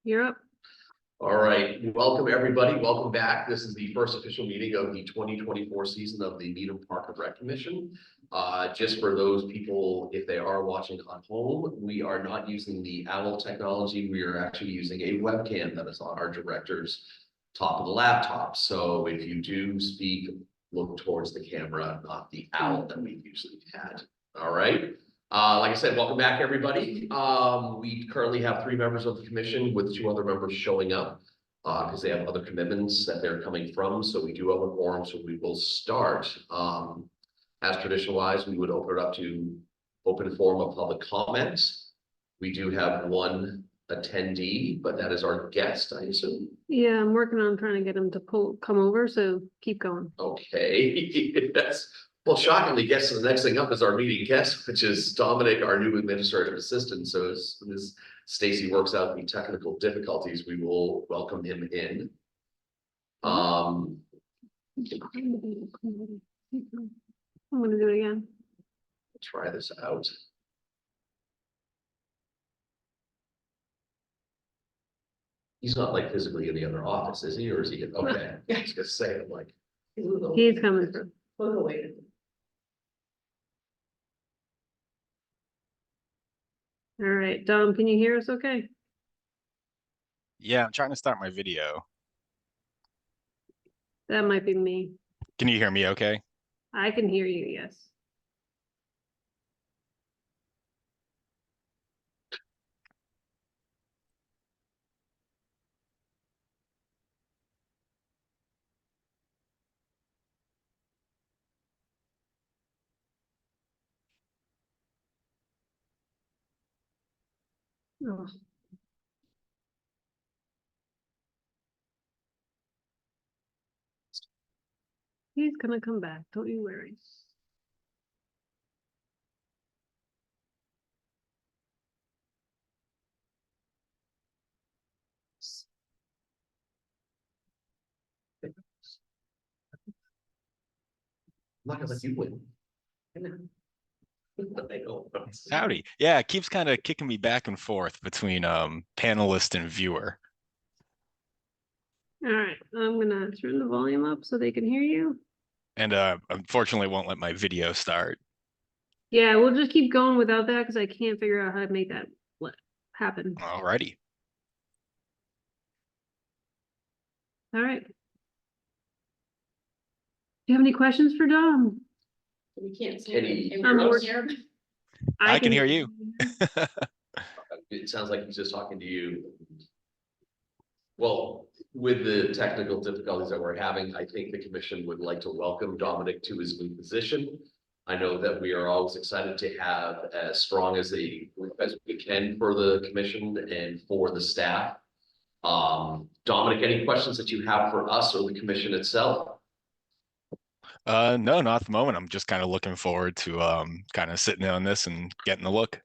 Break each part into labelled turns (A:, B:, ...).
A: you're up.
B: All right, welcome everybody. Welcome back. This is the first official meeting of the 2024 season of the Needham Park and Rec Commission. Just for those people, if they are watching on home, we are not using the OWL technology. We are actually using a webcam that is on our director's top of the laptop. So if you do speak, look towards the camera, not the OWL that we usually had. All right. Like I said, welcome back, everybody. We currently have 3 members of the commission with 2 other members showing up because they have other commitments that they're coming from. So we do have a quorum, so we will start. As tradition-wise, we would open it up to open forum of public comments. We do have 1 attendee, but that is our guest, I assume.
A: Yeah, I'm working on trying to get him to come over, so keep going.
B: Okay, well, shockingly, guess the next thing up is our meeting guest, which is Dominic, our new administrative assistant. So as Stacy works out the technical difficulties, we will welcome him in.
A: I'm gonna do it again.
B: Try this out. He's not like physically in the other office, is he? Or is he? Okay, I was gonna say, I'm like,
A: He's coming through. All right, Dom, can you hear us okay?
C: Yeah, I'm trying to start my video.
A: That might be me.
C: Can you hear me okay?
A: I can hear you, yes. Oh. He's gonna come back, don't you worry.
B: I'm not gonna let you win.
C: Howdy. Yeah, it keeps kind of kicking me back and forth between panelist and viewer.
A: All right, I'm gonna turn the volume up so they can hear you.
C: And unfortunately won't let my video start.
A: Yeah, we'll just keep going without that because I can't figure out how to make that happen.
C: Alrighty.
A: All right. Do you have any questions for Dom?
D: We can't see
B: Eddie,
D: him.
A: I'm
D: We're
A: working.
D: here.
C: I can hear you.
B: It sounds like he's just talking to you. Well, with the technical difficulties that we're having, I think the commission would like to welcome Dominic to his new position. I know that we are always excited to have as strong as a group as we can for the commission and for the staff. Dominic, any questions that you have for us or the commission itself?
C: No, not at the moment. I'm just kind of looking forward to kind of sitting in on this and getting a look.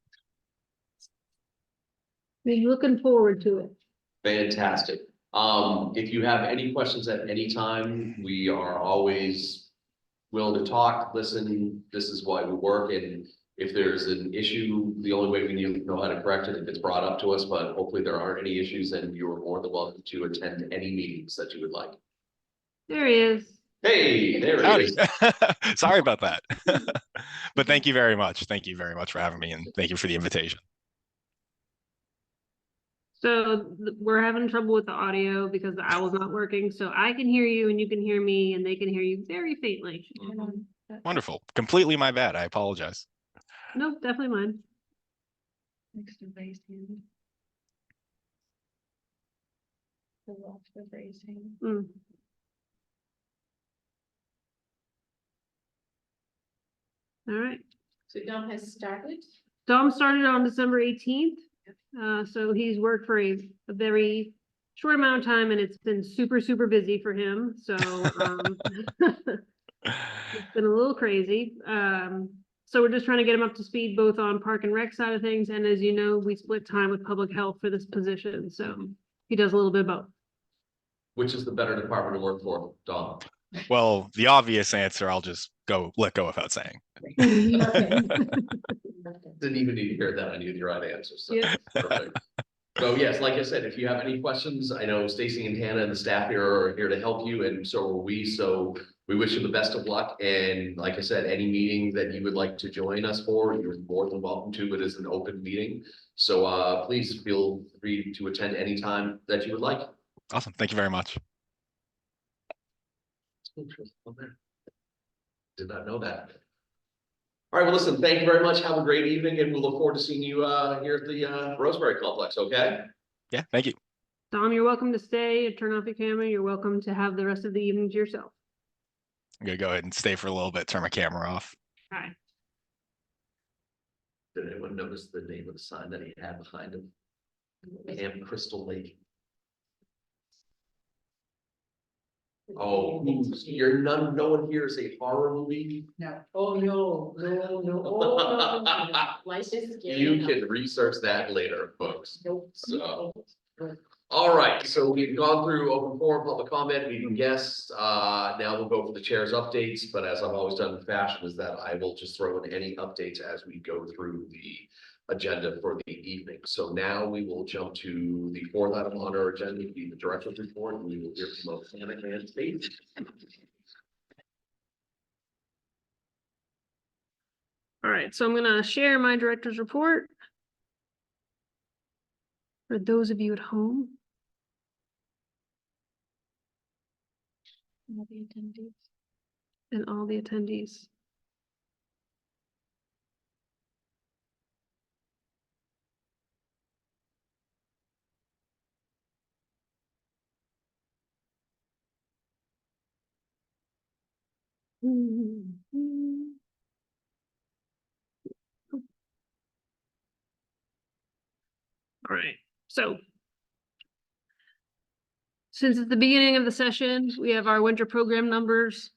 A: We're looking forward to it.
B: Fantastic. If you have any questions at any time, we are always willing to talk, listen. This is why we work. And if there's an issue, the only way we need to know how to correct it if it's brought up to us, but hopefully there aren't any issues, and you're more than welcome to attend any meetings that you would like.
A: There he is.
B: Hey, there it
C: Howdy.
B: is.
C: Sorry about that. But thank you very much. Thank you very much for having me, and thank you for the invitation.
A: So we're having trouble with the audio because the owl's not working. So I can hear you and you can hear me and they can hear you very faintly.
C: Wonderful. Completely my bad. I apologize.
A: Nope, definitely mine.
D: Next to raise hand. The left of raise hand.
A: Mm. All right.
D: So Dom has started.
A: Dom started on December 18th. So he's worked for a very short amount of time and it's been super, super busy for him. So it's been a little crazy. So we're just trying to get him up to speed, both on park and rec side of things. And as you know, we split time with public health for this position. So he does a little bit of both.
B: Which is the better department to work for, Dom?
C: Well, the obvious answer, I'll just let go without saying.
B: Didn't even need to hear that. I knew the right answer. So
A: Yeah.
B: perfect. So yes, like I said, if you have any questions, I know Stacy and Hannah and the staff here are here to help you, and so are we. So we wish you the best of luck. And like I said, any meeting that you would like to join us for, you're more than welcome to. It is an open meeting. So please feel free to attend anytime that you would like.
C: Awesome. Thank you very much.
B: Did not know that. All right, well, listen, thank you very much. Have a great evening, and we'll look forward to seeing you here at the Roseberry Complex, okay?
C: Yeah, thank you.
A: Dom, you're welcome to stay and turn off your camera. You're welcome to have the rest of the evening to yourself.
C: I'm gonna go ahead and stay for a little bit, turn my camera off.
A: Hi.
B: Did anyone notice the name of the sign that he had behind him? Camp Crystal Lake. Oh, you're none, no one here is a horror movie?
D: No. Oh, no, no, no, oh, no, no. Life is scary.
B: You
D: enough.
B: can research that later, folks.
D: Nope.
B: So. All right, so we've gone through open forum, public comment, meeting guests. Now we'll go for the chair's updates, but as I've always done in fashion is that I will just throw in any updates as we go through the agenda for the evening. So now we will jump to the fourth item on our agenda, the director's report, and we will hear from both Hannah and Stacy.
A: All right, so I'm gonna share my director's report. For those of you at home.
D: All the attendees.
A: And all the attendees. All right, so. Since at the beginning of the session, we have our winter program numbers.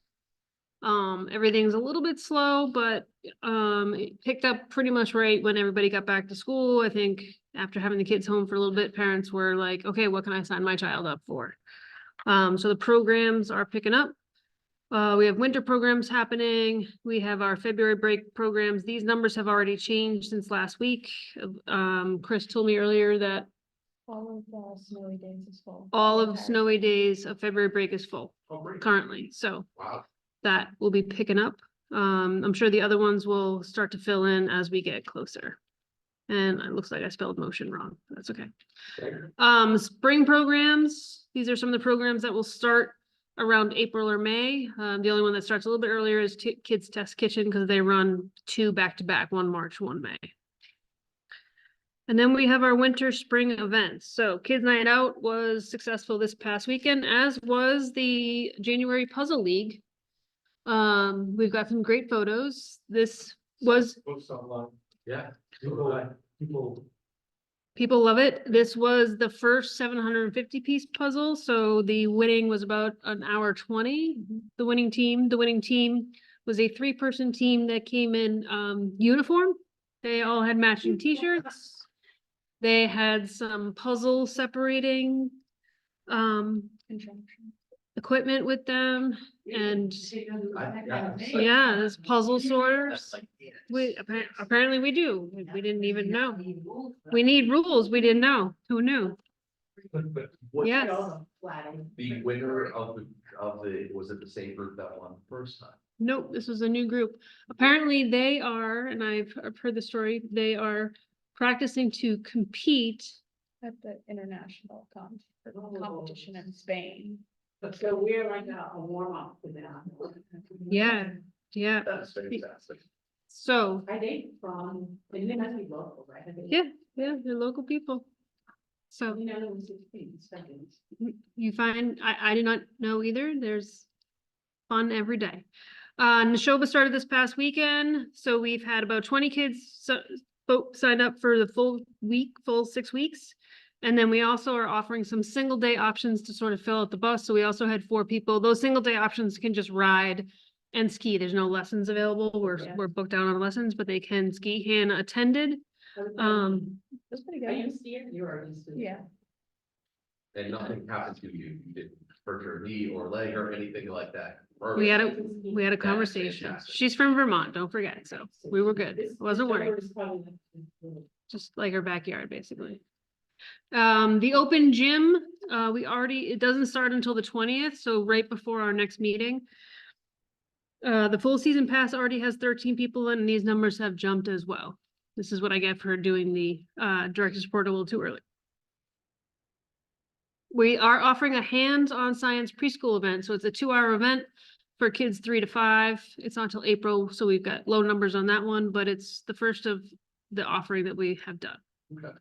A: Everything's a little bit slow, but it picked up pretty much right when everybody got back to school. I think after having the kids home for a little bit, parents were like, okay, what can I sign my child up for? So the programs are picking up. We have winter programs happening. We have our February break programs. These numbers have already changed since last week. Chris told me earlier that
D: All of the snowy days is full.
A: all
D: The
A: of
D: entire
A: snowy
D: summer.
A: days of February break is full
B: Oh, great.
A: currently, so
B: Wow.
A: that will be picking up. I'm sure the other ones will start to fill in as we get closer. And it looks like I spelled motion wrong. That's okay. Spring programs, these are some of the programs that will start around April or May. The only one that starts a little bit earlier is Kids Test Kitchen because they run 2 back-to-back, 1 March, 1 May. And then we have our winter spring events. So Kids Night Out was successful this past weekend, as was the January Puzzle League. We've got some great photos. This was,
B: Yeah.
A: people love it. This was the first 750 piece puzzle. So the winning was about an hour 20. The winning team was a 3-person team that came in uniform. They all had matching t-shirts. They had some puzzle separating
D: Conjunction.
A: equipment with them, and yeah, there's puzzle sorters. We apparently we do. We didn't even know. We need rules. We didn't know. Who knew?
B: What-
A: Yes.
B: The winner of the, was it the same group that won the first time?
A: Nope, this was a new group. Apparently they are, and I've heard the story, they are practicing to compete.
D: At the international competition in Spain.
E: So we're like a warm up for that.
A: Yeah, yeah.
B: That's fantastic.
A: So,
E: Are they from, they must be local, right?
A: yeah, they're local people. So
E: You know, there was 16 seconds.
A: you find, I did not know either. There's fun every day. Neshoba started this past weekend, so we've had about 20 kids signed up for the full 6 weeks. And then we also are offering some single day options to sort of fill out the bus. So we also had 4 people. Those single day options can just ride and ski. There's no lessons available. We're booked out on lessons, but they can ski. Hannah attended.
D: That's pretty
E: Are you
D: good.
E: scared? You're already scared.
D: Yeah.
B: And nothing happened to you, you didn't hurt your knee or leg or anything like that.
A: We had a conversation.
B: fantastic.
A: She's from Vermont, don't forget. So we were good.
E: This-
A: Wasn't
E: this
A: worried.
E: is probably the-
A: Just like her backyard, basically. The open gym, it doesn't start until the 20th, so right before our next meeting. The full season pass already has 13 people in, and these numbers have jumped as well. This is what I get for doing the director's report a little too early. We are offering a hands-on science preschool event, so it's a 2-hour event for kids 3 to 5. It's not till April, so we've got low numbers on that one, but it's the first of the offering that we have done.
B: Okay.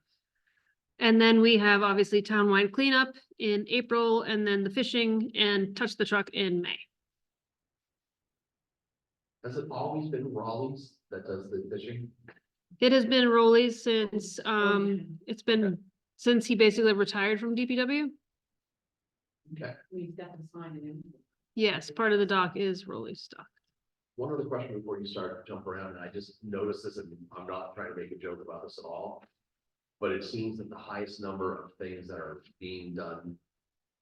A: And then we have obviously townwide cleanup in April, and then the fishing and touch the truck in May.
B: Has it always been Raleigh's that does the fishing?
A: It has been Roley's since, it's been since he basically retired from DPW.
B: Okay.
E: We've got to sign it in.
A: Yes, part of the dock is Roley's stock.
B: One other question before you start jump around, and I just noticed this, and I'm not trying to make a joke about this at all. But it seems that the highest number of things that are being done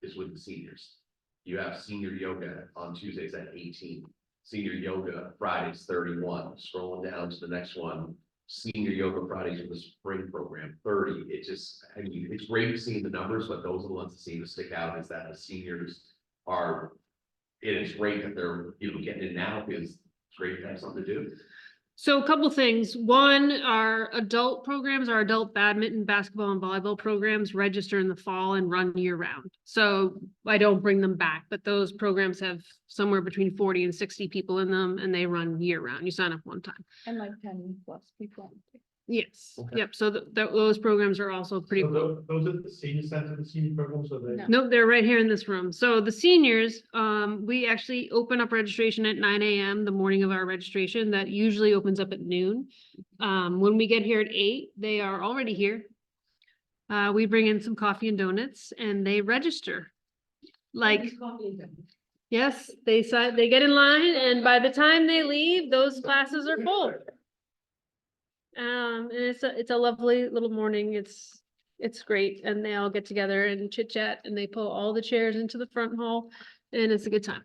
B: is with the seniors. You have senior yoga on Tuesdays at 18, senior yoga Fridays 31, scrolling down to the next one. Senior yoga Fridays with the spring program 30. It just, I mean, it's great seeing the numbers, but those are the ones that seem to stick out is that the seniors are. It is great that they're, getting in now because it's great to have something to do.
A: So a couple things. One, our adult programs, our adult badminton, basketball, and volleyball programs register in the fall and run year round. So I don't bring them back, but those programs have somewhere between 40 and 60 people in them, and they run year round. You sign up one time.
F: And like 10 plus people.
A: Yes.
B: Okay.
A: Yep. So those programs are also pretty
G: So
A: cool.
G: Those are the senior center, the senior programs, or they?
F: No.
A: Nope, they're right here in this room. So the seniors, we actually open up registration at 9 a.m. the morning of our registration. That usually opens up at noon. When we get here at 8, they are already here. We bring in some coffee and donuts and they register. Like, yes, they get in line, and by the time they leave, those classes are full. And it's a lovely little morning. It's great, and they all get together and chit chat, and they pull all the chairs into the front hall, and it's a good time.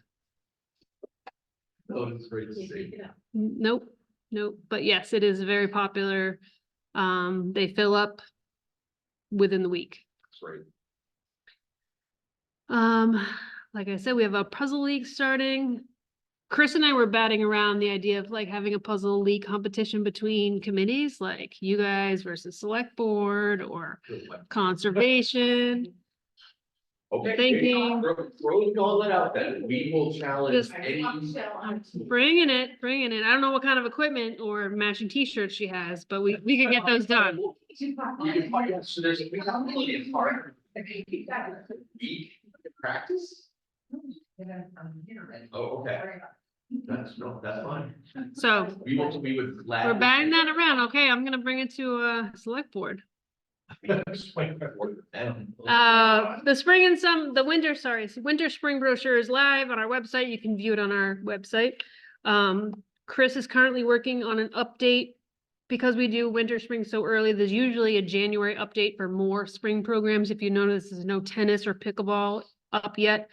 B: Oh, it's great to see.
A: Nope, but yes, it is very popular. They fill up within the week.
B: It's great.
A: Like I said, we have a puzzle league starting. Chris and I were batting around the idea of like having a puzzle league competition between committees, like you guys versus select board or conservation.
B: Okay.
A: Thinking.
B: Throw the gauntlet out then. We will challenge
A: Just-
B: any.
A: Bringing it. I don't know what kind of equipment or matching t-shirts she has, but we could get those done.
B: You can find out, so there's we have really a part. Week practice? Oh, okay. That's fine.
A: So
B: We want we would.
A: we're batting that around. Okay, I'm gonna bring it to select board. The winter spring brochure is live on our website. You can view it on our website. Chris is currently working on an update because we do winter spring so early. There's usually a January update for more spring programs. If you notice, there's no tennis or pickleball up yet.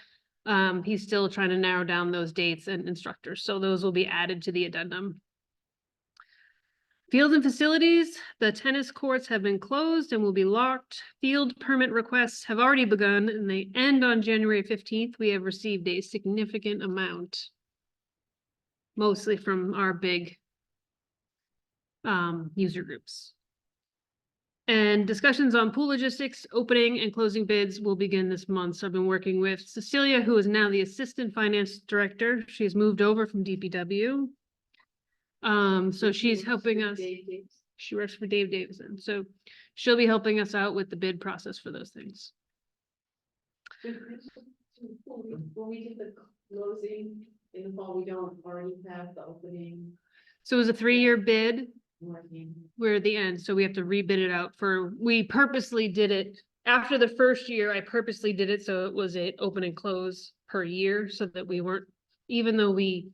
A: He's still trying to narrow down those dates and instructors, so those will be added to the addendum. Fields and facilities, the tennis courts have been closed and will be locked. Field permit requests have already begun and they end on January 15th. We have received a significant amount, mostly from our big user groups. And discussions on pool logistics, opening and closing bids will begin this month. So I've been working with Cecilia, who is now the Assistant Finance Director. She's moved over from DPW. So she's helping us. She works for Dave Davison. So she'll be helping us out with the bid process for those things.
E: When we did the closing in the fall, we don't already have the opening
A: So it was a 3-year bid.
E: working.
A: We're at the end, so we have to rebid it out we purposely did it. After the first year, I purposely did it so it was a open and close per year so that we weren't, even though we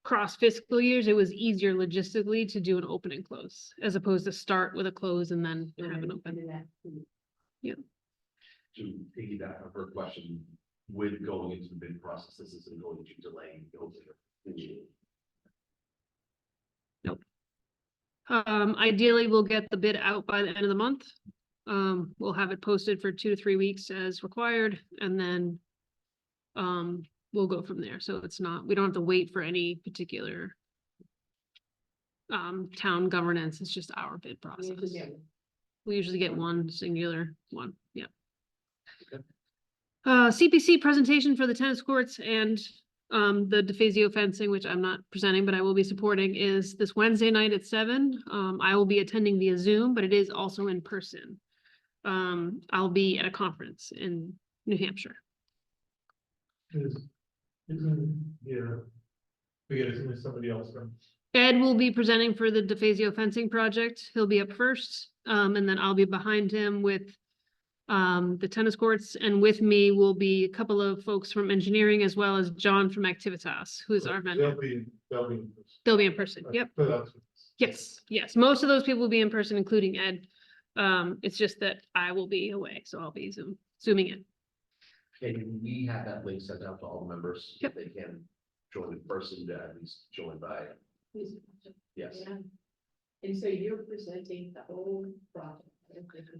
A: cross fiscal years, it was easier logistically to do an open and close as opposed to start with a close and then have an open.
B: To piggyback on her question, with going into the bid process, this isn't going to delay the opening.
A: Ideally, we'll get the bid out by the end of the month. We'll have it posted for 2 to 3 weeks as required, and then we'll go from there. So it's not, we don't have to wait for any particular town governance. It's just our bid process. We usually get one singular one, yeah.
B: Okay.
A: CPC presentation for the tennis courts and the DeFazio fencing, which I'm not presenting, but I will be supporting, is this Wednesday night at 7. I will be attending via Zoom, but it is also in person. I'll be at a conference in New Hampshire.
G: Isn't here, isn't somebody else from?
A: Ed will be presenting for the DeFazio fencing project. He'll be up first, and then I'll be behind him with the tennis courts, and with me will be a couple of folks from engineering as well as John from Activitas, who is our vendor.
G: They'll be.
A: They'll be in person. Yep.
G: So that's-
A: Yes. Most of those people will be in person, including Ed. It's just that I will be away, so I'll be zooming in.
B: Can we have that link sent out to all the members?
A: Yep.
B: They can join in person, to at least join by, yes.
E: Yeah. And so you're presenting the whole project.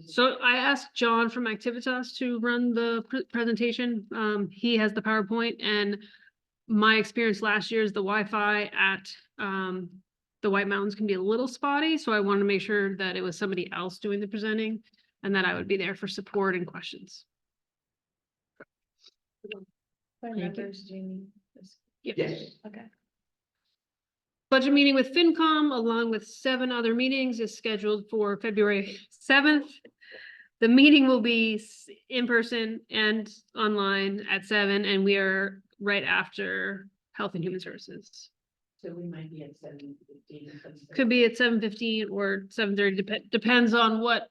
A: So I asked John from Activitas to run the presentation. He has the PowerPoint, and my experience last year is the Wi-Fi at the White Mountains can be a little spotty, so I wanted to make sure that it was somebody else doing the presenting and that I would be there for support and questions.
F: By members, do you need this?
A: Yep.
B: Yes.
F: Okay.
A: Budget meeting with FinCom, along with 7 other meetings, is scheduled for February 7th. The meeting will be in person and online at 7, and we are right after Health and Human Services.
E: So we might be at 7:15.
A: Could be at 7:15 or 7:30, depends on what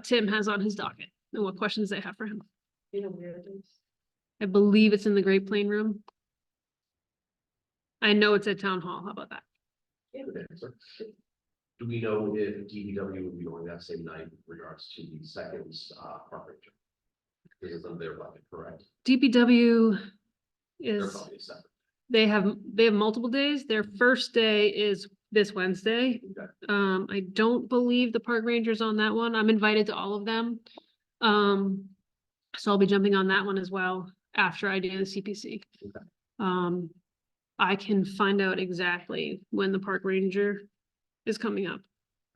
A: Tim has on his docket and what questions they have for him.
E: You know where it is?
A: I believe it's in the Great Plain Room. I know it's at Town Hall. How about that?
B: Good answer. Do we know if DPW will be going that same night with regards to the second park ranger? This is on their budget, correct?
A: DPW
B: They're
A: is,
B: probably separate.
A: they have multiple days. Their first day is this Wednesday.
B: Okay.
A: I don't believe the park ranger's on that one. I'm invited to all of them. So I'll be jumping on that one as well after I do the CPC.
B: Okay.
A: I can find out exactly when the park ranger is coming up.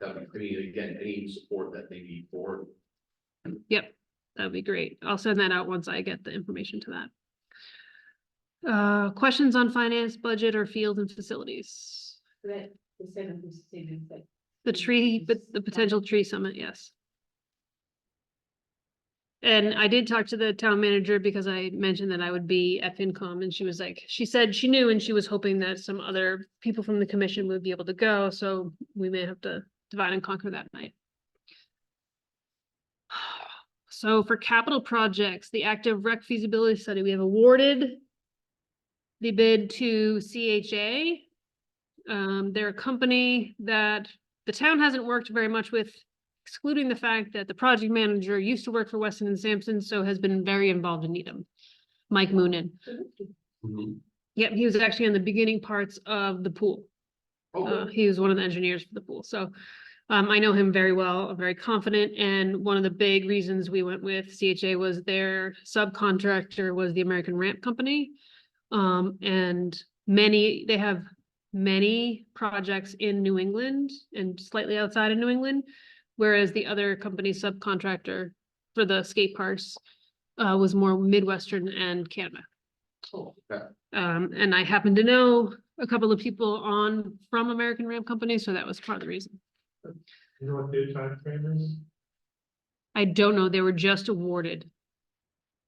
B: That'd be, I mean, again, any support that they need for.
A: Yep, that'd be great. I'll send that out once I get the information to that. Questions on finance, budget, or field and facilities?
E: That the 7th is stated that.
A: The tree, but the potential tree summit, yes. And I did talk to the town manager because I mentioned that I would be at FinCom, and she was like, she said she knew and she was hoping that some other people from the commission would be able to go, so we may have to divide and conquer that night. So for capital projects, the active rec feasibility study, we have awarded the bid to CHA. They're a company that the town hasn't worked very much with, excluding the fact that the project manager used to work for Weston and Sampson, so has been very involved in Needham. Mike Moonen.
B: Mhm.
A: Yep, he was actually in the beginning parts of the pool.
B: Oh,
A: He was one of the engineers for the pool, so I know him very well, I'm very confident, and one of the big reasons we went with CHA was their subcontractor was the American Ramp Company. And they have many projects in New England and slightly outside of New England, whereas the other company's subcontractor for the skate parks was more Midwestern and Canada.
B: oh, okay.
A: And I happen to know a couple of people from American Ramp Company, so that was part of the reason.
G: You know what their time frame is?
A: I don't know, they were just awarded.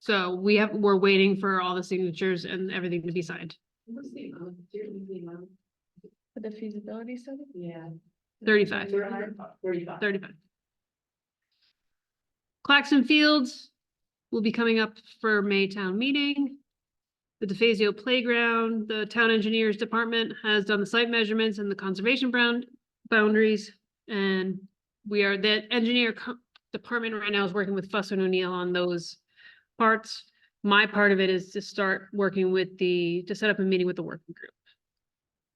A: So we're waiting for all the signatures and everything to be signed.
E: What's the amount? Do you know the amount?
F: For the feasibility study?
E: Yeah.
A: 35.
E: 35.
A: Claxon Fields will be coming up for May town meeting. The DeFazio Playground, the town engineers department has done the site measurements and the conservation boundaries. And the engineer department right now is working with Fuss and O'Neill on those parts. My part of it is to start working to set up a meeting with the working group.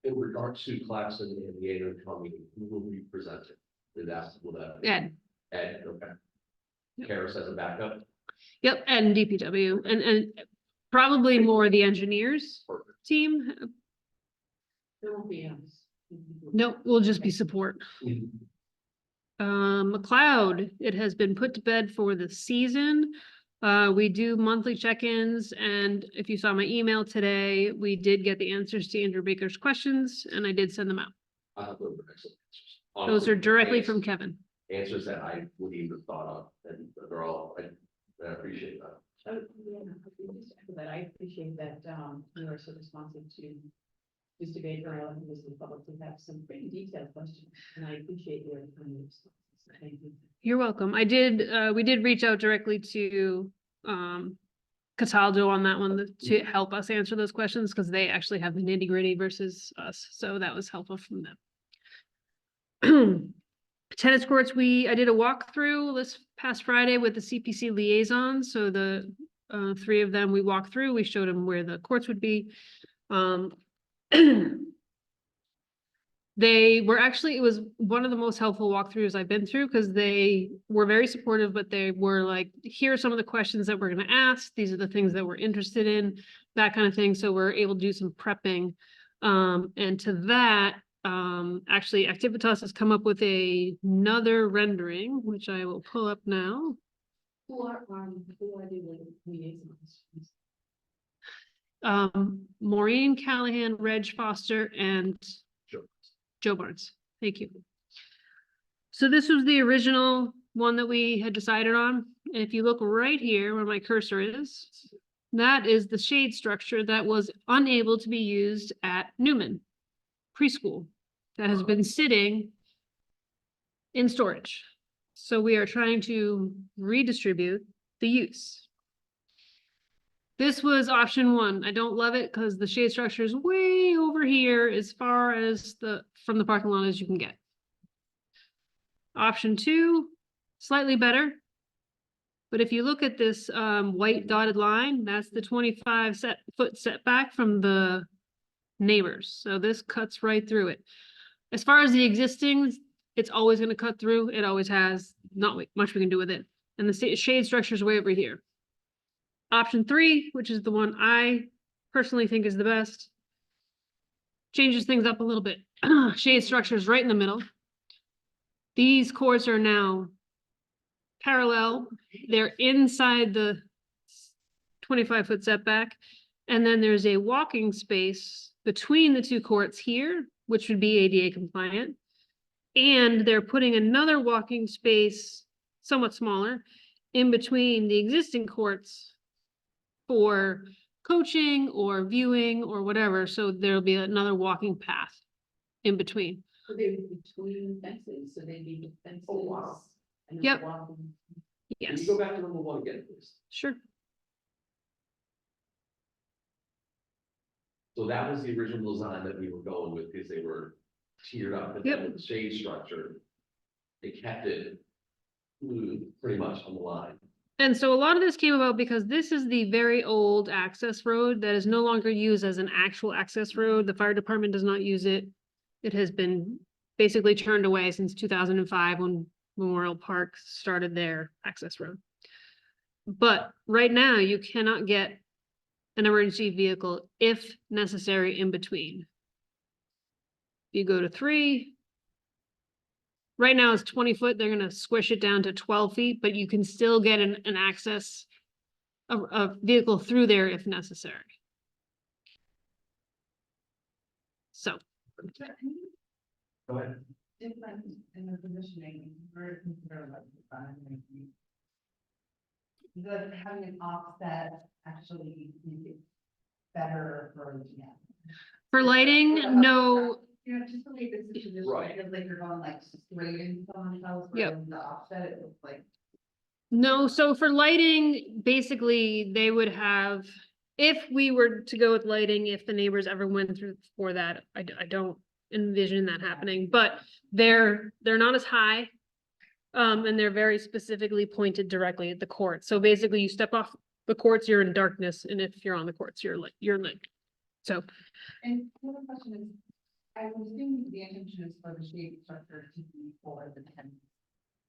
B: In regards to Claxon and the annual town meeting, who will be presenting? Will that?
A: Ed,
B: Ed, okay.
A: Yep.
B: Karis as a backup.
A: Yep, and DPW, and probably more the engineers
B: Perfect.
A: team.
E: There won't be us.
A: No, we'll just be support. McLeod, it has been put to bed for the season. We do monthly check-ins, and if you saw my email today, we did get the answers to Andrew Baker's questions, and I did send them out.
B: I thought those were excellent answers.
A: Those are
B: Honestly,
A: directly
B: ans-
A: from Kevin.
B: Answers that I wouldn't even have thought of, and they're all, I appreciate that.
E: Oh, yeah, just to echo that, I appreciate that, you are so responsive to Mr. Baker, and members of the public to have some pretty detailed questions, and I appreciate your kind of responses. So thank you.
A: You're welcome. We did reach out directly to, Cataldo on that one to help us answer those questions, because they actually have the nitty gritty versus us, so that was helpful from them. Tennis courts, I did a walkthrough this past Friday with the CPC liaison, so the three of them we walked through, we showed them where the courts would be. They were actually, it was one of the most helpful walkthroughs I've been through, because they were very supportive, but they were like, here are some of the questions that we're gonna ask, these are the things that we're interested in, that kind of thing, so we're able to do some prepping. And to that, actually Activitas has come up with another rendering, which I will pull up now.
E: Who are the liaisons?
A: Maureen Callahan, Reg Foster, and
B: Sure.
A: Joe Barnes. Thank you. So this was the original one that we had decided on. And if you look right here where my cursor is, that is the shade structure that was unable to be used at Newman preschool, that has been sitting in storage. So we are trying to redistribute the use. This was option one. I don't love it because the shade structure is way over here as far as from the parking lot as you can get. Option two, slightly better. But if you look at this white dotted line, that's the 25-foot setback from the neighbors. So this cuts right through it. As far as the existing, it's always going to cut through. It always has. Not much we can do with it. And the shade structure is way over here. Option three, which is the one I personally think is the best, changes things up a little bit. Shade structure is right in the middle. These courts are now parallel. They're inside the 25-foot setback. And then there's a walking space between the two courts here, which would be ADA compliant. And they're putting another walking space, somewhat smaller, in between the existing courts for coaching or viewing or whatever. So there'll be another walking path in between.
E: So they would be between fences, so they'd be with fences.
B: Oh, wow.
E: And then
A: Yep.
E: walking.
B: Can
A: Yes,
B: you go back to number one again, please?
A: sure.
B: So that was the original design that we were going with, because they were tiered up, and
A: Yep.
B: then with the shade structure, they kept it pretty much on the line.
A: And so a lot of this came about because this is the very old access road that is no longer used as an actual access road. The fire department does not use it. It has been basically turned away since 2005 when Memorial Park started their access road. But right now you cannot get an emergency vehicle if necessary in between. You go to 3. Right now it's 20 foot. They're gonna squish it down to 12 feet, but you can still get an access, a vehicle through there if necessary. So,
B: Go ahead.
D: Different in the positioning, very concerned about the design. Does having an offset actually make it better for, yeah?
A: for lighting, no,
D: You know, just the way this is positioned,
B: Right.
D: it's like you're going like straight in someone's house,
A: Yep.
D: where the offset, it looks like.
A: no, so for lighting, basically, they would have, if we were to go with lighting, if the neighbors ever went through for that, I don't envision that happening, but they're not as high. And they're very specifically pointed directly at the court. So basically you step off the courts, you're in darkness, and if you're on the courts, you're lit. So,
D: And another question is, I would assume the intention is for the shade structure to be for the 10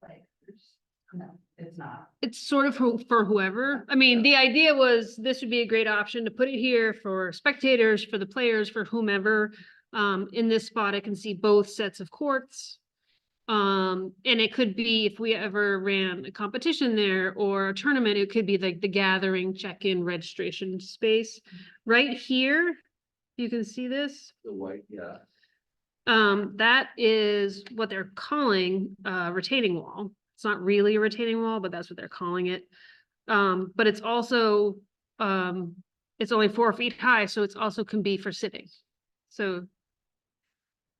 D: players, No, it's not.
A: It's sort of for whoever. I mean, the idea was this would be a great option to put it here for spectators, for the players, for whomever. In this spot, I can see both sets of courts. And it could be if we ever ran a competition there or a tournament, it could be like the gathering, check-in registration space. Right here, you can see this.
B: The white, yeah.
A: That is what they're calling a retaining wall. It's not really a retaining wall, but that's what they're calling it. But it's also, it's only 4 feet high, so it's also can be for sitting. So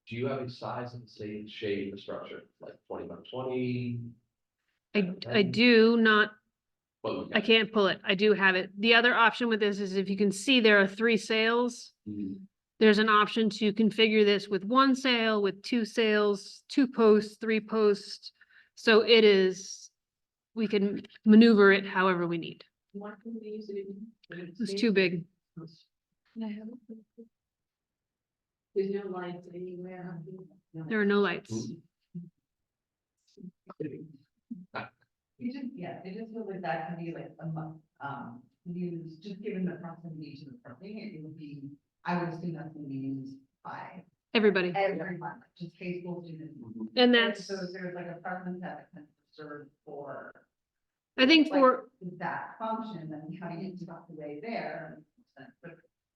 B: Do you have a size and same shape of structure, like 20 by 20?
A: I do not,
B: What we
A: I
B: got?
A: can't pull it. I do have it. The other option with this is if you can see there are 3 sails.
B: Mhm.
A: There's an option to configure this with 1 sail, with 2 sails, 2 posts, 3 posts. So it is, we can maneuver it however we need.
E: Why couldn't they use it?
A: It's too big.
F: Can I have it?
E: There's no lights anywhere. No.
A: There are no lights.
D: You just, yeah, it just feels like that could be like used, just given the proximity to the parking, it would be, I would assume that's gonna be used by
A: Everybody.
D: everyone, like just K school students.
A: And that's,
D: So there's like apartments that can serve for.
A: I think
D: like,
A: for,
D: that function, then having it tucked away there, but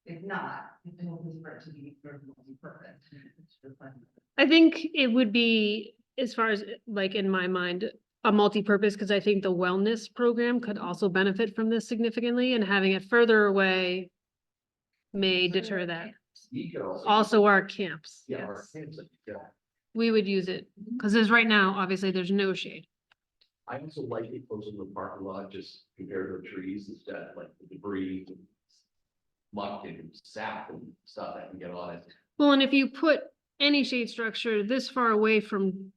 D: if not, it will be for it to be for multi-purpose.
A: I think it would be, as far as like in my mind, a multi-purpose, because I think the wellness program could also benefit from this significantly, and having it further away may deter that.
B: You could also.
A: Also our camps,
B: Yeah, our
A: yes.
B: camps, yeah.
A: We would use it, because there's right now, obviously, there's no shade.
B: I also like it close to the parking lot, just compared to the trees, instead like the debris. And muck and sap and stuff that can get on it.
A: Well, and if you put any shade structure this far away from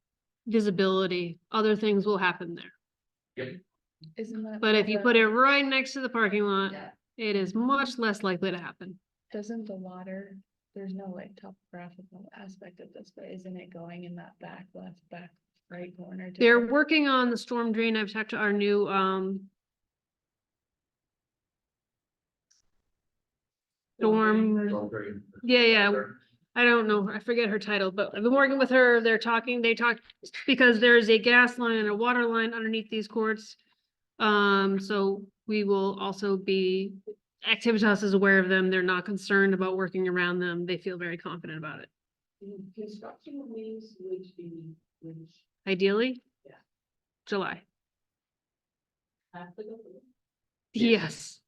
A: visibility, other things will happen there.
F: Isn't that?
A: But if you put it right next to the parking lot,
D: Yeah.
A: it is much less likely to happen.
F: Doesn't the water, there's no like topographical aspect of this, but isn't it going in that back left, back right corner?
A: They're working on the storm drain. I've talked to our new, storm, yeah, I don't know, I forget her title, but I've been working with her, they talked, because there's a gas line and a water line underneath these courts. So we will also be, Activitas is aware of them, they're not concerned about working around them, they feel very confident about it.
E: Construction means would be, which
A: Ideally?
E: Yeah.
A: July,
E: applicable.
A: yes,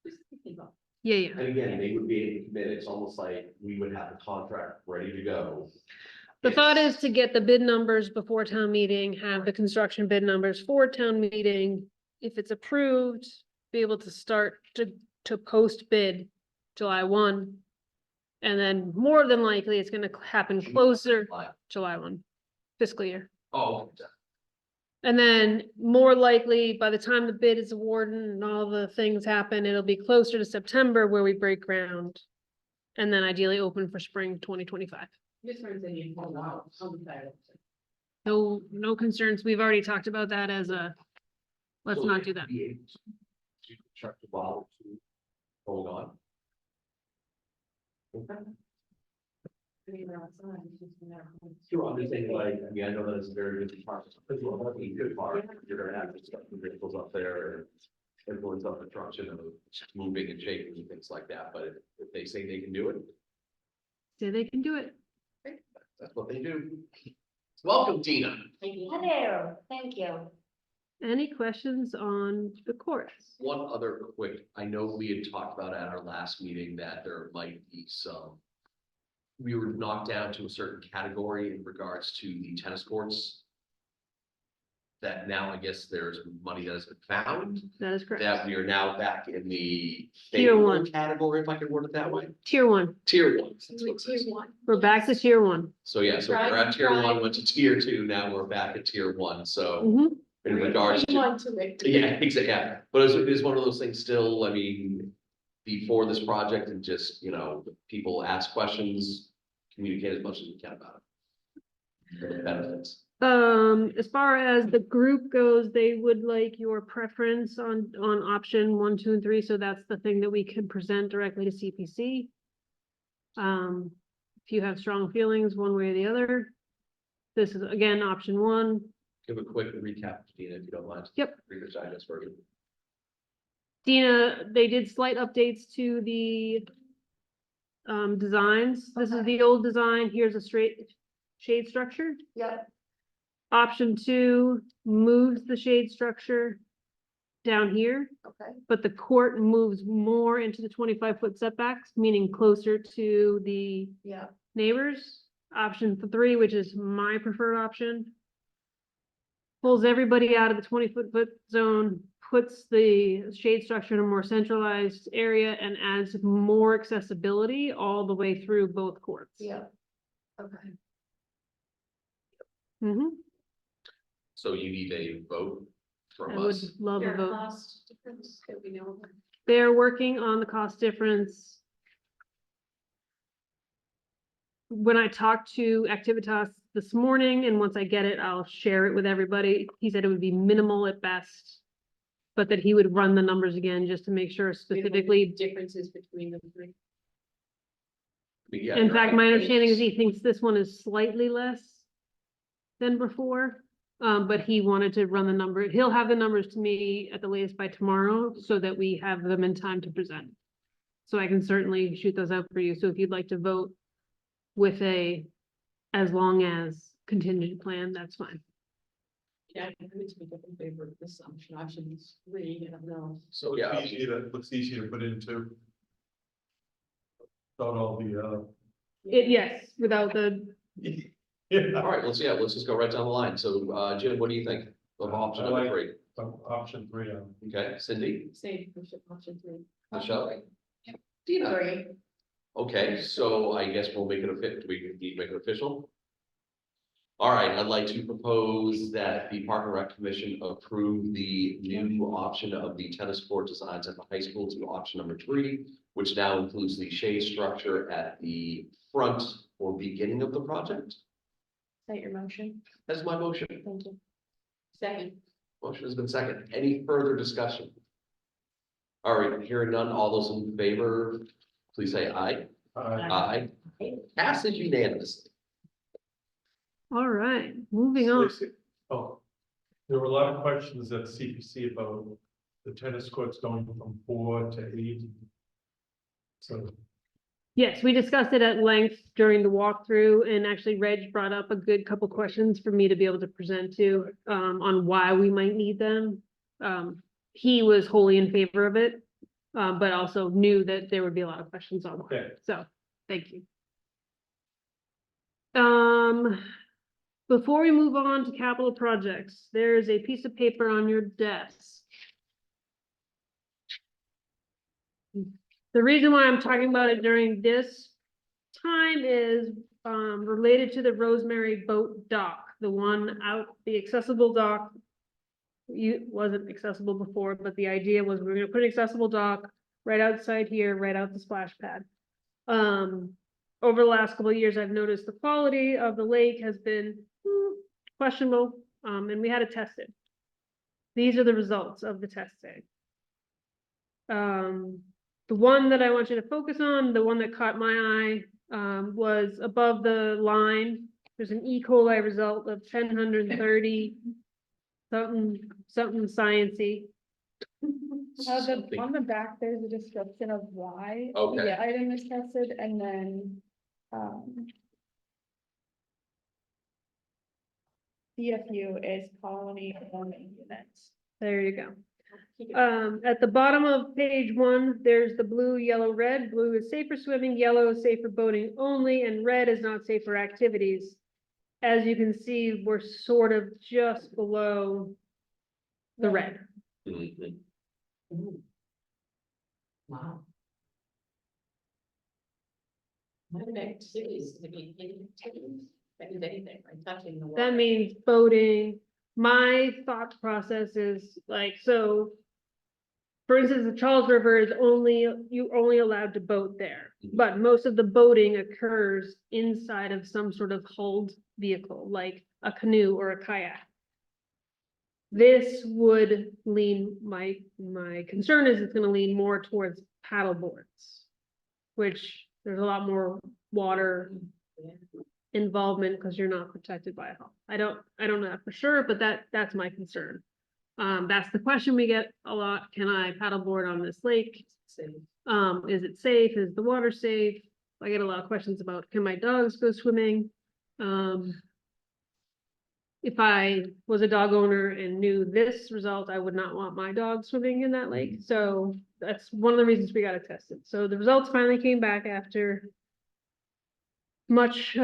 E: Just thinking about.
A: yeah.
B: And again, they would be able to commit, it's almost like we would have the contract ready to go.
A: The thought is to get the bid numbers before town meeting, have the construction bid numbers for town meeting. If it's approved, be able to start to post bid July 1. And then more than likely, it's gonna happen closer, July 1 fiscal year.
B: Oh,
A: And then more likely, by the time the bid is awarded and all the things happen, it'll be closer to September where we break ground. And then ideally open for spring 2025.
E: Just for saying, you hold out,
A: No concerns. We've already talked about that as a, let's not do that.
B: To check the bottle to hold on. Okay. Sure, I'm just saying, like, I mean, I know that it's a very good part, but you're working good part, you're gonna have stuff, vehicles up there. And influence of construction of moving and shaking and things like that, but if they say they can do it,
A: Say they can do it.
B: that's what they do. Welcome, Tina.
H: Hello, thank you.
A: Any questions on the courts?
B: One other quick, I know we had talked about at our last meeting that there might be some. We were knocked down to a certain category in regards to the tennis courts. That now I guess there's money that has been found,
A: That is correct.
B: that we are now back in the.
A: Tier
B: favorable
A: 1.
B: Category, if I can word it that way,
A: Tier 1.
B: tier 1. That's what it is.
A: We're back to tier 1.
B: So yeah, so we're at tier 1, went to tier 2, now we're back at tier 1, so
A: Mhm.
B: in regards to. Yeah, exactly, yeah, but it's one of those things still, I mean, before this project and just, people ask questions, communicate as much as we can about it. for the benefits.
A: As far as the group goes, they would like your preference on option 1, 2, and 3, so that's the thing that we can present directly to CPC. If you have strong feelings one way or the other, this is again, option 1.
B: Give a quick recap, Dina, if you don't mind.
A: Yep.
B: Reader's Digest version.
A: Dina, they did slight updates to the designs. This is the old design. Here's a straight shade structure.
H: Yep.
A: Option 2 moves the shade structure down here,
H: Okay.
A: but the court moves more into the 25-foot setbacks, meaning closer to the
H: Yeah.
A: neighbors. Option 3, which is my preferred option, pulls everybody out of the 20-foot zone, puts the shade structure in a more centralized area, and adds more accessibility all the way through both courts.
H: Yeah. Okay.
A: Mm-hmm.
B: So you need a vote from
A: I would
B: us.
A: love a
E: There a
A: vote.
E: cost difference that we know of?
A: They're working on the cost difference. When I talked to Activitas this morning, and once I get it, I'll share it with everybody. He said it would be minimal at best, but that he would run the numbers again just to make sure specifically.
E: Differences between the three.
B: Yeah,
A: In
B: you're
A: fact,
B: right.
A: my understanding is he thinks this one is slightly less than before. But he wanted to run the number. He'll have the numbers to me at the latest by tomorrow so that we have them in time to present. So I can certainly shoot those out for you. So if you'd like to vote with a as long as contingent plan, that's fine.
E: Yeah, I think it's make up in favor of this option 3, I don't know.
B: So, yeah,
G: Looks easier to put into. Without all the,
A: Yes, without the,
G: yeah,
B: all right, let's just go right down the line. So, Jim, what do you think of option
G: I
B: number
G: like-
B: 3?
G: option 3,
B: Okay, Cindy,
E: Same, option 3.
B: Michelle?
H: Yep.
B: Dina?
H: 3.
B: Okay, so I guess we'll make it do we need to make it official? All right, I'd like to propose that the Park and Rec Commission approve the new option of the tennis court designs at the high school to option number 3, which now includes the shade structure at the front or beginning of the project.
F: Is that your motion?
B: That is my motion.
F: Thank you.
E: Second.
B: Motion has been seconded. Any further discussion? All right, hearing none, all those in favor, please say aye. Aye. Passes unanimously.
A: all right, moving on.
G: Oh, there were a lot of questions at CPC about the tennis courts going from 4 to 8. So,
A: Yes, we discussed it at length during the walkthrough, and actually Reg brought up a good couple questions for me to be able to present to, on why we might need them. He was wholly in favor of it, but also knew that there would be a lot of questions on
G: okay,
A: it, so, thank you. Before we move on to capital projects, there is a piece of paper on your desk. The reason why I'm talking about it during this time is related to the Rosemary Boat Dock, the one out, the accessible dock. Wasn't accessible before, but the idea was we were gonna put an accessible dock right outside here, right out the splash pad. Over the last couple of years, I've noticed the quality of the lake has been questionable, and we had to test it. These are the results of the testing. The one that I want you to focus on, the one that caught my eye, was above the line. There's an E. coli result of 1030, something sciencey.
B: Something.
F: On the back, there's a description of why
B: Okay.
F: the item is tested, and then, CFU is colony forming units.
A: There you go. At the bottom of page 1, there's the blue, yellow, red. Blue is safe for swimming, yellow is safe for boating only, and red is not safe for activities. As you can see, we're sort of just below the red.
B: Mhm.
E: Wow. What are activities, I mean, any activities, that is anything, right, touching the water.
A: That means boating. My thought process is like, so for instance, the Charles River is you're only allowed to boat there,
B: Mhm.
A: but most of the boating occurs inside of some sort of hulled vehicle, like a canoe or a kayak. This would lean, my concern is it's gonna lean more towards paddle boards, which there's a lot more water involvement because you're not protected by a hull. I don't know that for sure, but that's my concern. That's the question we get a lot. Can I paddleboard on this lake? Is it safe? Is the water safe? I get a lot of questions about, can my dogs go swimming? If I was a dog owner and knew this result, I would not want my dog swimming in that lake. So that's one of the reasons we got to test it. So the results finally came back after much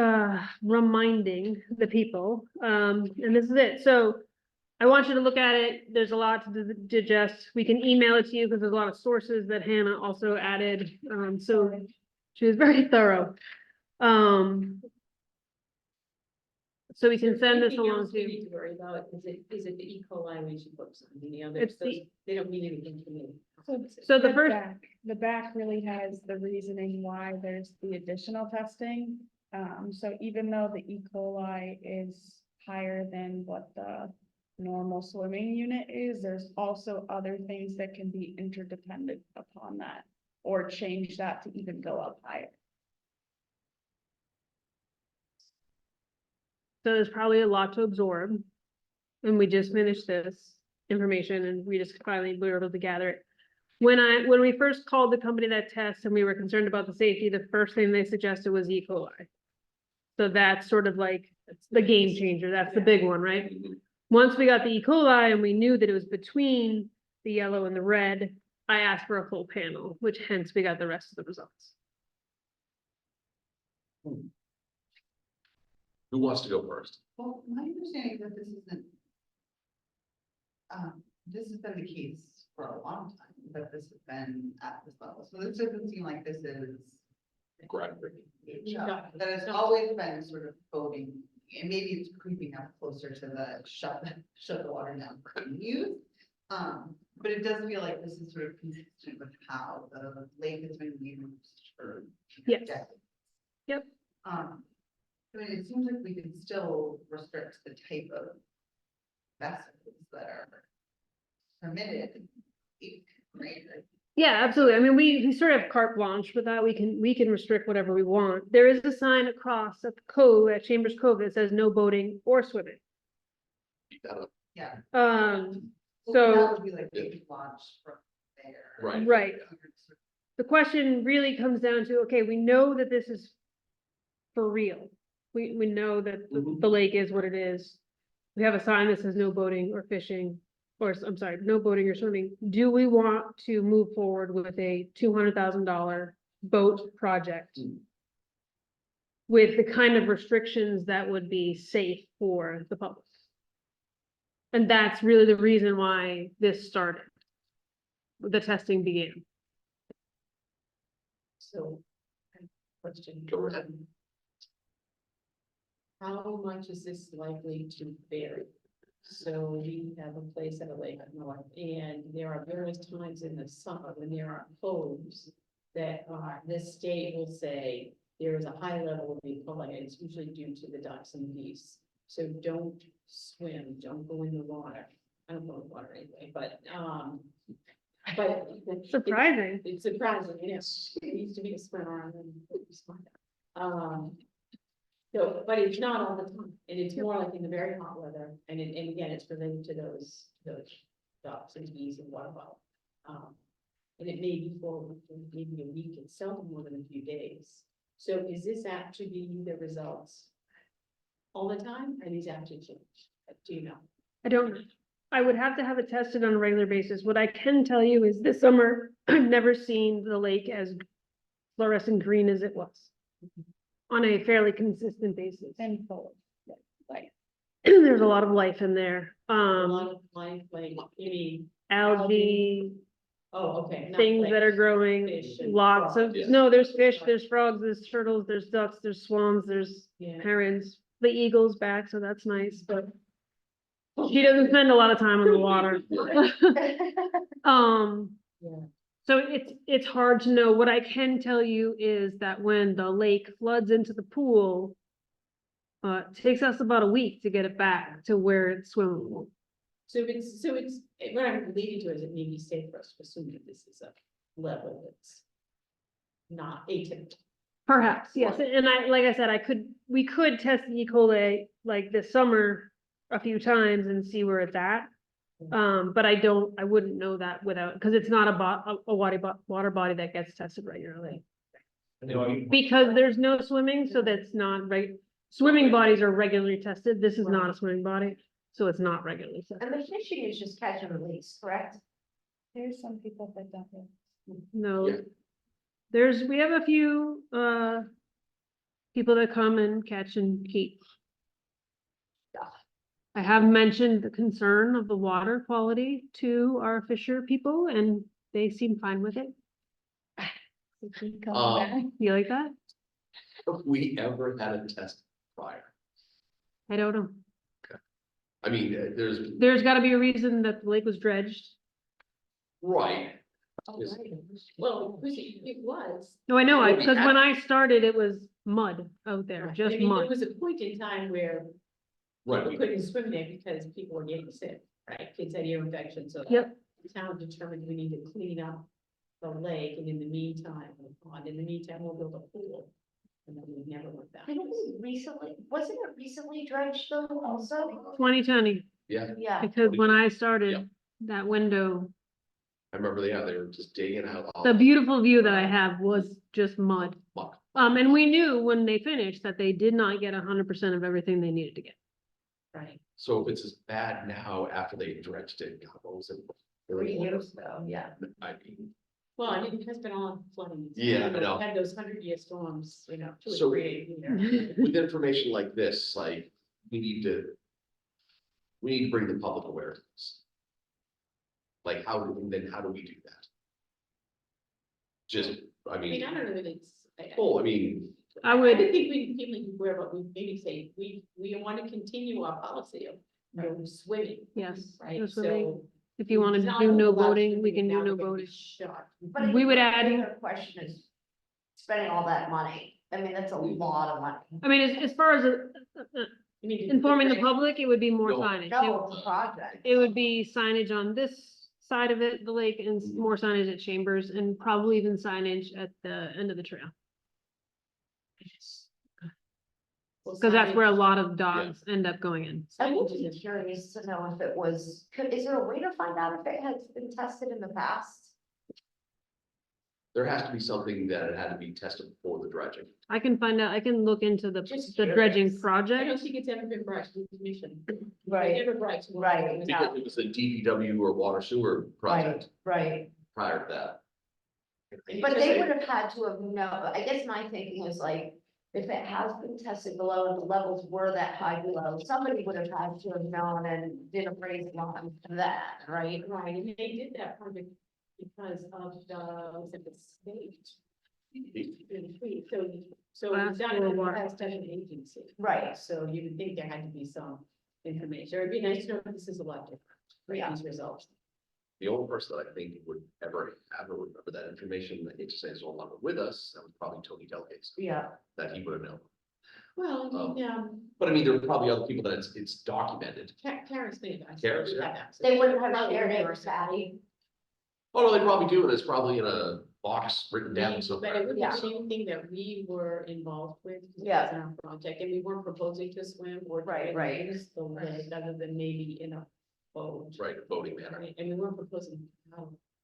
A: reminding the people. And this is it. So I want you to look at it. There's a lot to digest. We can email it to you because there's a lot of sources that Hannah also added. So she was very thorough. So we can send this
E: Anything
A: along
E: else we
A: to.
E: need to worry about, is it the E. coli we should focus on, any others?
A: It's the-
E: They don't mean anything to me.
A: So the first,
F: The back really has the reasoning why there's the additional testing. So even though the E. coli is higher than what the normal swimming unit is, there's also other things that can be interdependent upon that. Or change that to even go up higher.
A: so there's probably a lot to absorb. And we just finished this information and we just finally were able to gather it. When we first called the company that tests and we were concerned about the safety, the first thing they suggested was E. coli. So that's sort of like the game changer. That's the big one, right? Once we got the E. coli and we knew that it was between the yellow and the red, I asked for a full panel, which hence we got the rest of the results.
B: Who wants to go first?
D: Well, my understanding is that this has been the case for a long time, that this has been at this level. So this doesn't seem like this is.
B: Groundbreaking.
D: That it's always been sort of voting, and maybe it's creeping up closer to the shut the water down for use. But it does feel like this is sort of consistent with how the lake has been used for
A: Yes.
D: decades.
A: Yep.
D: I mean, it seems like we can still restrict the type of vessels that are permitted. Right?
A: Yeah, absolutely. I mean, we sort of have carte blanche with that. We can restrict whatever we want. There is a sign across at the cove, at Chambers Cove, that says no boating or swimming.
B: Keep that up.
D: Yeah.
A: So-
D: That would be like big launch from there.
B: Right.
A: Right. The question really comes down to, okay, we know that this is for real. We know that
B: Mhm.
A: the lake is what it is. We have a sign that says no boating or fishing, or I'm sorry, no boating or swimming. Do we want to move forward with a $200,000 boat project?
B: Mm.
A: With the kind of restrictions that would be safe for the public? And that's really the reason why this started. The testing began.
E: So, question.
B: Go ahead.
E: How much is this likely to vary? So we have a place at a lake up north, and there are various times in the summer when there are coves that are, the state will say there is a high level of E. coli, and it's usually due to the ducks and geese. So don't swim, don't go in the water. I don't go in the water anyway, but.
A: Surprising.
E: It's surprising, you know, it used to be a swimmer and then. So, but it's not all the time, and it's more like in the very hot weather, and again, it's related to those ducks and geese and waterfowl. And it may be for maybe a week, it's seldom more than a few days. So is this apt to be the results all the time, and these actually change? Do you know?
A: I don't know. I would have to have it tested on a regular basis. What I can tell you is this summer, I've never seen the lake as fluorescent green as it was. On a fairly consistent basis.
F: And full of life.
A: There's a lot of life in there.
E: A lot of life, like, you mean,
A: Algae,
E: oh, okay. not
A: things
E: like
A: that are growing,
E: fish and
A: lots of,
E: frogs.
A: no, there's fish, there's frogs, there's turtles, there's ducks, there's swans, there's
E: Yeah.
A: herons. The eagle's back, so that's nice, but she doesn't spend a lot of time in the water.
E: Yeah.
A: So it's hard to know. What I can tell you is that when the lake floods into the pool, it takes us about a week to get it back to where it's swimmable.
E: So what I'm leading to is it may be safe for us to assume that this is a level that's not atypical.
A: Perhaps, yes, and like I said, we could test the E. coli like this summer a few times and see where it's at. But I wouldn't know that without, because it's not a water body that gets tested regularly. Because there's no swimming, so that's not swimming bodies are regularly tested, this is not a swimming body, so it's not regularly
H: And
A: tested.
H: the fishing is just catch and release, correct?
F: There's some people that don't.
A: No.
B: Yeah.
A: We have a few, people that come and catch and keep. I have mentioned the concern of the water quality to our fisher people and they seem fine with it.
F: They keep coming back.
A: You like that?
B: Have we ever had a test prior?
A: I don't know.
B: I mean,
A: There's gotta be a reason that the lake was dredged.
B: right,
E: Oh,
B: Is-
E: right. Well, it was.
A: No, I know,
B: Well, we
A: because
B: had-
A: when I started, it was mud out there,
E: Right.
A: just
E: I mean, there
A: mud.
E: was a point in time where
B: right.
E: people couldn't swim there because people were getting sick, right? Kids had ear infections, so.
A: Yep.
E: The town determined we need to clean up the lake, and in the meantime, we'll build a pool. And then we never went back.
H: Didn't we recently, wasn't it recently dredged though also?
A: 2020,
B: Yeah,
H: Yeah.
A: because when I
B: Yep.
A: started, that window,
B: I remember, they were just digging out. all
A: the beautiful view that I have was just mud.
B: muck.
A: And we knew when they finished that they did not get 100% of everything they needed to get.
E: Right.
B: So if it's as bad now after they dredged it, God, what was it?
H: 3 years ago, yeah.
B: I mean,
E: Well, I mean, it has been on flooding.
B: Yeah, I
E: We've
B: know.
E: Had those 100-year storms, 2 or
B: So-
E: 3 a year.
B: with information like this, like, we need to bring the public aware to this. Like, how do we do that? Just, I
E: I mean,
B: mean,
E: I don't know that it's.
B: well, I mean,
A: I
E: I
A: would,
E: think we people be aware, but we maybe say, we want to continue our policy of no swimming.
A: yes,
E: Right,
A: no swimming.
E: so.
A: If you wanted
E: it's
A: to
E: not
A: do
E: like
A: no
E: we're allowed
A: boating,
E: to
A: we
E: do
A: can
E: it,
A: do
E: now
A: no
E: we're gonna be
A: boating.
E: shut.
H: But I
A: We
H: think
A: would
H: the
A: add-
H: bigger question is spending all that money. I mean, that's a lot of money.
A: I mean, as far as
E: I mean,
A: informing the public, it would be more
B: No.
A: signage.
H: No, it's a project.
A: It would be signage on this side of it, the lake, and more signage at Chambers, and probably even signage at the end of the trail. Because that's where a lot of dogs end up going in.
H: I would be curious to know if it was, is there a way to find out if it has been tested in the past?
B: there has to be something that it had to be tested before the dredging.
A: I can find out, I can look into the
H: Just
A: dredging
H: curious.
E: I
A: project.
E: don't think it's ever been brought to the commission. They
H: Right,
E: never brought to.
H: Right.
B: Because it was a DPW or water sewer project
H: right.
B: prior to that.
H: But they would have had to have known, I guess my thinking is like, if it has been tested below and the levels were that high below, somebody would have had to have known and did a raise line for that, right?
E: Right, and they did that project because of was it the state? So it was
A: Last
E: done
A: World
E: in
A: War.
E: a special agency.
H: Right.
E: So you would think there had to be some information, or it'd be nice to know if this is a lot different, right,
H: Yeah.
E: these results.
B: The only person that I think would ever remember that information, I hate to say is no longer with us, that was probably Tony Delegates,
H: Yeah,
B: that he would have known.
E: Well, I mean,
B: But I mean, there are probably other people that it's documented.
E: Karen Smith.
B: Karen's, yeah.
H: they wouldn't have
E: Probably
H: shared it
E: never
H: with Patty.
B: Oh, no, they probably do, and it's probably in a box written down
E: But it
B: somewhere.
E: wouldn't
H: Yeah.
E: be anything that we were involved with. 'cause it
H: Yeah.
E: was our project, and we weren't proposing to swim or. to
H: Right, right.
E: use the lake other than maybe in a boat.
B: Right, voting manner.
E: Right, and we weren't proposing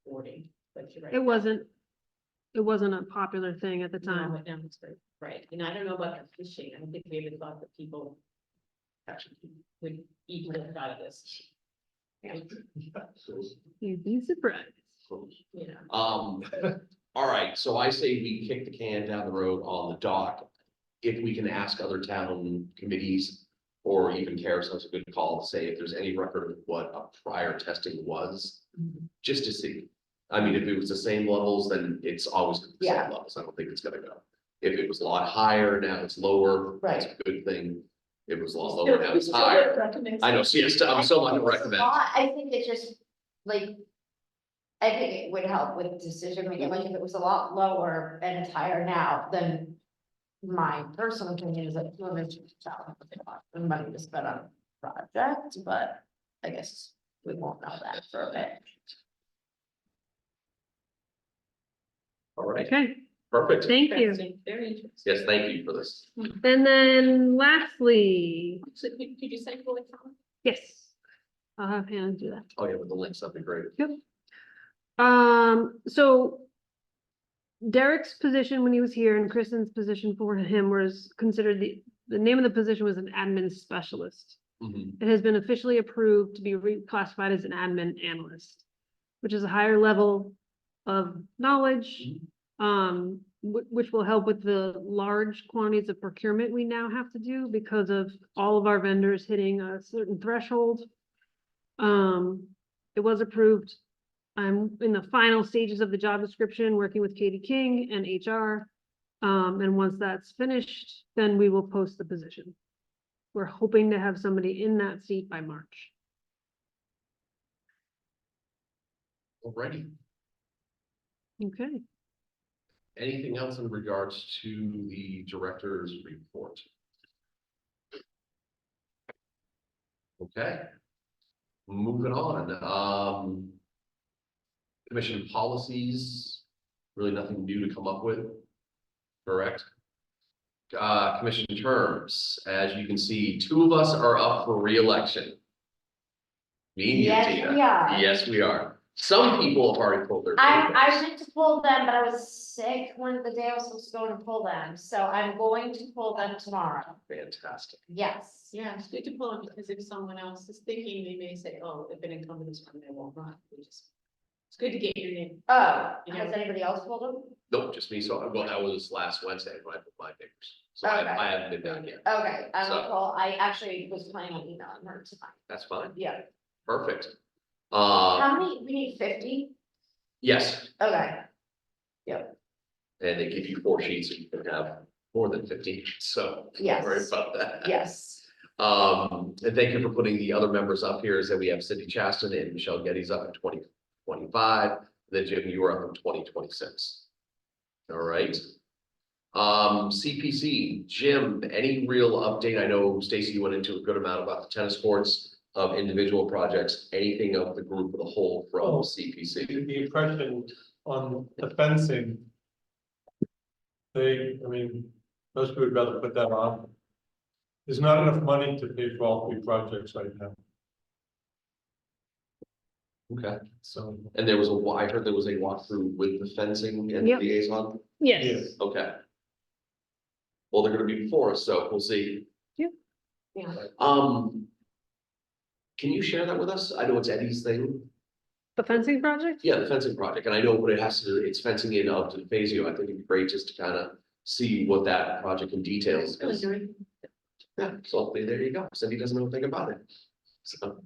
E: boarding, but you're right.
A: It wasn't a popular thing at the
E: No,
A: time.
E: but now it's very, right, and I don't know about the fishing, I don't think we ever thought that people actually would eat it out of this.
A: You'd be surprised.
E: You know,
B: All right, so I say we kick the can down the road on the dock. If we can ask other town committees or even Carousel's a good call to say if there's any record of what a prior testing was, just to see. I mean, if it was the same levels, then it's always the
H: Yeah.
B: same levels. I don't think it's gonna go. If it was a lot higher, now it's lower, that's a good thing. If it was a lot lower, now it's higher. I know, so yes, I'm so much
H: It's a
B: recommend.
H: lot. I think it's just, like, I think it would help with decision making, like if it was a lot lower and it's higher now, then my personal opinion is that money to spend on a project, but I guess we won't know that for a bit.
B: All right,
A: Okay,
B: perfect.
A: thank you.
E: Interesting, very interesting.
B: Yes, thank you for this.
A: And then lastly,
E: So could you say for like?
A: yes, I'll have Hannah do that.
B: Oh, yeah, with the links, that'd be great.
A: So Derek's position when he was here and Kristen's position for him was considered the name of the position was an admin specialist.
B: Mhm.
A: It has been officially approved to be reclassified as an admin analyst, which is a higher level of knowledge, which will help with the large quantities of procurement we now have to do because of all of our vendors hitting a certain threshold. It was approved. I'm in the final stages of the job description, working with Katie King and HR. And once that's finished, then we will post the position. We're hoping to have somebody in that seat by March.
B: Alrighty.
A: Okay.
B: Anything else in regards to the director's report? Okay. Moving on, commission policies, really nothing new to come up with, correct? Commission terms, as you can see, 2 of us are up for re-election. Me and you,
H: Yes,
B: Tina.
H: we are.
B: Yes, we are. Some people have already pulled their.
H: I
B: papers.
H: meant to pull them, but I was sick when the day I was supposed to go to pull them, so I'm going to pull them tomorrow.
B: Fantastic.
H: Yes.
E: Yeah, it's good to pull them because if someone else is thinking, they may say, oh, if an incumbent is running, they won't run. It's good to get your name.
H: Oh,
E: You know.
H: has anybody else pulled them?
B: Nope, just me. So, well, that was last Wednesday when I put my papers. So
H: Okay.
B: I haven't been back yet.
H: Okay, I
B: So-
H: will call, I actually was planning on emailing her tonight.
B: That's fine.
H: Yeah.
B: Perfect.
H: How many, we need 50?
B: Yes,
H: Okay,
B: and they give you 4 sheets so you can have more than 15, so don't worry
H: Yes.
B: about that.
H: yes.
B: And thank you for putting the other members up here, is that we have Cindy Chaston and Michelle Getty's up in 2025, then Jim, you are up in 2026. All right. CPC, Jim, any real update? I know Stacy went into a good amount about the tennis courts of individual projects, anything of the group of the whole from
G: Oh.
B: CPC?
G: The impression on the fencing. I mean, most people would rather put that on. There's not enough money to pay for all 3 projects right now,
B: Okay,
G: so.
B: and there was I heard there was a walkthrough with the fencing and
A: Yep.
B: liaison,
A: Yes.
B: okay. Well, they're gonna be before us, so we'll see.
A: Yep.
E: Yeah.
B: Can you share that with us? I know it's Eddie's thing.
A: The fencing project?
B: Yeah, the fencing project, and I know what it has to do, it's fencing in up to the Fazio. I think it'd be great just to kind of see what that project in details.
E: Really
B: is.
E: doing.
B: Yeah, so there you go. Cindy doesn't know a thing about it. So.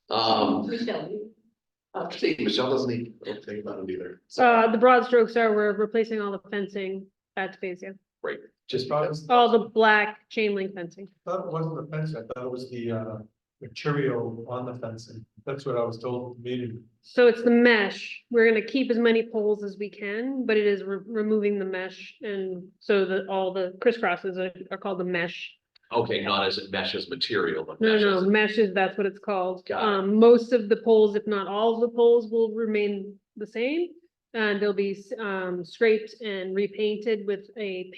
E: Michelle,
B: See, Michelle doesn't even know a thing about it either. So,
A: The broad strokes are we're replacing all the fencing at Spezia.
B: just because,
A: All the black chain link fencing.
G: I thought it wasn't the fencing, I thought it was the material on the fencing. That's what I was told at the meeting.
A: So it's the mesh. We're gonna keep as many poles as we can, but it is removing the mesh, and so that all the crisscrosses are called the mesh.
B: okay, not as it meshes material, but
A: No,
B: meshes.
A: no, meshes, that's what it's called.
B: Got it.
A: Most of the poles, if not all of the poles, will remain the same. And they'll be scraped and repainted with a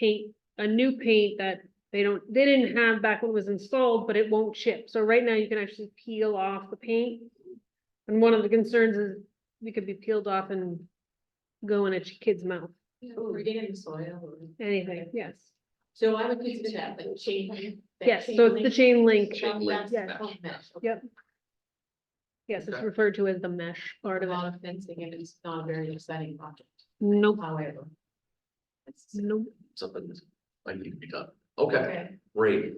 A: new paint that they didn't have back when it was installed, but it won't chip. So right now you can actually peel off the paint. And one of the concerns is it could be peeled off and go in a kid's mouth,
E: we're getting the soil. or-
A: anything, yes.
E: So I would consider that the chain. that
A: Yes,
E: chain
A: so it's the
E: link.
A: chain link.
B: Chain link
E: That's
A: mesh.
E: called mesh. Okay.
A: Yep. Yes, it's
B: Okay.
A: referred to as the mesh part
E: A
A: of it.
E: lot of fencing and it's not a very exciting project,
A: Nope,
E: however. It's-
B: Mm-hmm.
A: nope.
B: Something that might need to be done. Okay.
E: Okay,
B: Great.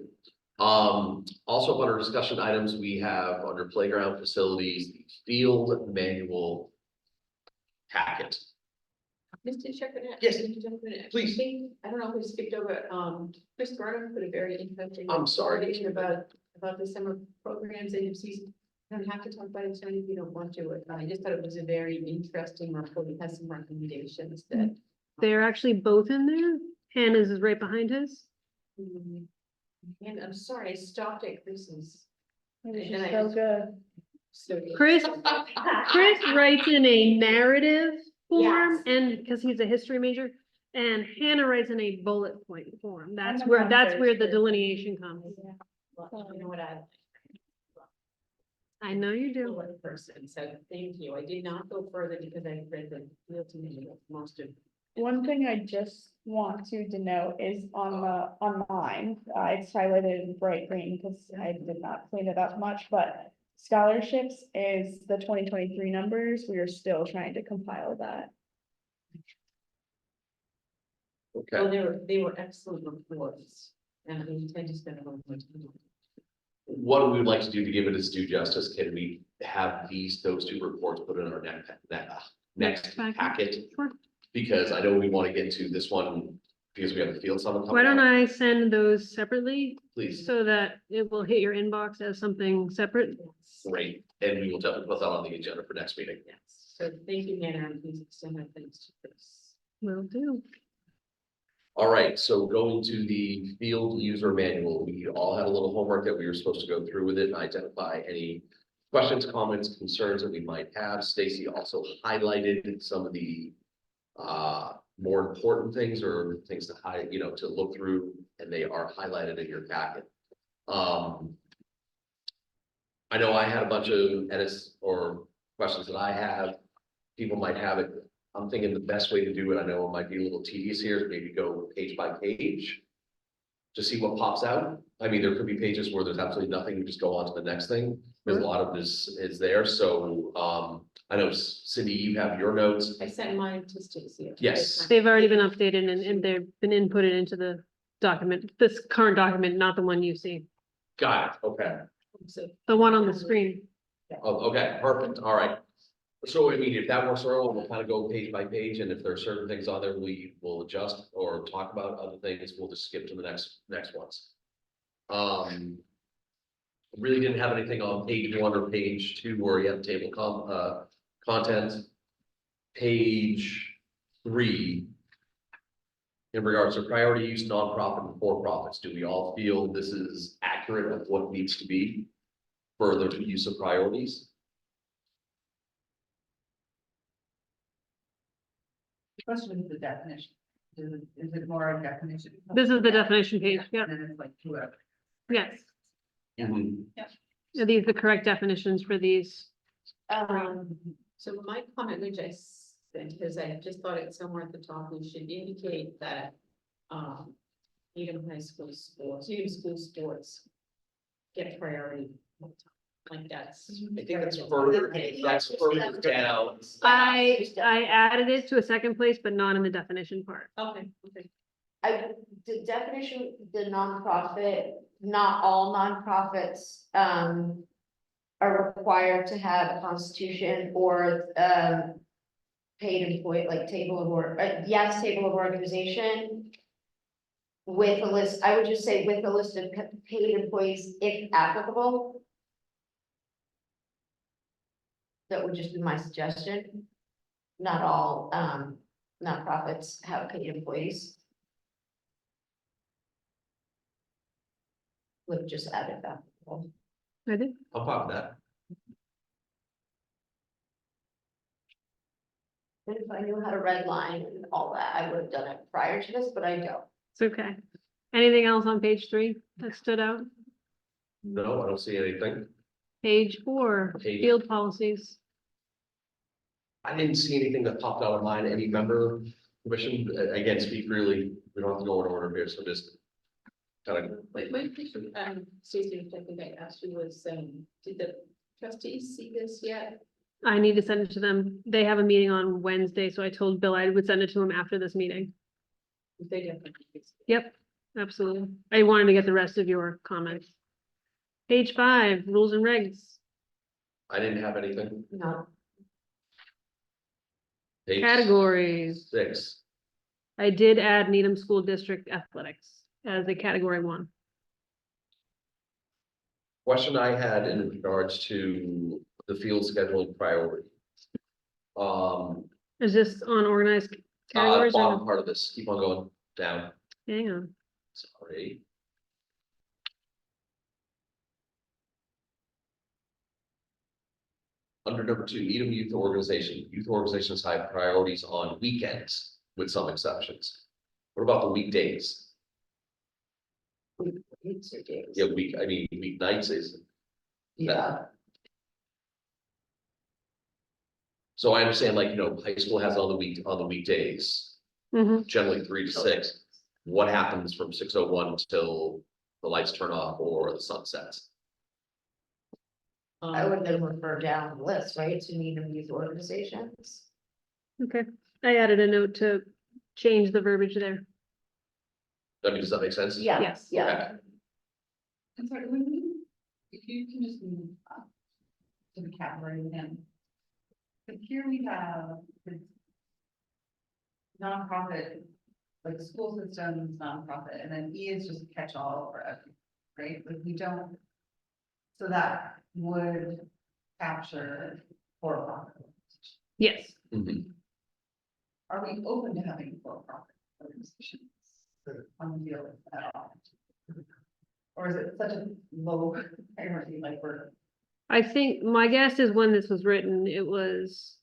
B: Also under discussion items, we have under playground facilities, the field manual packet.
E: Mr. Shepherd.
B: Yes, please.
E: I don't know if we skipped over, Chris Gardner put a very interesting.
B: I'm sorry.
E: information about the summer programs, agencies. Don't have to talk about it tonight if you don't want to. I just thought it was a very interesting report. It has some recommendations that.
A: They're actually both in there. Hannah's is right behind his.
E: And I'm sorry, I stopped at Chris's.
F: It
E: And
F: was
E: I
F: so
E: just-
F: good.
E: So good.
A: Chris writes in a narrative form
E: Yes.
A: and because he's a history major. And Hannah writes in a bullet point form. That's
F: the
A: where the
F: numbers.
A: delineation comes.
E: Well, you know what
A: I know you do.
E: Bullet person, so thank you. I did not go further because I read the field to me most of.
F: One thing I just want to denote is on mine, it's highlighted in bright green because I did not clean it up much, but scholarships is the 2023 numbers. We are still trying to compile that.
B: Okay.
E: Oh, they were excellent reports, and I intend to spend a lot more time on it.
B: What we would like to do to give it its due justice, can we have those two reports put in our next
A: packet.
B: packet?
A: Sure.
B: Because I know we want to get to this one, because we have the field summit.
A: Why don't
B: coming up.
A: I send those separately
B: Please,
A: so that it will hit your inbox as something separate?
E: Yes.
B: great, and we will definitely put that on the agenda for next meeting.
E: Yes, so thank you, Hannah, and please extend my thanks to Chris.
A: Will do.
B: All right, so going to the field user manual, we all had a little homework that we were supposed to go through with it and identify any questions, comments, concerns that we might have. Stacy also highlighted some of the more important things or things to to look through, and they are highlighted in your packet. I know I had a bunch of edits or questions that I have. People might have it. I'm thinking the best way to do it, I know it might be a little tedious here, is maybe go page by page. To see what pops out. I mean, there could be pages where there's absolutely nothing, we just go on to the next thing. There's a lot of this is there, so I know Cindy, you have your notes.
E: I sent mine to Stacy.
B: Yes.
A: They've already been updated and they've been inputted into the document, this current document, not the one you see,
B: Got it, okay.
E: So,
A: the one on the screen.
B: Oh, okay, perfect, all right. So I mean, if that works for everyone, we'll kind of go page by page, and if there are certain things on there, we will adjust or talk about other things, we'll just skip to the next ones. Really didn't have anything on page 1 or page 2 where you have table content. Page 3. In regards to priority use, nonprofit and for-profits, do we all feel this is accurate of what needs to be for the use of priorities?
D: The question is the definition. Is it more a definition?
A: This is the definition page, yep,
D: And then it's like whoever.
A: yes.
B: Mhm.
A: Are these the correct definitions for these?
E: so my comment, which I sent, because I just thought it somewhere at the top, we should indicate that, Needham High School sports, Needham school sports get priority. Like that's.
B: I think that's further down.
A: I added it to a second place, but not in the definition part.
E: Okay, okay.
H: The definition, the nonprofit, not all nonprofits, are required to have a constitution or, paid employee, like table of yes, table of organization. With a list, I would just say with a list of paid employees, if applicable. That would just be my suggestion. Not all, nonprofits have paid employees. Would just add it back.
A: I did.
B: I'm fine with that.
H: And if I knew how to red line and all that, I would have done it prior to this, but I don't.
A: It's okay. Anything else on page 3 that stood out?
B: No, I don't see anything.
A: Page 4,
B: Page-
A: field policies.
B: I didn't see anything that popped out of mine. Any member commission, again, speak freely. We don't have to go in order here, so just kind of,
E: Wait, Stacy, which I think I asked you was, did the trustees see this yet?
A: I need to send it to them. They have a meeting on Wednesday, so I told Bill I would send it to him after this meeting.
E: They definitely.
A: Yep, absolutely. I wanted to get the rest of your comments. Page 5, rules and regs.
B: I didn't have anything.
H: No,
B: Page
A: Categories.
B: 6.
A: I did add Needham School District Athletics as a category 1.
B: Question I had in regards to the field scheduling priority.
A: Is this unorganized categories
B: Bottom
A: or,
B: part of this, keep on going down,
A: hang on,
B: sorry. Under number two, Needham Youth Organization, youth organizations have priorities on weekends with some exceptions. What about the weekdays? Yeah, weeknights is,
D: Yeah,
B: so I understand like, high school has on the weekdays,
A: Mhm.
B: generally 3 to 6. What happens from 6:01 till the lights turn off or the sun sets?
H: I would then refer down the list, right, to Needham Youth Organizations.
A: Okay, I added a note to change the verbiage there.
B: I mean, does that make sense?
H: Yeah,
A: Yes.
H: yeah.
B: Okay.
D: I'm sorry, when you, if you can just move up to the category again. But here we have this nonprofit, like school systems, nonprofit, and then E is just a catch-all for everything, right? Like we don't. So that would capture for-profit.
A: Yes,
B: Mhm.
D: Are we open to having for-profit organizations on the field at all? Or is it such a low priority, like we're,
A: I think, my guess is when this was written, it was,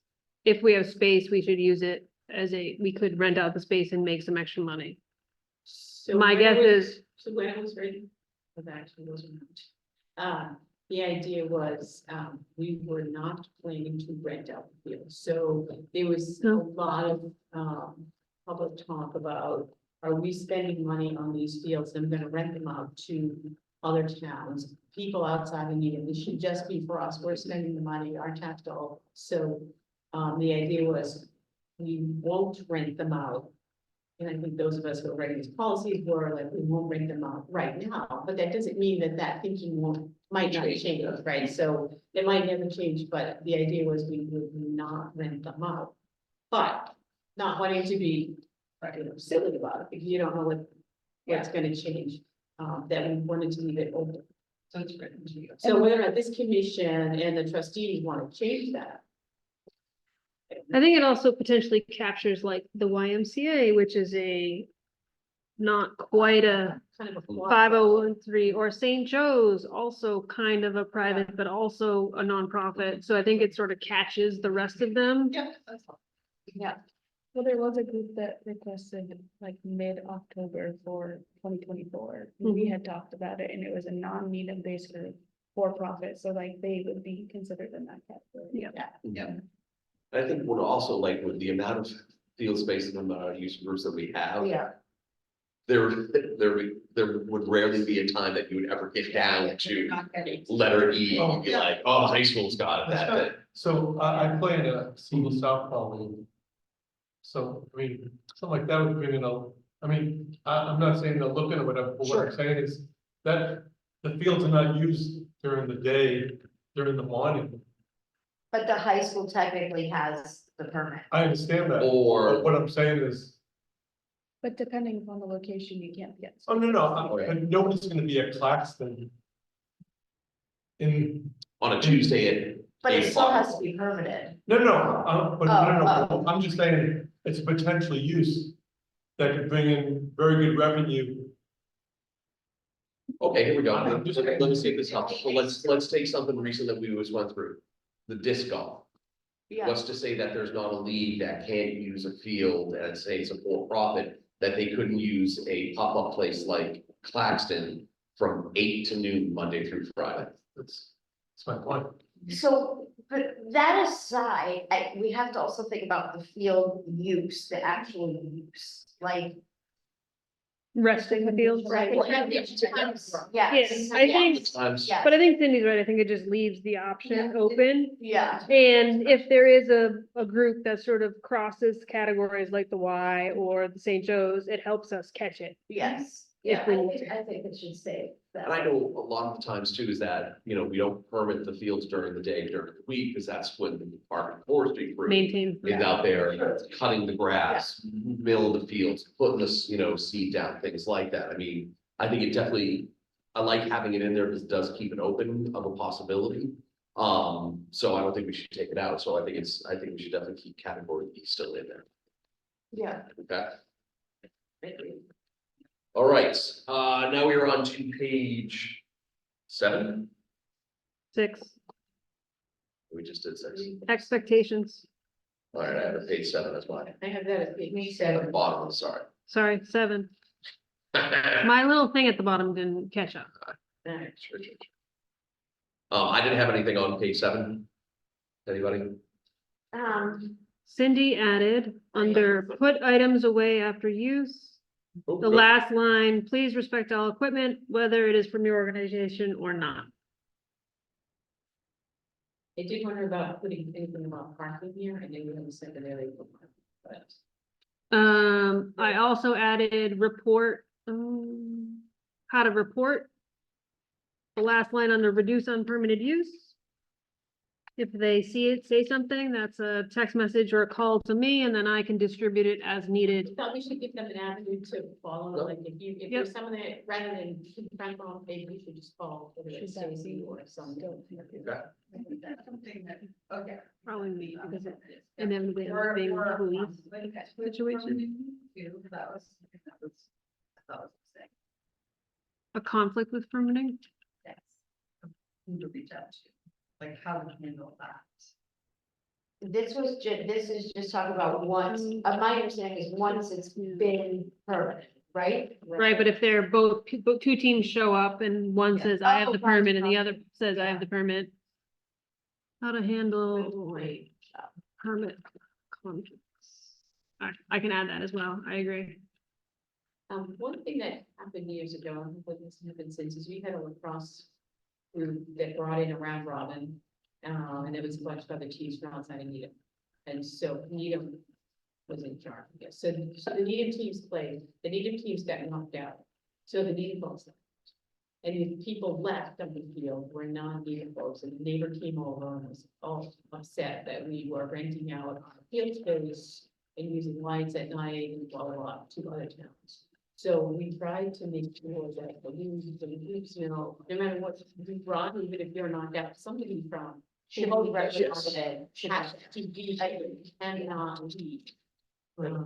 A: if we have space, we should use it we could rent out the space and make some extra money.
E: So
A: My
E: when
A: guess
E: it was-
A: is,
E: So when it was written, it actually wasn't. The idea was, we were not planning to rent out the field, so there was a
A: No.
E: lot of, public talk about, are we spending money on these fields, and gonna rent them out to other towns, people outside of Needham, this should just be for us, we're spending the money, our tax dollars. So, the idea was, we won't rent them out. And I think those of us who are writing these policies were like, we won't rent them out right now, but that doesn't mean that that thinking might not change, right? So it might never change, but the idea was we would not rent them out. But not wanting to be, silly about it, because you don't know what's gonna change, that we wanted to leave it open.
D: so it's written to you.
E: So whether or not this commission and the trustees wanna change that.
A: I think it also potentially captures like the YMCA, which is not quite a
E: Kind of a.
A: 5013, or St. Joe's, also kind of a private, but also a nonprofit. So I think it sort of catches the rest of them.
D: Yeah, that's all.
H: Yeah,
F: Well, there was a group that requested like mid-October for 2024. We had talked about it and it was a non-Needham based group for profit, so like they would be considered in that category.
A: Yeah.
D: Yeah.
B: I think would also like with the amount of field space and the amount of use groups that we have.
H: yeah.
B: There would rarely be a time that you would ever get down
D: You're
B: to
D: not getting.
B: letter E,
G: Oh,
B: and be
D: yeah.
B: like, oh, high school's got it,
G: That's
B: that,
G: right. So I play in a single softball league. So, I mean, something like that would bring in I'm not saying they're looking or whatever, but what I'm saying is that the fields are not used during the day, during the morning.
H: But the high school technically has the permit.
G: I understand that, but
B: or,
G: what I'm saying is,
F: But depending upon the location, you can't get.
G: oh, no,
B: Oh, yeah.
G: but nobody's gonna be at Claxton.
B: on a Tuesday at
H: But it
B: 8
H: still
B: o'clock.
H: has to be permitted.
G: But
H: Oh.
G: I'm just saying, it's a potential use that could bring in very good revenue.
B: Okay, here we go.
G: I'm just-
B: Let me see this up. So let's take something recent that we always went through. The disc golf.
H: Yeah,
B: What's to say that there's not a league that can't use a field and say it's a for-profit, that they couldn't use a pop-up place like Claxton from 8 to noon, Monday through Friday?
G: That's my point.
H: so, but that aside, we have to also think about the field use, the actual use, like.
A: Resting the fields.
H: Right.
A: Yes,
H: Yes,
A: I think,
H: yes,
B: Times,
H: yes,
A: but I think Cindy's right. I think it just leaves the option open.
H: yeah,
A: And if there is a group that sort of crosses categories like the Y or the St. Joe's, it helps us catch it.
H: yes,
A: If
H: yeah,
A: we
H: I
A: need
H: think, I think it should stay that
B: and I
H: way.
B: know a lot of the times too is that, we don't permit the fields during the day, during the week, because that's when the Department of Forestry crew
A: Maintain.
B: is out there
H: Sure.
B: cutting the grass, milling the fields, putting the, seed down, things like that. I mean, I think it definitely I like having it in there because it does keep it open of a possibility. So I don't think we should take it out. So I think we should definitely keep category E still in there.
H: Yeah.
B: Okay. All right, now we are on to page 7.
A: 6,
B: We just did 6.
A: expectations,
B: All right, I have a page 7 as well.
E: I have that as page
H: Me
B: At the
E: seven.
B: bottom, sorry.
A: sorry, 7. My little thing at the bottom didn't catch up.
E: Alright.
B: Sure. I didn't have anything on page 7. Anybody?
A: Cindy added under put items away after use.
B: Oh,
A: The
B: good.
A: last line, please respect all equipment, whether it is from your organization or not.
E: I did wonder about putting anything about parking here, and then we have a secondary, but.
A: I also added report, how to report. The last line under reduce unpermitted use. If they see it, say something, that's a text message or a call to me, and then I can distribute it as needed.
E: I thought we should give them an avenue to follow, like if there's someone that, rather than confront them, maybe we should just call, whether it's
F: Should that
E: Stacy
F: be
E: or someone.
B: Okay.
D: I think that's something that, okay.
A: Probably me, because it inevitably ends up being a police situation.
D: That was, that was saying,
A: A conflict with permitting.
D: yes. Who to reach out to, like how to handle that.
H: This is just talking about once, my understanding is once it's been permanent, right?
A: Right, but if they're both, two teams show up and one
D: Yeah.
A: says I have
H: Oh,
A: the
H: right,
A: permit and the
H: right.
A: other says I have the permit. How to handle
H: Right.
A: permit conflicts. I can add that as well, I agree.
E: One thing that happened years ago, and what has happened since, is we had a lacrosse group that brought in a round robin. And there was a bunch of other teams from outside of Needham. And so Needham was in charge, I guess. So the Needham teams played, the Needham teams got knocked out. So the Needham folks left. And the people left on the field were non-Needham folks, and the neighbor came over and was all upset that we were renting out our field space and using lights at night and blah, blah, blah, to other towns. So we tried to make sure that the leagues and the groups, you know, no matter what you brought, even if you're not out, somebody from.
H: Should
E: Should
H: be
E: be
H: represented.
E: has to be, and not leave. And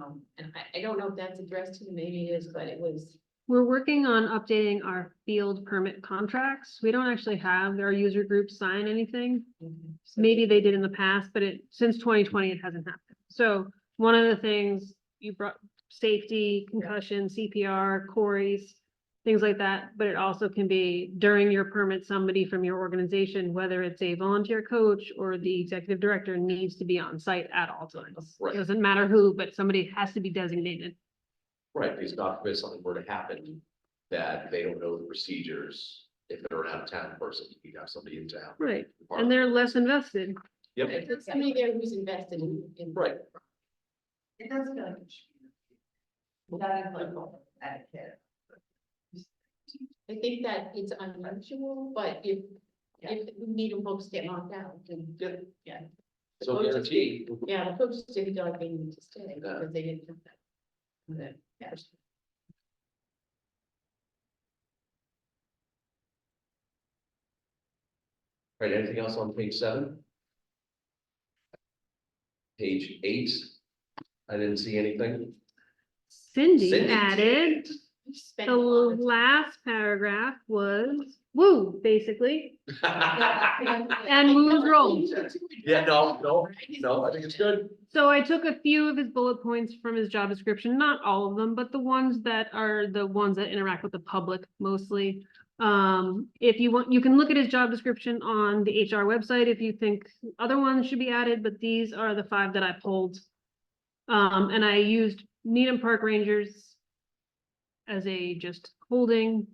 E: I don't know if that's addressed to them, maybe it is, but it was.
A: We're working on updating our field permit contracts. We don't actually have our user groups sign anything. Maybe they did in the past, but since 2020, it hasn't happened. So one of the things you brought, safety, concussion, CPR, Corey's, things like that, but it also can be during your permit, somebody from your organization, whether it's a volunteer coach or the executive director, needs to be on site at all times.
B: Right.
A: Doesn't matter who, but somebody has to be designated.
B: Right, because God forbid something were to happen, that they don't know the procedures. If they're an out of town person, you have somebody in town.
A: Right, and they're less invested.
B: Yep,
E: It's somebody there who's invested in.
B: right.
D: It does feel like it should be. That is like etiquette.
E: I think that it's unusual, but if Needham folks get knocked out, then. Yeah. The
B: So
E: coaches-
B: guarantee,
E: Yeah, the coaches didn't feel like they needed to stay,
B: Yeah.
E: because they didn't have that. Yeah.
B: right, anything else on page 7? Page 8, I didn't see anything.
A: Cindy
B: Cindy
A: added,
E: We spent
A: the
E: a lot of time.
A: last paragraph was woo, basically, and
E: And
A: moves roll.
B: Yeah, no, I think it's good.
A: So I took a few of his bullet points from his job description, not all of them, but the ones that are the ones that interact with the public mostly. If you want, you can look at his job description on the HR website if you think other ones should be added, but these are the 5 that I pulled. And I used Needham Park Rangers as a just holding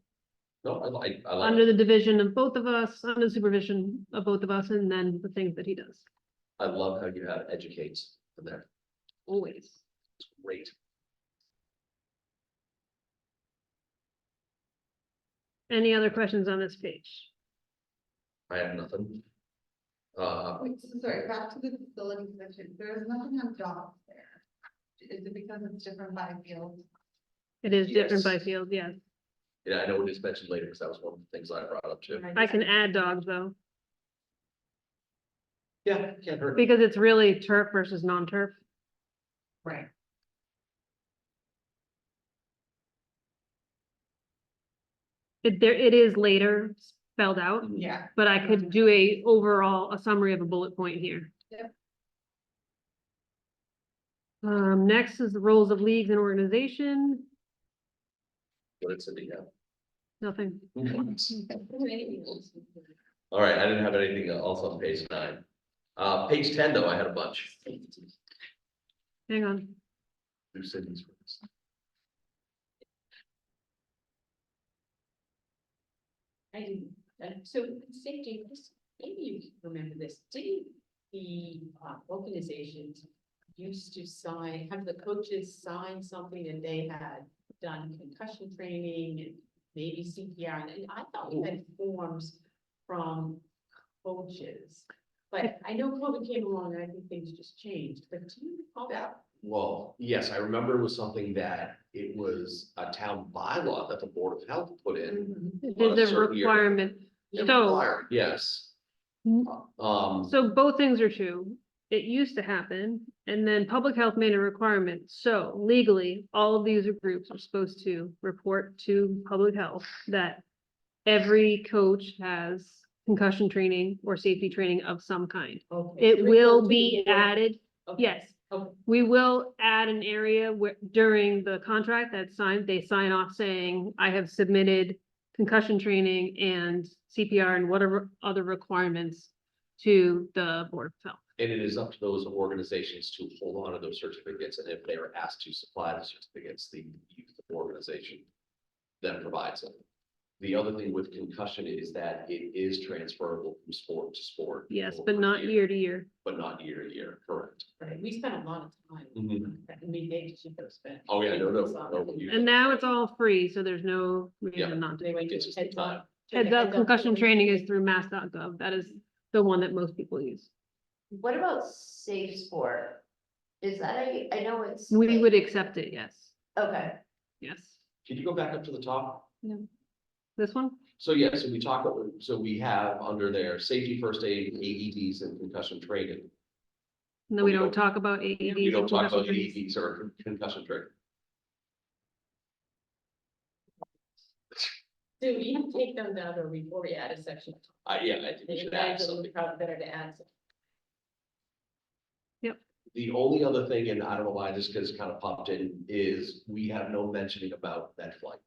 B: No, I like
A: under the division of both of us, under the supervision of both of us, and then the things that he does,
B: I love how you have educates in there.
A: always.
B: It's great.
A: Any other questions on this page?
B: I have nothing.
D: Wait, so sorry, back to the facility section, there's nothing on jobs there. Is it because it's different by field?
A: It is different by
B: Yes.
A: field, yes.
B: Yeah, I know it is mentioned later, because that was one of the things I brought up too.
A: I can add dogs though,
B: Yeah, can't hurt.
A: because it's really turf versus non-turf.
D: Right.
A: It is later spelled out,
D: Yeah.
A: but I could do a summary of a bullet point here.
D: Yep.
A: Next is the roles of leagues and organization,
B: But it's in the,
A: nothing.
B: All right, I didn't have anything else on page 9. Page 10, though, I had a bunch.
A: Hang on.
B: New cities first.
E: I didn't, so safety, maybe you remember this, didn't the organizations used to sign, have the coaches sign something that they had done concussion training and maybe CPR, and I thought we had forms from coaches. But I know COVID came along and I think things just changed, but do you recall that?
B: Well, yes, I remember it was something that it was a town bylaw that the Board of Health put in.
A: It
B: On a
A: is a
B: certain year.
A: requirement.
B: It
A: So-
B: required, yes.
A: Mm. So both things are true. It used to happen, and then public health made a requirement. So legally, all of these groups are supposed to report to public health that every coach has concussion training or safety training of some kind.
E: Okay,
A: It
E: so
A: will
E: goes to
A: be
E: the board.
A: added,
E: Okay,
A: yes.
E: okay.
A: We will add an area where during the contract that's signed, they sign off saying, I have submitted concussion training and CPR and whatever other requirements to the Board of Health.
B: And it is up to those organizations to hold on to those certificates, and if they are asked to supply the certificates, the youth organization then provides them. The other thing with concussion is that it is transferable from sport to sport.
A: Yes,
B: over
A: but not year to year.
B: But not year to year, correct.
E: Right, we spent a lot of time.
B: Mhm.
E: I mean, they just should have spent.
B: Oh, yeah, no.
A: And now it's all free, so there's no
B: Yeah.
A: reason not to.
E: They went to
B: It's just
E: heads
B: time.
E: up.
A: Heads up, concussion training is through mass.gov. That is the one that most people use.
H: What about safe sport? Is that I know it's.
A: We
H: like-
A: would accept it, yes,
H: Okay,
A: yes.
B: Can you go back up to the top?
A: This one?
B: So yeah, so we talk, so we have under there, safety, first aid, AEDs and concussion training.
A: No, we don't talk about AEDs.
B: We don't
A: and
B: talk
A: concussion
B: about
A: training.
B: AEDs or concussion training.
E: Do we take them down or before we add a section?
B: Yeah, I think we should add something.
E: Probably better to add. something.
B: The only other thing, and I don't know why this has kind of popped in, is we have no mentioning about med flight.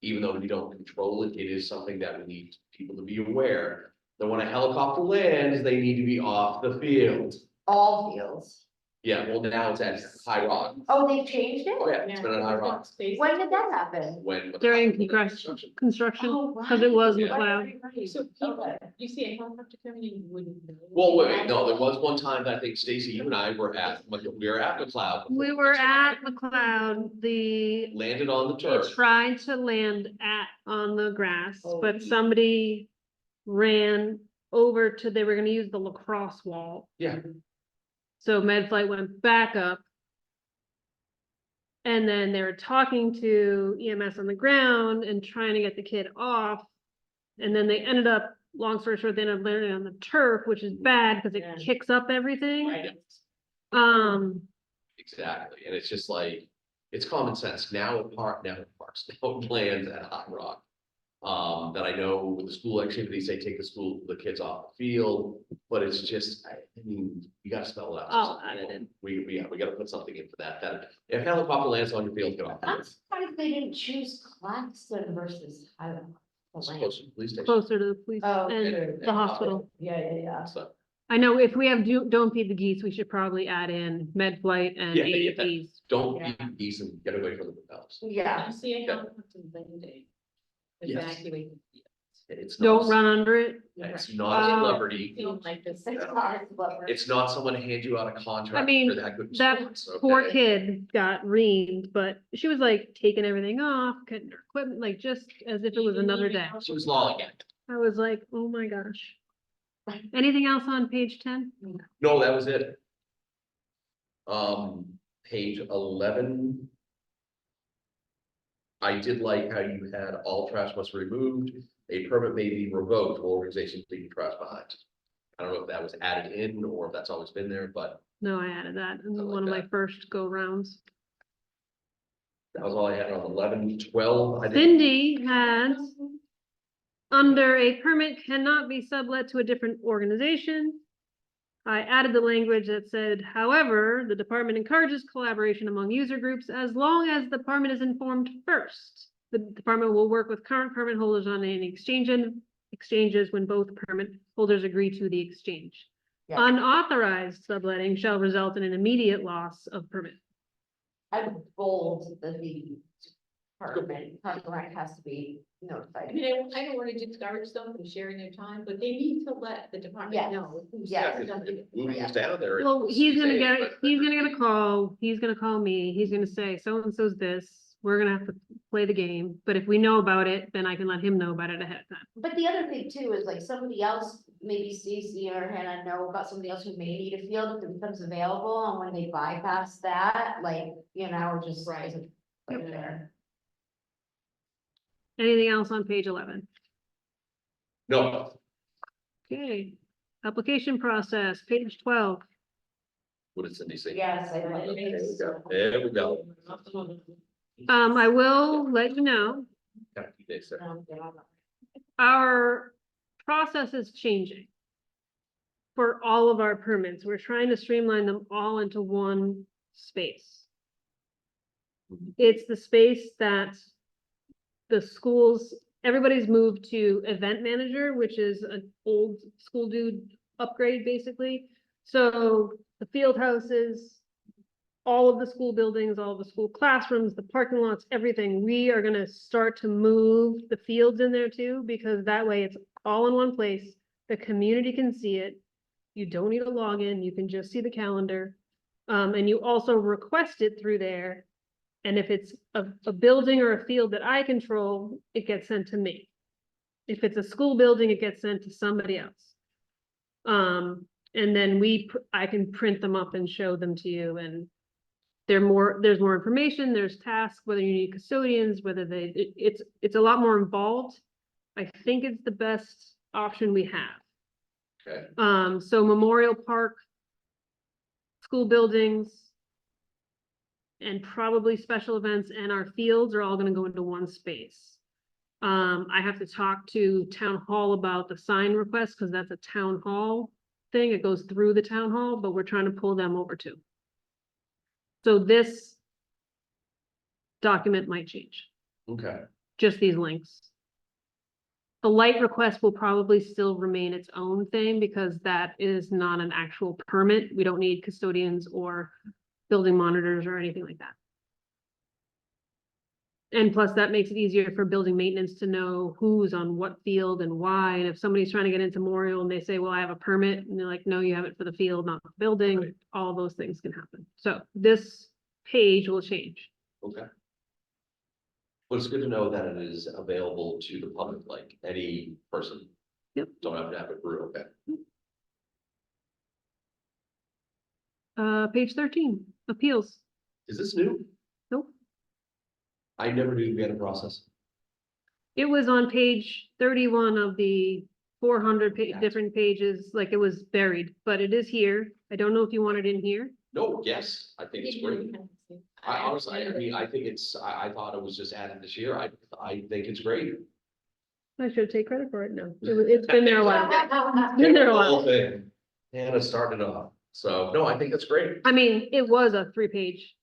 B: Even though we don't control it, it is something that we need people to be aware that when a helicopter lands, they need to be off the field.
H: all fields.
B: Yeah, well, now it's at High Rock.
H: Oh, they've changed it?
B: Oh, yeah, it's been at High Rock
H: When did that happen?
B: when.
A: During construction, because it was
B: Yeah.
A: McLeod.
E: So people,
H: Okay.
E: you see a helicopter coming in, you wouldn't. know.
B: Well, wait, no, there was one time that I think Stacy, you and I were at, we were at McLeod.
A: We were at McLeod,
B: Landed on the
A: it
B: turf.
A: tried to land on the grass,
E: Oh.
A: but somebody ran over to, they were gonna use the lacrosse wall.
B: Yeah.
A: So MedFlight went back up. And then they were talking to EMS on the ground and trying to get the kid off. And then they ended up, long story short, they ended up landing on the turf, which is bad because
E: Yeah.
A: it kicks up everything.
E: Right.
B: Exactly, and it's just like, it's common sense, now it parks, now it lands at High Rock. That I know with the school activities, they take the kids off the field, but it's just, I mean, you gotta spell it out.
A: I'll add it in.
B: We gotta put something in for that if helicopter lands on your field, get off.
H: I'm surprised they didn't choose Claxton versus Highland.
B: It's close to the police station.
A: Closer to the police
H: Oh,
A: and
B: sure.
A: the hospital.
H: Yeah.
B: So,
A: I know if we have Don't Feed the Geese, we should probably add in MedFlight and
B: Yeah, yeah.
A: AEDs.
B: don't
E: Yeah.
B: be geese and get away from the propellers.
H: Yeah,
E: You see a helicopter landing.
B: Yes.
E: Evacuate.
B: It's not,
A: Don't run under it.
B: it's not a celebrity,
E: Feel like this.
H: it's not as clever.
B: it's not someone to hand you out a contract
A: mean,
B: for that good.
A: that
B: sports,
A: Poor
B: okay?
A: kid got reamed, but she was like taking everything off, cutting her equipment, like just as if it was another day.
B: She was lollygagging.
A: I was like, oh my gosh. Anything else on page 10?
B: No, that was it. Page 11. I did like how you had all trash must be removed, a permit may be revoked for organizations leaving trash behind. I don't know if that was added in or if that's always been there, but
A: No, I added that in
B: I like
A: one of my
B: that.
A: first go rounds.
B: that was all I had on 11, 12. I didn't,
A: Cindy had, under a permit cannot be sublet to a different organization. I added the language that said, however, the department encourages collaboration among user groups as long as the department is informed first. The department will work with current permit holders on any exchanges when both permit holders agree to the exchange.
H: Yeah.
A: Unauthorized subletting shall result in an immediate loss of permit.
H: I would bold the department, Park and Rec has to be notified.
E: I mean, I don't want to discourage them from sharing their time, but they need to let the department
H: Yes.
E: know. who's
H: Yes.
E: done it.
B: moving us down there.
A: Well, he's gonna
B: safe,
A: get,
B: but-
A: he's gonna get a call, he's gonna call me, he's gonna say, so-and-so's this, we're gonna have to play the game, but if we know about it, then I can let him know about it ahead of time.
H: But the other thing too is like somebody else, maybe Cece or Hannah know about somebody else who may need a field if it becomes available, and when they bypass that, like, you know, just.
E: Right.
H: isn't right there.
A: Anything else on page 11?
B: No,
A: Okay, application process, page 12.
B: what did Cindy say?
H: Yes, I know.
B: There we go. There we go.
A: I will let you know,
B: Got a few days there.
A: our process is changing. For all of our permits, we're trying to streamline them all into one space. It's the space that the schools, everybody's moved to event manager, which is an old school dude upgrade, basically. So the field houses, all of the school buildings, all of the school classrooms, the parking lots, everything, we are gonna start to move the fields in there too, because that way it's all in one place. The community can see it. You don't need a login, you can just see the calendar. And you also request it through there. And if it's a building or a field that I control, it gets sent to me. If it's a school building, it gets sent to somebody else. And then I can print them up and show them to you, and there's more information, there's tasks, whether you need custodians, whether it's a lot more involved. I think it's the best option we have.
B: Okay.
A: So Memorial Park, school buildings, and probably special events and our fields are all gonna go into one space. I have to talk to town hall about the sign request, because that's a town hall thing. It goes through the town hall, but we're trying to pull them over too. So this document might change,
B: Okay,
A: just these links. The light request will probably still remain its own thing, because that is not an actual permit. We don't need custodians or building monitors or anything like that. And plus, that makes it easier for building maintenance to know who's on what field and why. And if somebody's trying to get into Memorial and they say, well, I have a permit, and they're like, no, you have it for the field, not the building,
B: Right.
A: all those things can happen. So this page will change.
B: okay. But it's good to know that it is available to the public, like any person.
A: Yep.
B: Don't have to have it through, okay.
A: Page 13, appeals.
B: Is this new?
A: Nope.
B: I never knew we had a process.
A: It was on page 31 of the 400
B: Gotcha.
A: different pages, like it was buried, but it is here. I don't know if you want it in here.
B: No, yes, I think it's great. I honestly, I mean, I think I thought it was just added this year. I think it's great.
A: I should take credit for it. No, it's been there a while. It's been there a
B: The whole
A: while.
B: thing. And it started off. So, no, I think that's great.
A: I mean, it was a 3-page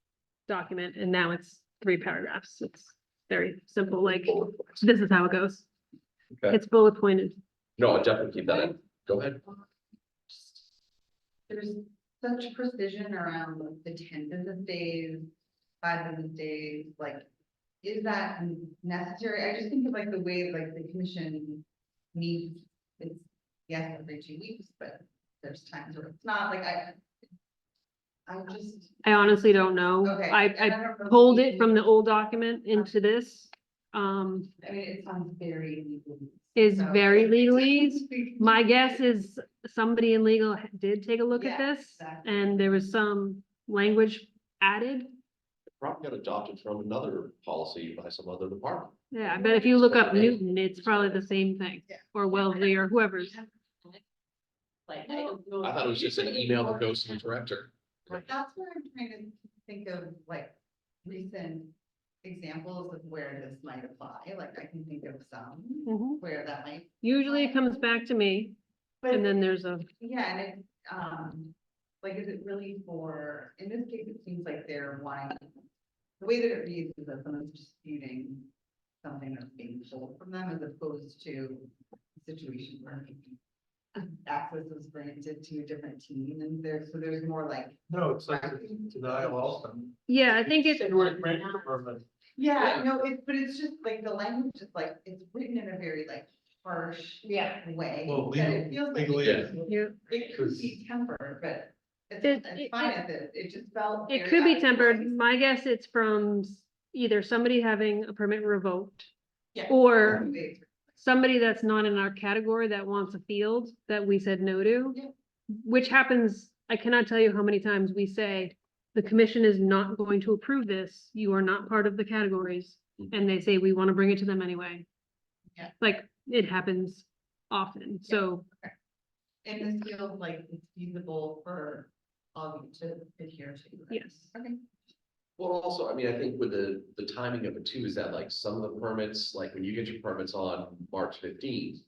A: document and now it's 3 paragraphs. It's very simple, like, this is how it goes.
B: Okay.
A: It's bullet pointed.
B: No, I'll definitely keep that in. Go ahead.
D: There's such precision around like, the 10 business days, 5 business days, like, is that necessary? I just think of like the way like the commission meets, it's, yes, every 2 weeks, but there's times where it's not, like, I'm just,
A: I honestly don't know.
D: okay.
A: I
D: and don't know if
A: pulled
D: we
A: it from the old document into this.
D: I mean, it sounds very. legalese,
A: Is
D: so-
A: very legalese. My guess is somebody in legal did take a look at
D: Yeah,
A: this,
D: exactly.
A: and there was some language added.
B: probably got adopted from another policy by some other department.
A: Yeah, I bet if you look up Newton, it's probably the same thing,
D: Yeah.
A: or Wellesley or whoever's.
E: Like, I don't know.
B: I thought it was just an email that goes to the director.
D: That's where I'm trying to think of like recent examples of where this might apply, like I can think of some
A: Mhm.
D: where that might.
A: Usually it comes back to me, and then there's a,
D: Yeah, and it, like, is it really for, in this case, it seems like they're wanting, the way that it reads is that someone's disputing something that's being pulled from them as opposed to a situation where maybe access was granted to a different team and so there's more like.
G: No, it's like it's denial also.
A: yeah, I think it's,
D: Yeah, no, but it's just like the language is like, it's written in a very like harsh.
H: Yeah.
D: Way.
G: Well,
D: that it feels like
G: legally,
A: you,
D: it could be tempered, but
A: It-
D: it's fine if it just felt.
A: it
D: very
A: could be
D: out of
A: tempered.
D: place.
A: My guess it's from either somebody having a permit revoked
D: Yeah.
A: or
D: It's-
A: somebody that's not in our category that wants a field that we said no to.
D: Yeah.
A: Which happens, I cannot tell you how many times we say, the commission is not going to approve this, you are not part of the categories, and they say, we want to bring it to them anyway.
D: Yeah.
A: Like, it happens often, so,
D: And this feels like it's feasible for all of you to adhere to. right?
A: yes.
D: Okay.
B: Well, also, I mean, I think with the timing of it too, is that like some of the permits, like when you get your permits on March 15th.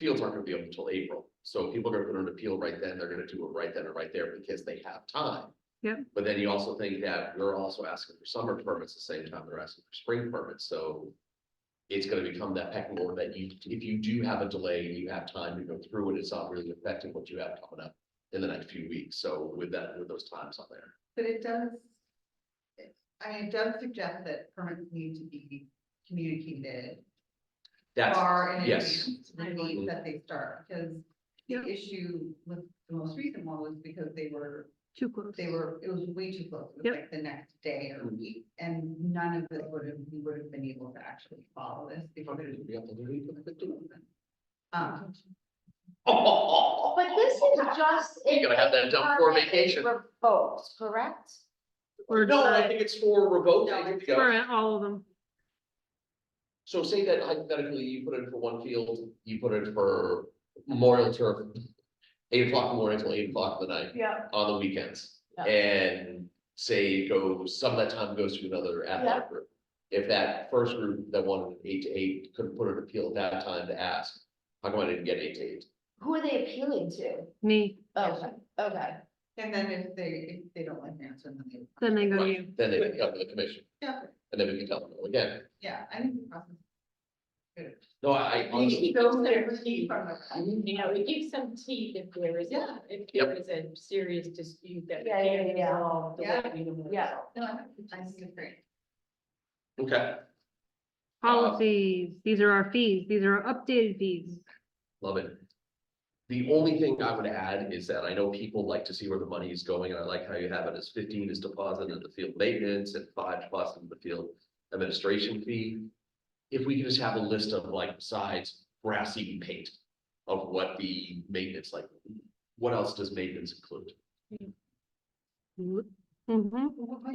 B: Fields aren't gonna be open until April, so if people are gonna put an appeal right then, they're gonna do it right then and right there because they have time.
A: Yep.
B: But then you also think that we're also asking for summer permits at the same time they're asking for spring permits, so. It's gonna become that pecking order that if you do have a delay, and you have time to go through it, it's not really affecting what you have coming up in the next few weeks, so with those times on there.
D: But it does. It does suggest that permits need to be communicated
B: That's,
D: far in
B: yes.
D: advance, the date that they start, because.
A: Yep.
D: The issue with the most recent one was because
A: Too close.
D: it was way too close, it was
A: Yep.
D: like the next day or week, and none of it we would have been able to actually follow this before.
B: We have to do it for the 15th.
D: Um,
H: But this is just.
B: You gotta have that done before
H: permit is
B: vacation.
H: Revoked, correct?
A: Or
B: No, I think it's for revoke.
D: No,
B: I think
D: it's
B: we go.
A: for all of them.
B: So say that hypothetically, you put it for one field, you put it for Memorial Turf. 8 o'clock in the morning till 8 o'clock in the night
H: Yeah.
B: on the weekends.
H: Yeah.
B: And say it goes, some of that time goes to another athletic group. If that first group that wanted 8 to 8 couldn't put an appeal at that time to ask, how come I didn't get 8 to 8?
H: Who are they appealing to?
A: Me,
H: Okay, okay.
D: and then if they don't like the answer,
A: then they go to
B: Right.
A: you.
B: Then they can come to the commission
D: Yeah,
B: and then we can tell them no again.
D: yeah, I think the process. is good.
B: No, I honestly,
D: Those that are key from the.
E: You know, it gives some teeth if there is,
D: Yeah.
E: if there is a serious dispute that.
H: Yeah, yeah,
E: can't
H: yeah.
E: resolve the way
D: Yeah.
E: we normally
H: Yeah.
E: resolve.
D: No, I think it's great.
B: okay,
A: Policies, these are our fees, these are our updated fees.
B: love it. The only thing I would add is that I know people like to see where the money is going, and I like how you have it as 15 is deposit in the field maintenance and 5 deposit in the field administration fee. If we can just have a list of like besides grass seed and paint of what the maintenance, like, what else does maintenance include?
A: Mhm.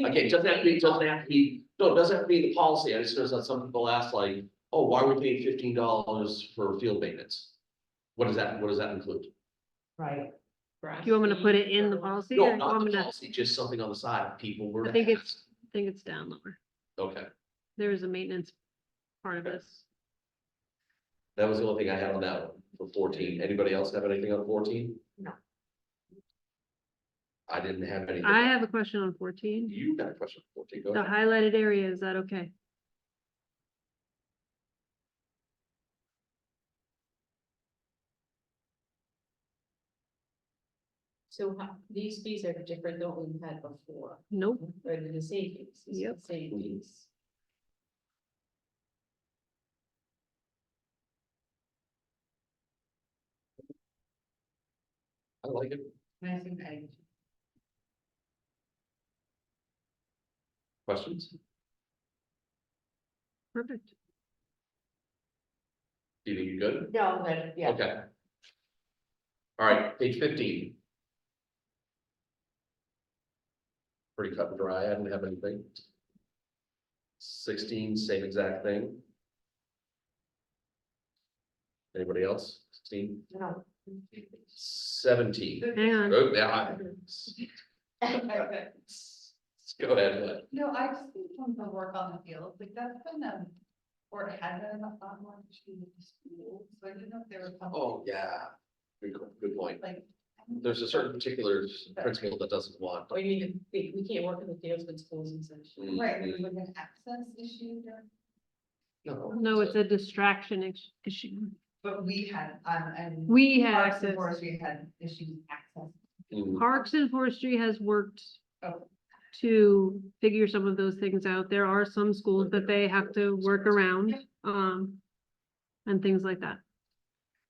B: Okay, it doesn't have to be, no, it doesn't have to be the policy, I just noticed that some people ask like, oh, why are we paying $15 for field maintenance? What does that include?
E: Right.
A: Do you want me to put it in the policy? or
B: No,
A: you want
B: not
A: me
B: the
A: to-
B: policy, just something on the side, people were.
A: I think
B: to
A: it's-
B: ask.
A: I think it's down lower.
B: Okay,
A: There is a maintenance part of this.
B: that was the only thing I had on that one for 14. Anybody else have anything on 14?
H: No.
B: I didn't have anything.
A: I have a question on 14.
B: You got a question for 14, go
A: The
B: ahead.
A: highlighted area, is that okay?
E: So these fees are different than what we've had before,
A: Nope.
E: or the same fees, these are
A: Yep.
E: the same fees.
B: I like it.
D: I think I.
B: Questions?
A: Perfect.
B: Do you think you're good?
H: No, but yeah.
B: Okay. All right, page 15. Pretty cut and dry, I didn't have anything. 16, same exact thing. Anybody else? 16,
H: No.
B: 17.
A: Hang on.
B: Oh, yeah. Go ahead, Lynn.
D: No, I just think from the work on the field, like that's been or it had been a online issue with the school, so I didn't know if there was.
B: Oh, yeah. Good point.
D: Like.
B: There's a certain particular principal that doesn't want.
E: Or you mean, we can't work in the fields with schools and such.
D: Right, there was like an access issue there,
B: No.
A: No, it's a distraction issue.
D: but we had, and.
A: We had
D: Parks and
A: access.
D: Forestry had issues with access.
B: Mm,
A: Parks and Forestry has worked
D: Oh.
A: to figure some of those things out. There are some schools that they have to work around, and things like that.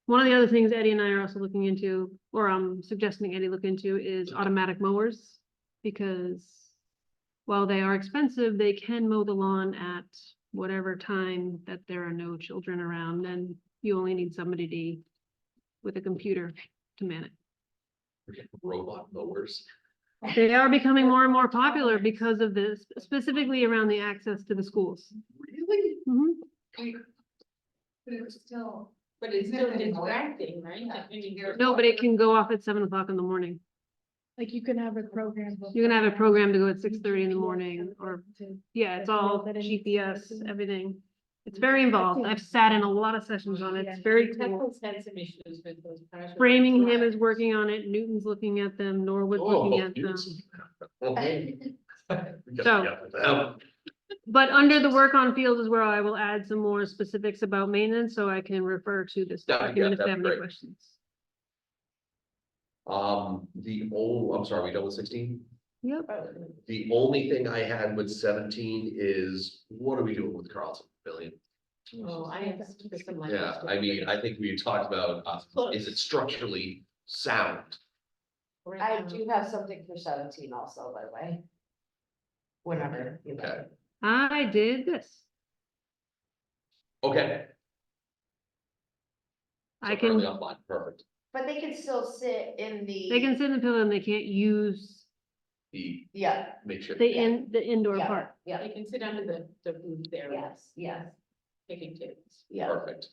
A: One of the other things Eddie and I are also looking into, or I'm suggesting Eddie look into, is automatic mowers. Because while they are expensive, they can mow the lawn at whatever time that there are no children around, and you only need somebody with a computer to man it.
B: we're getting Robot mowers.
A: They are becoming more and more popular because of this, specifically around the access to the schools.
B: Really?
A: Mhm.
D: But it was still.
E: But it's still
D: Isn't it annoying?
E: distracting, right?
D: Yeah.
E: I mean,
A: No, but it can go off at 7 o'clock in the morning.
F: Like you can have a program.
A: You can have it programmed to go at 6:30 in the morning, or,
F: To-
A: yeah, it's
F: Like,
A: all
F: know that it needs to
A: GPS,
F: happen.
A: everything. It's very involved. I've sat in a lot of sessions on it. It's very cool.
E: Temple's had some issues with those. cars.
A: Framingham is working on it, Newton's looking at them, Norwood's looking at them. So- But under the work on fields is where I will add some more specifics about maintenance, so I can refer to this
B: That'd be good.
A: document if they have
B: That'd be
A: any
B: great.
A: questions.
B: I'm sorry, we done with 16?
A: Yep.
B: The only thing I had with 17 is, what are we doing with Carlton Pavilion?
E: Oh, I have some language.
B: Yeah, I mean, I think we talked about, is it structurally sound?
H: I do have something for 17 also, by the way. Whenever. you
B: Okay.
H: like.
A: I did this.
B: Okay.
A: I
B: So currently
A: can,
B: offline, perfect.
H: But they can still sit in the.
A: they can sit in the pavilion, they can't use
B: The
H: Yeah,
B: makeshift.
A: the indoor
H: yeah,
A: part.
H: yeah,
E: They can sit under the booth there.
H: yes, yes,
E: Picking tables.
H: yeah.
B: Perfect.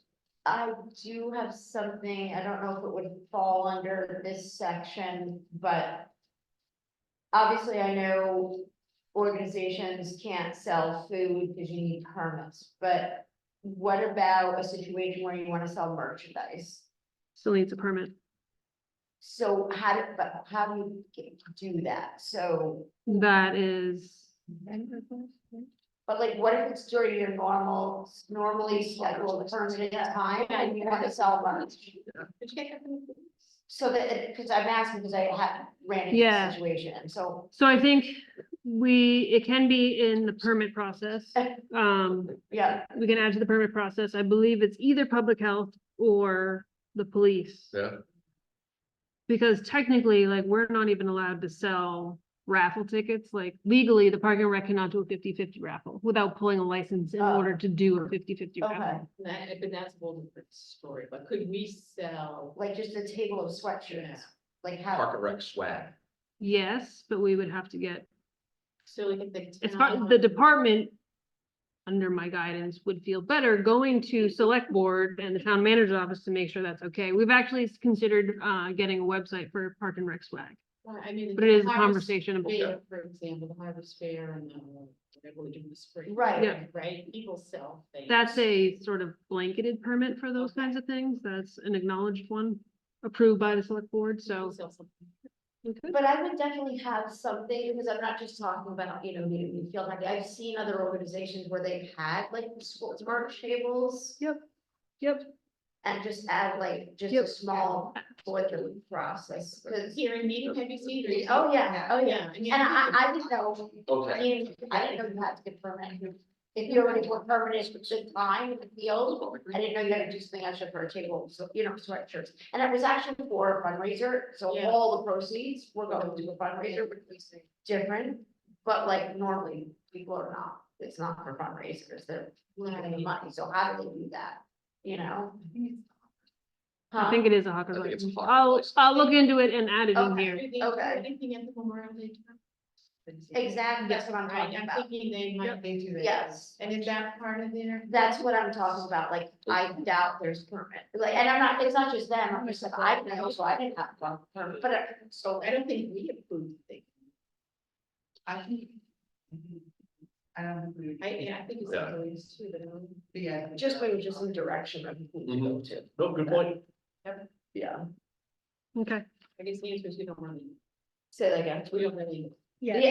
H: I do have something, I don't know if it would fall under this section, but. Obviously, I know organizations can't sell food because you need permits, but. What about a situation where you want to sell merchandise?
A: Still needs a permit.
H: So how do you do that? So,
A: That is,
H: but like, what if it's during your normally scheduled permitted time and you want to sell merch?
E: Did you get that from the police?
H: So that, because I'm asking because I have ran into
A: Yeah.
H: this situation, so,
A: so I think it can be in the permit process.
H: yeah,
A: We can add to the permit process. I believe it's either public health or the police.
B: Yeah.
A: Because technically, like, we're not even allowed to sell raffle tickets, like legally, the parking rec cannot do a 50-50 raffle without pulling a license in
H: Oh.
A: order to do a 50-50
H: okay,
A: raffle.
E: But that's a whole different story, but could we sell?
H: like just a table of sweatshirts,
E: Yeah.
H: like how,
B: Park and Rec swag.
A: Yes, but we would have to get,
E: So like if the.
A: it's part, the department, under my guidance, would feel better going to select board and the town manager's office to make sure that's okay. We've actually considered, getting a website for park and rec swag,
E: Well, I mean.
A: but it is a
E: the harvest
A: conversation about.
E: fair, For example, the harvest fair and whatever we do in the spring.
H: Right.
A: Yeah.
E: Right, people sell things.
A: That's a sort of blanketed permit for those kinds of things. That's an acknowledged one, approved by the select board,
E: People
A: so.
E: sell something.
A: we could.
H: but I would definitely have something, because I'm not just talking about, you feel like, I've seen other organizations where they've had like sports merch tables.
A: Yep,
H: And just add like, just
A: Yep.
H: a small filtering process, 'cause-
E: Here in meeting, have you seen? it?
H: oh yeah, oh yeah.
E: I mean,
H: And I didn't know, I
B: Okay.
H: mean, I didn't know you had to get permit. If you already were permitted for the time in the field, I didn't know you had to do something extra for a table, so, sweatshirts. And it was actually for a fundraiser, so
E: Yeah.
H: all the proceeds were going to a fundraiser, which was different. But like normally, people are not, it's not for fundraisers, they're giving the money, so how do they do that, you know?
A: I think it is a hawker
B: I think it's a
A: license.
B: hawker
A: I'll
B: license.
A: look into it and add it in
H: Okay.
A: here.
E: Do they do
H: Okay.
E: anything at the Memorial Day?
H: Exactly, that's what I'm
E: Right,
H: talking
E: I'm
H: about.
E: thinking they might,
D: They do that.
H: Yes,
E: and is that part of their?
H: that's what I'm talking about, like, I doubt there's permit, like, and I'm not, it's not just them, I'm just like, I know, so I didn't have a permit, but
E: So I don't think we approved the thing.
D: I think. I don't think we.
E: I think it's
B: Yeah.
E: the ways too, but I don't.
D: Yeah.
H: just maybe just some direction of who to go to.
B: No, good point.
H: Yeah,
A: Okay,
E: I guess the answer is we don't really,
H: say that again.
E: we don't really.
H: Yeah.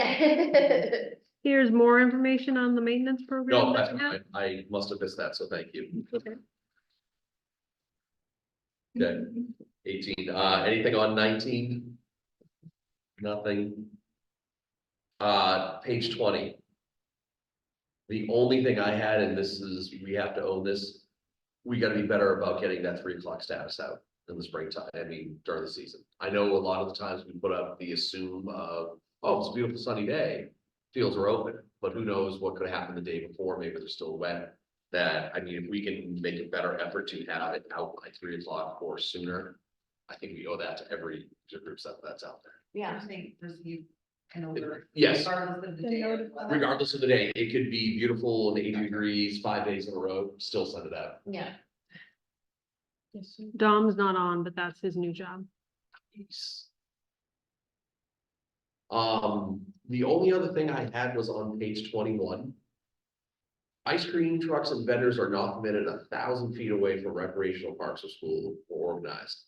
A: here's more information on the maintenance program.
B: No,
A: that
B: that's
A: we have.
B: fine. I must have missed that, so thank you.
A: Okay.
B: Okay, 18, anything on 19? Nothing. Page 20. The only thing I had, and this is, we have to own this, we gotta be better about getting that 3 o'clock status out in the springtime, I mean, during the season. I know a lot of the times we put up the assume of, oh, it's a beautiful sunny day, fields are open, but who knows what could happen the day before, maybe they're still wet. That, I mean, if we can make a better effort to have it out by 3 o'clock or sooner, I think we owe that to every group that's out there.
H: Yeah,
D: I think receive an alert.
B: Yes,
D: Regardless of the
F: The
D: day. or
F: notice-
D: weather.
B: regardless of the day, it could be beautiful and 80 degrees, 5 days in a row, still send it out.
H: yeah.
A: Dom's not on, but that's his new job.
B: Peace. The only other thing I had was on page 21. Ice cream trucks and vendors are not permitted 1,000 feet away from recreational parks or school or organized.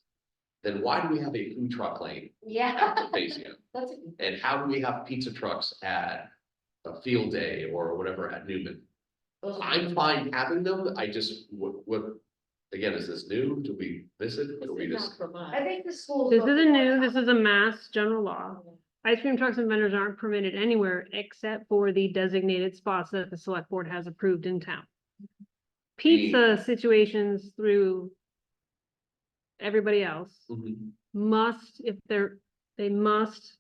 B: Then why do we have a food truck lane
H: Yeah,
B: facing it?
H: that's a,
B: And how do we have pizza trucks at a field day or whatever at Newman?
H: those are-
B: I'm fine having them, I just, what, again, is this new? Do we miss it? Do we
E: It's
B: just?
E: not from us.
H: I think the schools.
A: This
H: look
A: isn't
H: more
A: new,
H: at-
A: this is a mass general law. Ice cream trucks and vendors aren't permitted anywhere except for the designated spots that the select board has approved in town. Pizza situations through everybody else
B: Mhm.
A: must, if they must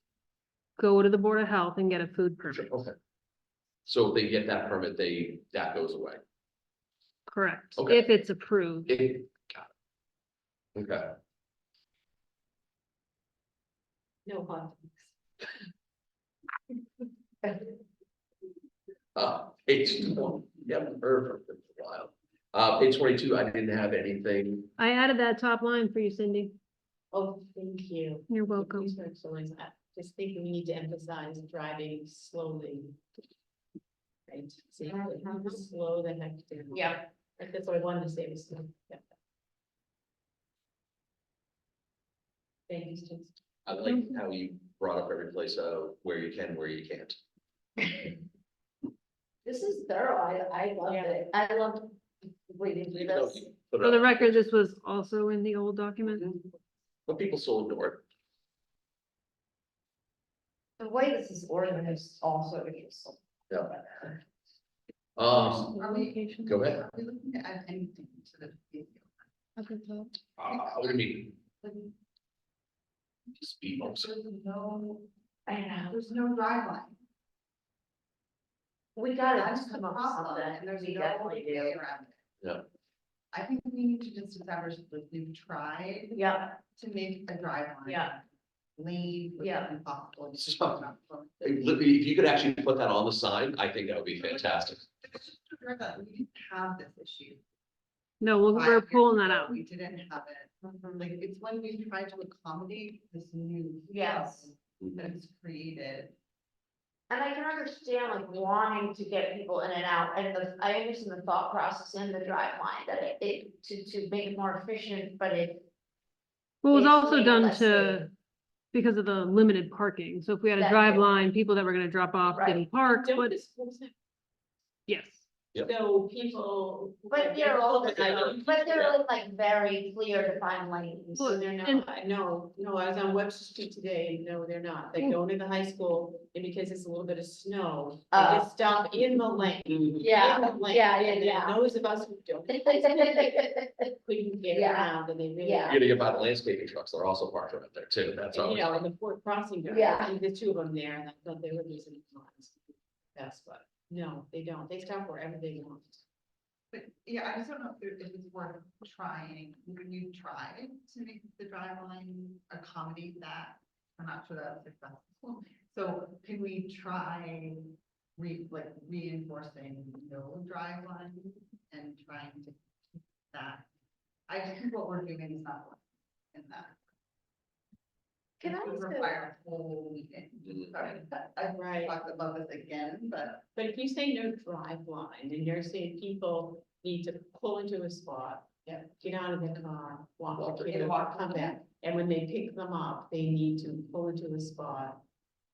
A: go to the Board of Health and get a food permit.
B: Okay. So if they get that permit, that goes away.
A: Correct,
B: Okay.
A: if it's approved.
B: Got it. Okay,
E: No hot dogs.
B: page 20, yep, heard from them for a while. Page 22, I didn't have anything.
A: I added that top line for you, Cindy.
E: Oh, thank you.
A: You're welcome.
E: Please, for excellence. I just think we need to emphasize driving slowly. Right, see, slow the heck down.
H: Yeah.
E: Right, that's what I wanted to say, was slow. Yeah. Thank you, Steve.
B: I like how you brought up every place, where you can, where you can't.
H: This is thorough, I loved it, I loved reading through
B: Even though
H: this.
B: you put it
A: For the
B: up.
A: record, this was also in the old document.
B: But people still ignore it.
H: The way this is organized is also interesting.
B: Yeah.
D: Are we,
B: Go ahead.
D: are we looking to add anything to the?
B: What do you mean? Speed bumps.
D: There's no,
H: I know,
D: there's no drive line.
H: we gotta
D: That's
H: just
D: the
H: come up with
D: problem,
H: something,
D: and there's
H: we
D: no
H: definitely
D: way
H: do.
D: around it.
B: Yeah.
D: I think we need to just establish that we've tried
H: Yeah,
D: to make a drive line.
H: yeah,
D: Lane.
H: Yeah.
D: Impossible.
B: If you could actually put that on the sign, I think that would be fantastic.
D: We didn't have this issue.
A: No, we're
D: 5 years
A: pulling that
D: ago.
A: out.
D: We didn't have it. Like, it's when we tried to accommodate this new.
H: Yes.
D: flow That is created.
H: and I can understand like wanting to get people in and out, and I understand the thought process in the drive line, that to make it more efficient, but it.
A: Well, it was
H: It's
A: also
H: made
A: done
H: less
A: to,
H: safe.
A: because of the limited parking. So if we had a
H: That
A: drive
H: too.
A: line, people that were gonna drop off
H: Right.
A: didn't park,
E: Don't
A: but
E: the schools have,
A: yes.
B: Yep.
E: so people.
H: But they're all,
E: I know.
H: but they're like very clear defined lanes.
E: So they're
A: And-
E: not, no, I was on Webster Street today, and no, they're not, they go into the high school, and because it's a little bit of snow, they just stop in the lane.
H: Yeah,
E: In the lane,
H: yeah,
E: and
H: yeah,
E: then those of us who don't,
H: yeah.
E: couldn't get
H: Yeah.
E: around, and they really.
H: Yeah.
B: You're gonna get by the landscaping trucks, they're also parked right there too, that's
E: And,
B: always.
E: you know, in the Fort Crossing there,
H: Yeah.
E: I think there's 2 of them there, and I thought they were losing lines. That's what, no, they don't, they stop wherever they want.
D: But yeah, I just don't know if it's worth trying, when you try to make the drive line accommodate that. I'm not sure that's successful. So can we try reinforcing no drive line and trying to keep that? I think what we're doing is not in that.
H: Can I
D: It would
H: ask a-
D: require a whole meeting. Sorry, I've
E: Right.
D: talked about this again, but
E: But if you say no drive line, and you're saying people need to pull into a spot.
D: Yeah.
E: Get out of the car, walk
B: Walk
E: their
B: their
E: kid,
D: kid.
E: walk, come back, and when they pick them up, they need to pull into a spot.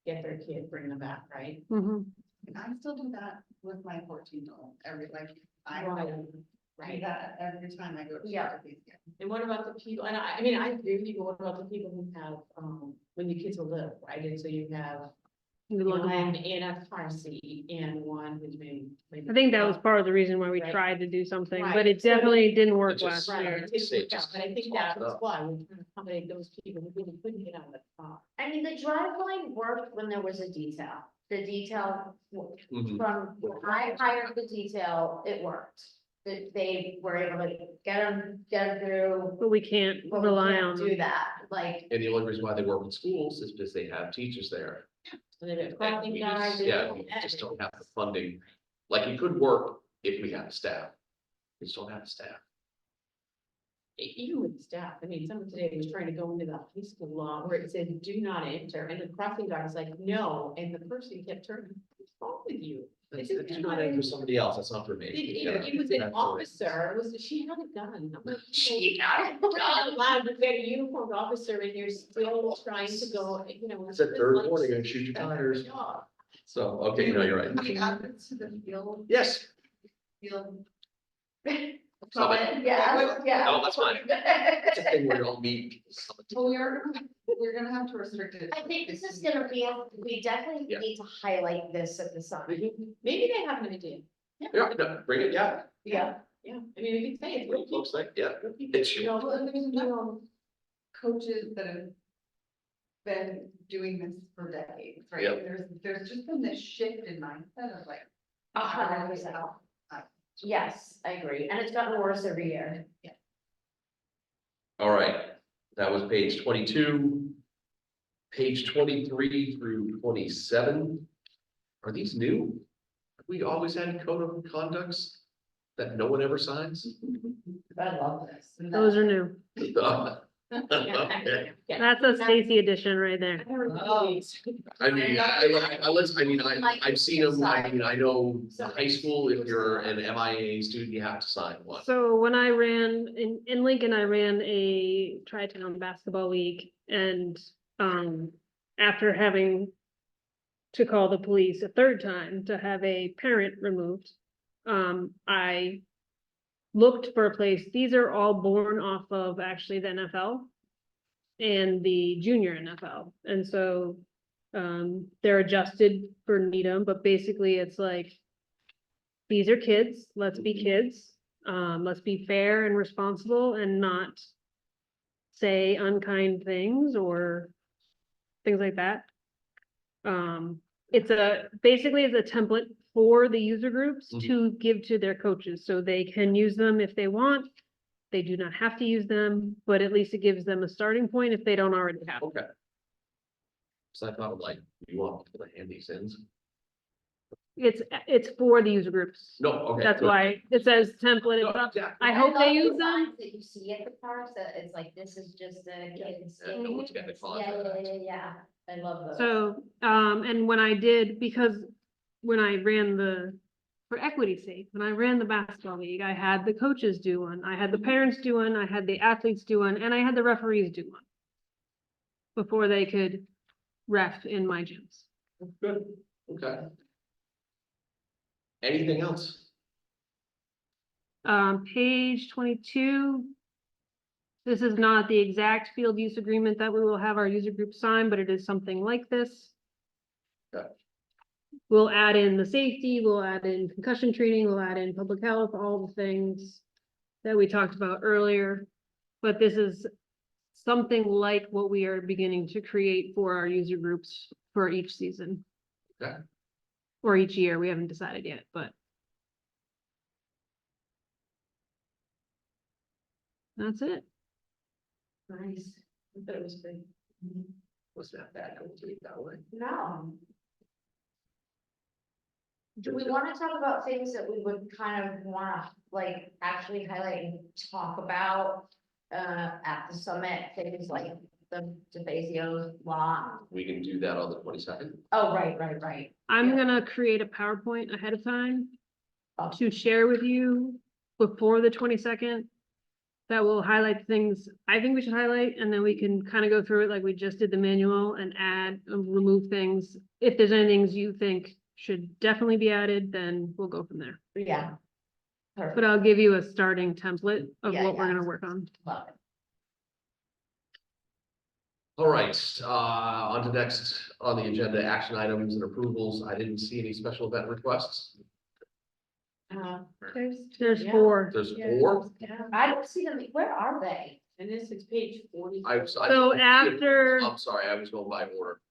E: Get their kid, bring them back, right?
A: Mhm.
D: and I still do that with my 14-year-old I
E: Right.
D: do
E: Right,
D: that every time I go to.
H: Yeah.
D: these kids.
E: and what about the people, and I mean, I agree with you, but what about the people who have, when the kids are little, right, and so you have.
A: We look at
E: One
A: them.
E: in a car seat and one who's maybe.
A: I think that was part of the reason why we
E: Right.
A: tried to do something,
E: Right.
A: but it
E: So-
A: definitely didn't
B: It
A: work
B: just-
A: last
E: Right,
A: year.
E: it didn't
B: Say
E: work out,
B: just
E: but I think
B: swap
E: that
B: it
E: was
B: up.
E: why we're trying to accommodate those people who really couldn't get out of the car.
H: I mean, the drive line worked when there was a detail. The detail,
B: Mhm.
H: from when I hired the detail, it worked. They were able to get them through.
A: But we can't
H: But we
A: rely
H: can't
A: on
H: do
A: them.
H: that, like,
B: And the only reason why they work in schools is because they have teachers there.
E: And then it-
B: And we just-
E: guys, they
B: Yeah,
E: don't
B: we
E: have
B: just
E: it.
B: don't have the funding. Like, it could work if we had the staff. We just don't have the staff.
E: Even with staff, I mean, someone today was trying to go into the high school law where it said, do not enter, and the crossing guard was like, no, and the person kept turning, what's wrong with you?
B: It's
E: It's just-
B: not aimed for somebody else, that's not for me.
E: It was an
B: That's-
E: officer, she had a gun. I'm like,
B: She had a
E: You're not allowed to get a uniformed officer and you're still trying to go, you know.
B: It's at third
E: like-
B: warning and shoot your
E: that's
B: tires.
E: their job.
B: So, okay, no, you're right.
D: What happens to the
B: Yes.
D: field?
B: Stop it.
H: yeah, yeah.
B: No, that's fine. It's a thing where you don't meet.
D: Well, we're gonna have to restrict it.
H: I think this is gonna be, we definitely
B: Yeah.
H: need to highlight this at the sign.
E: Maybe they have an idea.
B: Yeah, no, bring it, yeah.
H: Yeah,
E: Yeah, I mean, we can say it's.
B: What folks think, yeah.
E: real people,
B: It's
E: you know,
D: Well, and there's coaches that have been doing this for decades, right?
B: Yep.
D: There's just been this shift in mindset of like.
H: 100%. Yes, I agree, and it's gotten worse every year.
B: All right, that was page 22. Page 23 through 27. Are these new? Have we always had code of conducts that no one ever signs?
H: I love this.
A: Those are new.
B: Okay.
E: Yeah.
A: That's a Stacy edition right there.
B: I mean, I've seen them, I know high school, if you're an MIA student, you have to sign one.
A: So when I ran in Lincoln, I ran a tri-town basketball league and after having to call the police a third time to have a parent removed, I looked for a place. These are all born off of actually the NFL and the junior NFL. And so they're adjusted for Needham, but basically it's like, these are kids, let's be kids. Let's be fair and responsible and not say unkind things or things like that. Basically it's a template for the user groups
B: Mhm.
A: to give to their coaches, so they can use them if they want. They do not have to use them, but at least it gives them a starting point if they don't already have.
B: Okay. So I thought like, you want people to hand these in?
A: It's for the user groups.
B: No, okay.
A: That's
B: good.
A: why it says template.
B: No,
A: It's up.
B: exactly.
A: I hope they
H: love the
A: use them.
H: signs that you see at the parks, that it's like, this is just a kid's.
B: Yeah, no one's got the contract.
H: Yeah, I love those.
A: So, and when I did, because when I ran for equity's sake, when I ran the basketball league, I had the coaches do one, I had the parents do one, I had the athletes do one, and I had the referees do one. Before they could ref in my gyms.
B: Good, okay. Anything else?
A: Page 22. This is not the exact field use agreement that we will have our user group sign, but it is something like this.
B: Okay.
A: We'll add in the safety, we'll add in concussion training, we'll add in public health, all the things that we talked about earlier. But this is something like what we are beginning to create for our user groups for each season.
B: Okay.
A: Or each year, we haven't decided yet, but. That's it.
E: Nice. I thought it was great.
B: Was that bad? I will do it that way.
H: No. Do we wanna talk about things that we would kind of wanna, like, actually highlight and talk about? At the summit, things like the DeFazio's law.
B: We can do that on the 22nd.
H: Oh, right.
A: I'm
H: Yeah.
A: gonna create a PowerPoint ahead of time
H: Oh.
A: to share with you before the 22nd. That will highlight things I think we should highlight, and then we can kind of go through it like we just did the manual and add, remove things. If there's any things you think should definitely be added, then we'll go from there.
H: Yeah.
A: But
H: Perfect,
A: I'll give you a starting template of
H: Yeah,
A: what we're
H: yeah.
A: gonna work on.
H: love it.
B: All right, on to next on the agenda, action items and approvals. I didn't see any special event requests.
A: There's
E: Yeah.
A: 4.
B: There's
F: Yeah.
B: 4.
E: Yeah,
H: I don't see them, where are they?
E: and this is page 40.
A: So after,
B: I'm sorry, I was going by order.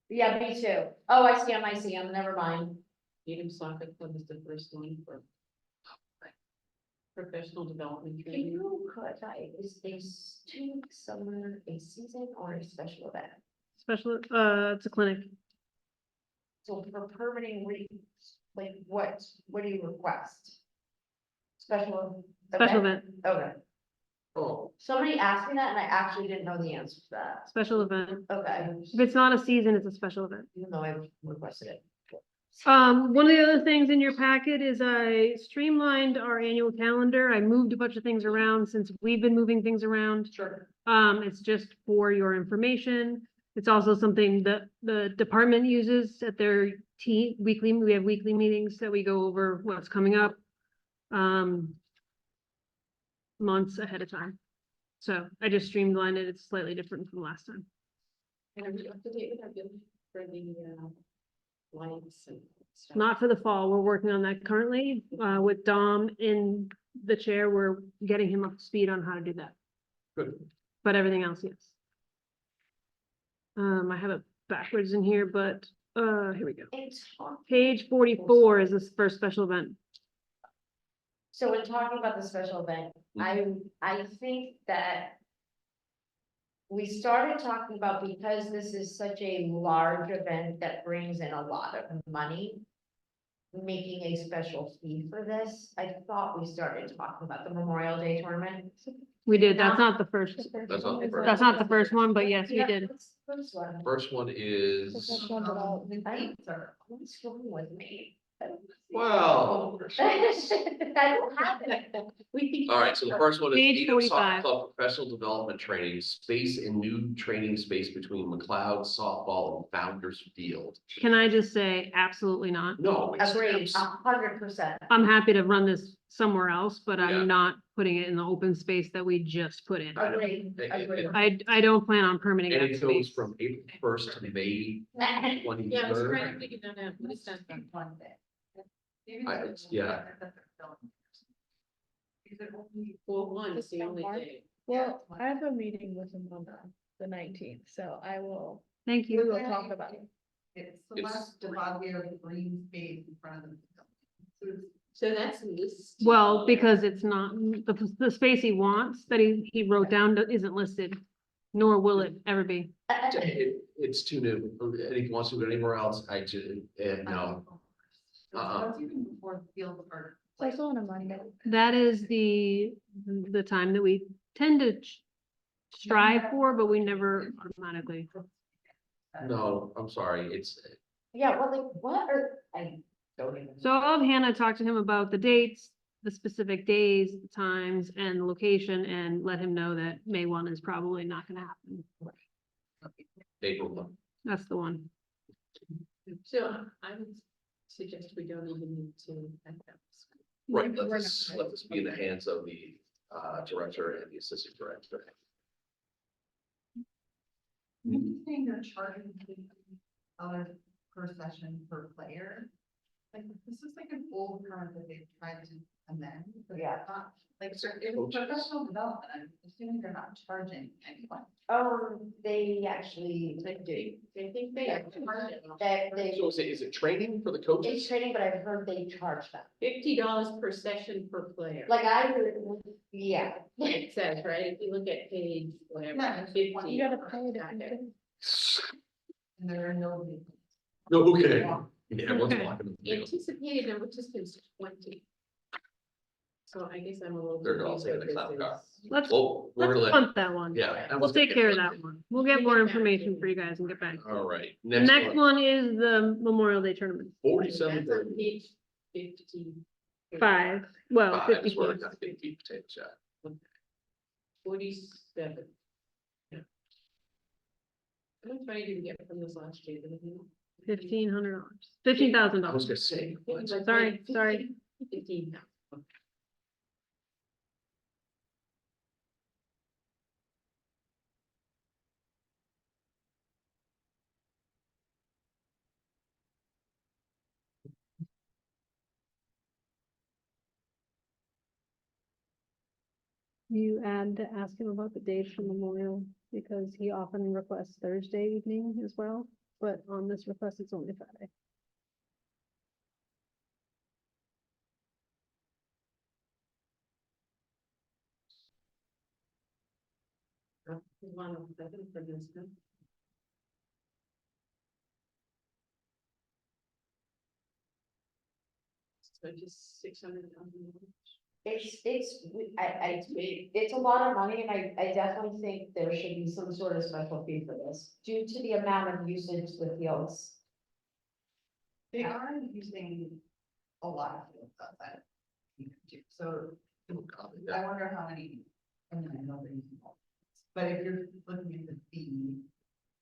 H: Yeah, me too. Oh, I see them, never mind.
E: Needham Soccer Club is the first one for professional development
H: Can
E: training.
H: you clarify, is a student summer a season or a special event?
A: special, it's a clinic.
H: So for permitting, like, what do you request? Special.
A: Special event,
H: Okay,
B: Oh,
H: somebody asked me that and I actually didn't know the answer to that.
A: special event.
H: Okay,
A: If it's not a season, it's a special event.
H: even though I requested it.
A: One of the other things in your packet is I streamlined our annual calendar. I moved a bunch of things around since we've been moving things around.
H: Sure.
A: It's just for your information. It's also something that the department uses at their weekly, we have weekly meetings that we go over what's coming up. Months ahead of time. So I just streamlined it. It's slightly different from last time.
E: And are we up to date with our bill for the lights and stuff?
A: Not for the fall. We're working on that currently, with Dom in the chair. We're getting him up to speed on how to do that.
B: good.
A: But everything else, yes. I have it backwards in here, but, here we go. Page 44 is this first special event.
H: So in talking about the special event, I think that we started talking about, because this is such a large event that brings in a lot of money, making a special fee for this. I thought we started talking about the Memorial Day tournament.
A: We did. That's not the first.
B: That's not the first.
A: That's not the first one, but yes, we did.
H: What's the first one?
B: First one is,
H: What's wrong with me?
B: well,
H: I don't have it.
B: all right, so the first one is
A: Page
B: Needham Soccer
A: 45.
B: Club Professional Development Training, space and new training space between McLeod softball and Founders Field.
A: Can I just say absolutely not?
B: No. it's
H: Agreed,
B: abs-
H: 100%.
A: I'm happy to run this somewhere else, but
B: Yeah.
A: I'm not putting it in the open space that we just put in.
B: I know.
H: Agreed, agreed.
A: I don't plan on permitting
B: And
A: that
B: it goes
A: space.
B: from April 1st to May
E: Yeah, I was
B: 23rd.
E: trying to figure that out. What is that?
B: Yeah.
E: Well, one is the only
F: Mark?
E: day.
F: Well, I have a meeting with him on the 19th, so
A: Thank
F: we
A: you.
F: will talk about it.
D: It's
B: It's-
D: Celeste DeFazio green space in front of the. So it's
E: So that's listed.
A: Well, because it's not, the space he wants that he wrote down isn't listed, nor will it ever be.
B: It's too new. And if he wants to go anywhere else, I just, no.
D: That's even before the field are.
F: It's also on a Monday.
A: That is the time that we tend to strive for, but we never automatically.
B: No, I'm sorry, it's,
H: Yeah, well, like, what are, I don't even.
A: So I'll have Hannah talk to him about the dates, the specific days, the times, and the location, and let him know that May 1 is probably not gonna happen.
B: April 1.
A: That's the one.
E: So I would suggest we don't even need to. have that.
B: Right,
F: We're
B: let this be in the hands of the director and the assistant director.
D: I'm saying they're charging $50 per session per player. Like, this is like an old current that they've tried to amend, but
H: Yeah.
D: it's not, like, it's
B: Coaches.
D: professional development, I'm assuming they're not charging anyone.
H: They actually,
E: I do. I think they are.
B: So is it training for the
H: it's
B: coaches?
H: training, but I've heard they charge them.
E: $50 per session per player.
H: Like I heard, yeah.
E: It says, right, if you look at page whatever,
D: Yeah,
E: 50.
F: You gotta pay it if you do.
D: And there are no.
B: Okay. Yeah, everyone's
A: Okay.
B: walking. the field.
E: Anticipated number just is 20. So I guess I'm a little.
B: They're all
E: confused
B: saying
E: that
B: the clown
E: this
B: car.
E: is-
A: Let's,
B: Well, we're
A: let's
B: gonna let,
A: punt that one.
B: yeah. that
A: We'll
B: was
A: take
B: gonna
A: care of
B: get-
A: that one. We'll get more information for you guys and get back. to you.
B: All right.
A: The next one is the Memorial Day tournament,
B: 47.
E: That's on page 50.
A: 5, well,
B: Five is where
A: 54.
B: I got big meat potatoes at.
E: 47. Yeah. How much money did we get from this last year?
A: $1,500, $15,000.
B: I was gonna say, what?
A: Sorry.
E: 15.
A: You add to ask him about the dates for Memorial, because he often requests Thursday evening as well, but on this request, it's only Friday.
E: One of them for this one. So just $600,000.
H: It's a lot of money, and I definitely think there should be some sort of special fee for this, due to the amount of usage the fields.
D: They are using a lot of fields outside. So
B: Oh, God,
D: I
B: yeah.
D: wonder how many, I mean, I know they're using all. But if you're looking at the fee.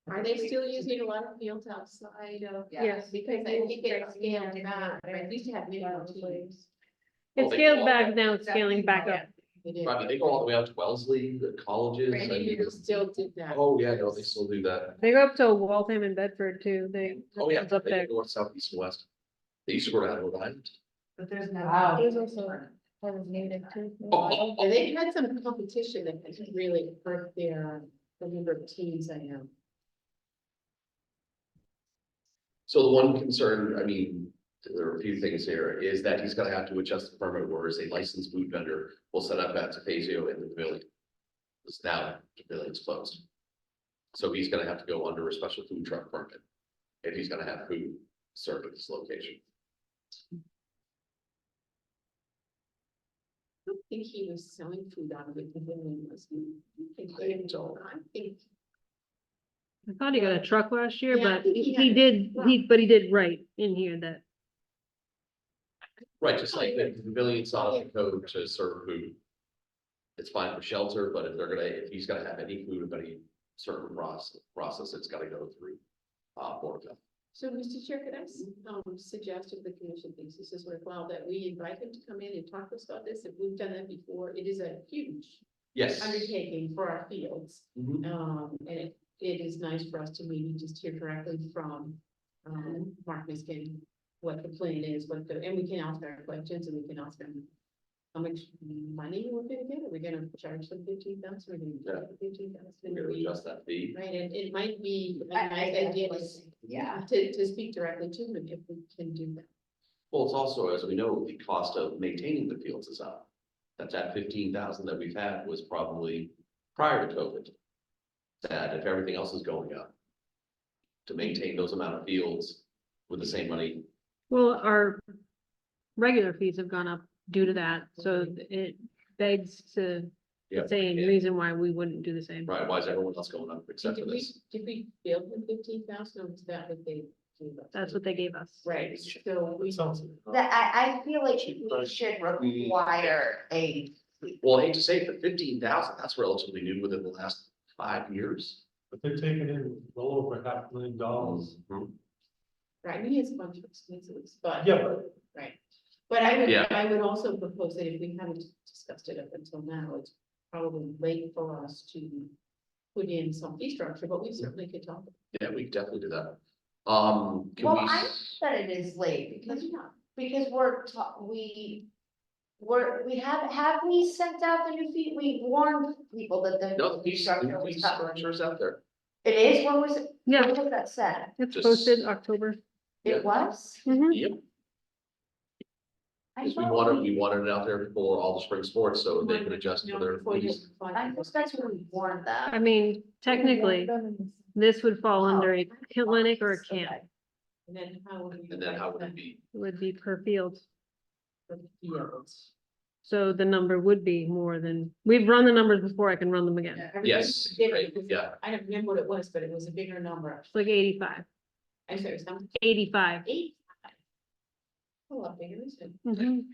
E: Are they still using a lot of fields outside of?
D: Yes.
E: Because I think it's scaled back, right? At least you have minimum teams.
B: Well,
A: It's
B: they
A: scaled
B: all-
A: back, now it's scaling back up.
E: It is.
B: I mean, they go all the way out to Wellesley, the colleges. I
E: Brandon
B: mean,
E: Union still did that.
B: Oh, yeah, no, they still do that.
A: They go up to Waltham and Bedford too,
B: Oh, yeah,
A: it's up
B: they
A: there.
B: go north, south, east, and west. They used to go down Rhode Island.
D: But there's no.
H: Wow.
F: There's also part of native too.
B: Oh,
E: And they've had some competition that has really hurt the number of teams I know.
B: So the one concern, I mean, there are a few things here, is that he's gonna have to adjust the permit, whereas a licensed food vendor will set up at Tefazio in the pavilion. It's now, the pavilion's closed. So he's gonna have to go under a special food truck permit. If he's gonna have food served at this location.
E: I don't think he was selling food out of the pavilion, was he?
B: I don't.
E: I think,
A: I thought he got a truck last year,
E: Yeah, I
A: but
E: think he
A: he
E: had-
A: did, but he did write in here that,
B: Right, just like the pavilion's not on the code to serve food. It's fine for shelter, but if he's gonna have any food of any certain process, it's gotta go through. Board of Health.
E: so Mr. Chair, could I suggest if the commission thinks this is worthwhile, that we invite him to come in and talk to us about this, if we've done that before, it is a huge
B: Yes.
E: undertaking for our fields.
B: Mhm.
E: And it is nice for us to maybe just hear directly from, Mark Miskin, what the plan is, and we can ask our questions, and we can ask them how much money we're gonna get, are we gonna charge them 15,000, we're
B: Yeah.
E: gonna get 15,000?
B: We're gonna adjust that fee.
E: Right, and it might be a
H: I
E: nice idea
H: Yeah.
E: to speak directly to them if we can do that.
B: Well, it's also, as we know, the cost of maintaining the fields is up. That 15,000 that we've had was probably prior to COVID. That if everything else is going up. To maintain those amount of fields with the same money,
A: well, our regular fees have gone up due to that, so it begs to
B: yeah,
A: say a
B: yeah,
A: reason why we wouldn't do the same.
B: right, why is everyone else going up except for this?
E: Did we build the 15,000 or was that what they gave us?
A: That's what they gave us.
E: Right, so we.
G: Sounds.
H: That I feel like we should require a,
B: Well, I hate to say it, but 15,000, that's relatively new within the last 5 years.
G: But they're taking in well over $500,000.
B: Mhm.
E: Right, we had a bunch of expenses, but.
G: Yeah, but
E: Right, but I
B: Yeah.
E: would also propose that if we haven't discussed it up until now, it's probably late for us to put in some fee structure, but we certainly could talk.
B: Yeah, we definitely do that. Can
H: well,
B: we?
H: I that it is late, because
E: Yeah.
H: we have we sent out the new fee, we warned people that the.
B: No, the
H: fee
B: fee
H: structure was coming.
B: structure's out there.
H: It is, what was it?
A: Yeah,
H: What was that said?
A: it's
B: Just-
A: posted October.
B: Yeah.
H: It was?
A: Mhm.
B: Yep,
H: I
B: because we
H: thought
B: we wanted it out there for all the spring sports, so they could adjust
E: No,
B: for their
E: before you
B: fees.
H: I just that's when we warned
A: I
H: them.
A: mean, technically, This would fall
H: Oh,
A: under a clinic or a
H: okay.
A: camp.
E: And then how would you?
B: And then how would
E: write
B: it be?
A: It would be per field.
E: that for fields?
A: So the number would be more than, we've run the numbers before, I can run them again.
E: Yeah, everybody
B: Yes,
E: did it
B: right,
E: because
B: yeah.
E: I don't remember what it was, but it was a bigger number.
A: It's like 85.
E: I'm sorry, some
A: 85.
E: 8. A lot bigger, isn't it?
A: Mhm.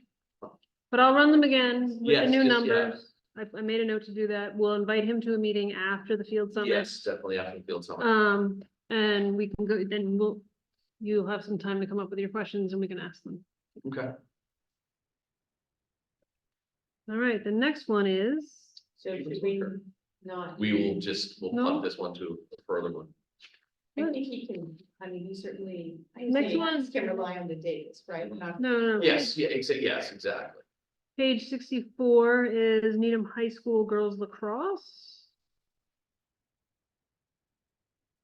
A: But I'll run them again with the
B: Yes,
A: new
B: just, yeah.
A: numbers. I made a note to do that. We'll invite him to a meeting after the field summit.
B: Yes, definitely after the field summit.
A: And we can go, then you'll have some time to come up with your questions and we can ask them.
B: Okay.
A: All right, the next one is,
E: So should we not?
B: We will just, we'll
A: No.
B: punt this one to a further one.
E: I think he can, I mean, he certainly.
A: Next one.
E: Can rely on the dates, right? We're not.
A: no.
B: Yes, yeah, yes, exactly.
A: Page 64 is Needham High School Girls Lacrosse.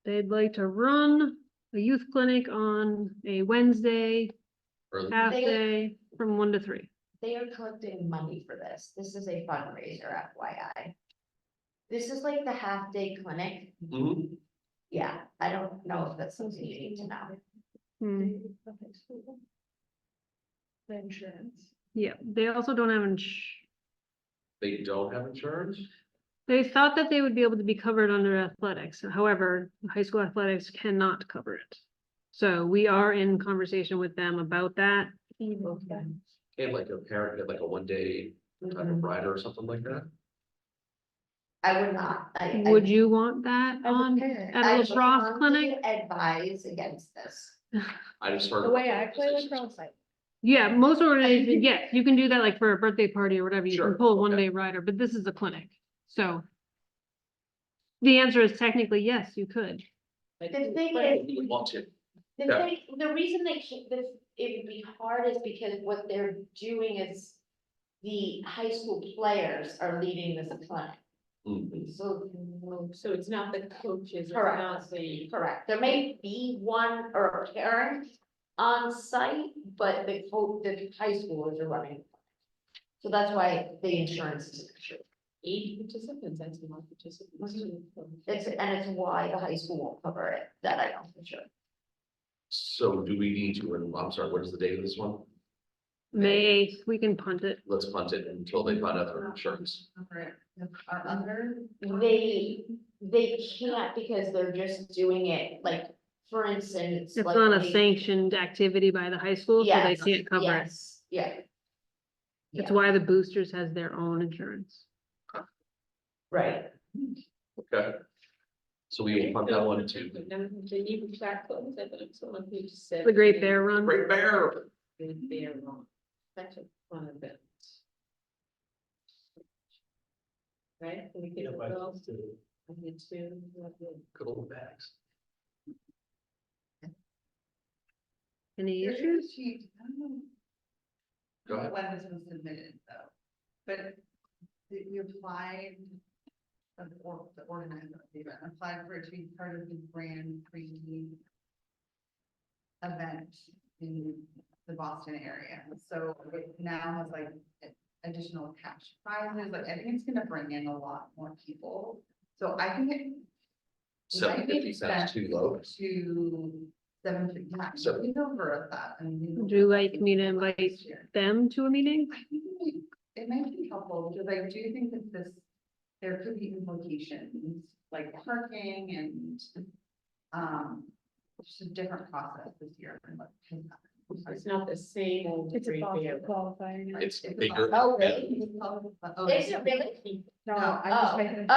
A: They'd like to run a youth clinic on a Wednesday,
B: Early-
A: half day from 1 to 3.
H: They are collecting money for this. This is a fundraiser, FYI. This is like the half-day clinic.
B: Mhm.
H: Yeah, I don't know if that's something you need to know.
A: Hmm.
F: The insurance.
A: Yeah, they also don't have
B: They don't have insurance?
A: they thought that they would be able to be covered under athletics. However, high school athletics cannot cover it. So we are in conversation with them about that.
E: Okay.
B: And like a parent, get like a 1 day type of rider or something like that?
H: I would not.
A: Would you want that
F: As a
A: on,
F: parent,
A: at
H: I
A: a lacrosse
H: strongly
A: clinic?
H: advise against this.
B: I just heard.
F: the way I play
B: conversations.
F: lacrosse, I
A: Yeah, most organizations, yes, you can do that like for a birthday party or whatever. You
B: Sure,
A: can pull a
B: okay.
A: 1 day rider, but this is a clinic, so. The answer is technically yes, you could.
E: But-
H: The thing
E: but-
H: is-
B: You would want to.
H: The
B: Yeah.
H: thing, the reason they keep this, it would be hard is because what they're doing is. The high school players are leading this clinic,
B: Mhm.
H: so.
E: So it's not the coaches, it's
H: Correct.
E: not the.
H: Correct, there may be one or a parent on site, but the high schoolers are running. So that's why the insurance is an issue.
E: 8 participants, that's a lot of participants.
H: And it's why the high school won't cover it, that I know for sure.
B: So do we need to, and I'm sorry, what is the date of this one?
A: May 8th, we can punt it.
B: Let's punt it until they find out their insurance.
D: Our other,
H: They can't because they're just doing it, like, for instance.
A: It's
H: like
A: not a
H: they-
A: sanctioned activity by the high school, so they
H: Yes,
A: can't cover it.
H: Yes, yeah.
A: It's
H: Yeah,
A: why the boosters has their own insurance.
H: right.
B: Okay. So we will punt that one to
E: They need to track those, I thought it was on page 7.
A: The Great Bear Run.
B: Great Bear.
E: Great Bear Run. That's a fun event. Right? Can we get it all? I did too. Lovely.
B: Good old bags.
A: Any
D: there is
A: issues?
D: a sheet, I don't know.
B: Go ahead.
D: When this was submitted though, but we applied. The organizer, the event, applied for it to be part of the Grand Prix event in the Boston area, so it now has like additional cash prizes, like I think it's gonna bring in a lot more people, so I think it.
B: $7.50 sounds too low.
D: To $7.50, yeah,
B: So-
D: we over that,
A: Would you like me to invite them to a meeting?
D: I think it might be helpful, because I do think that there could be implications, like parking and, just a different process this year than what has happened.
E: It's not the same old
F: It's a
E: Great Bear.
F: Boston qualifying.
B: It's
D: It's
B: bigger.
D: about-
H: Oh,
B: Yeah.
H: really?
D: Oh,
H: Is it really?
F: No,
D: No,
F: I'm just making.
H: I